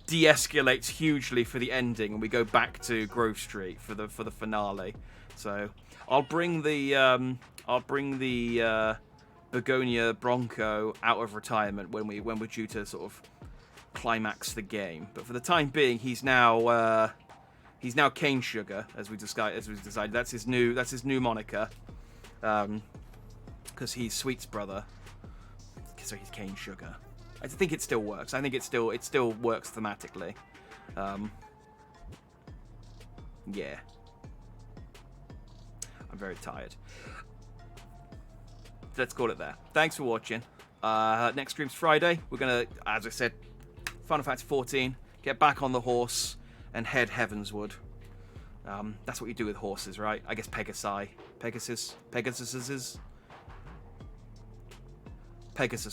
A: de-escalates hugely for the ending, and we go back to Grove Street for the finale. So I'll bring the Begonia Bronco out of retirement when we're due to sort of climax the game. But for the time being, he's now Cane Sugar, as we decided. That's his new moniker, because he's Sweet's brother. So he's Cane Sugar. I think it still works. I think it still works thematically. Yeah. I'm very tired. let's call it there. Thanks for watching. Next stream's Friday. We're gonna, as I said, Final Fantasy 14. Get back on the horse and head heavensward. That's what you do with horses, right? I guess Pegasus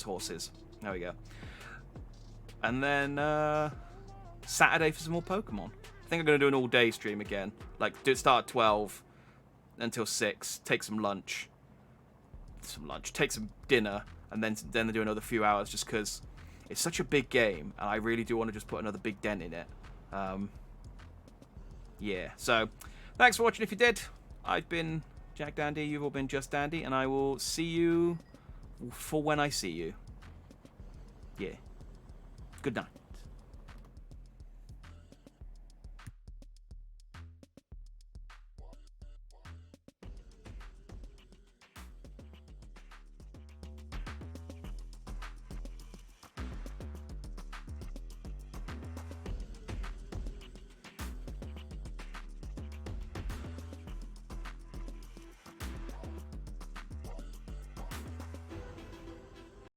A: horses. There we go. And then Saturday for some more Pokemon. I think I'm going to do an all-day stream again. Like, start at 12 until 6. Take some lunch. Take some dinner. And then do another few hours just because it's such a big game. And I really do want to just put another big dent in it. Yeah. So, thanks for watching if you did. I've been Jack Dandy. You've all been Just Dandy. And I will see you for when I see you. Yeah. Good night.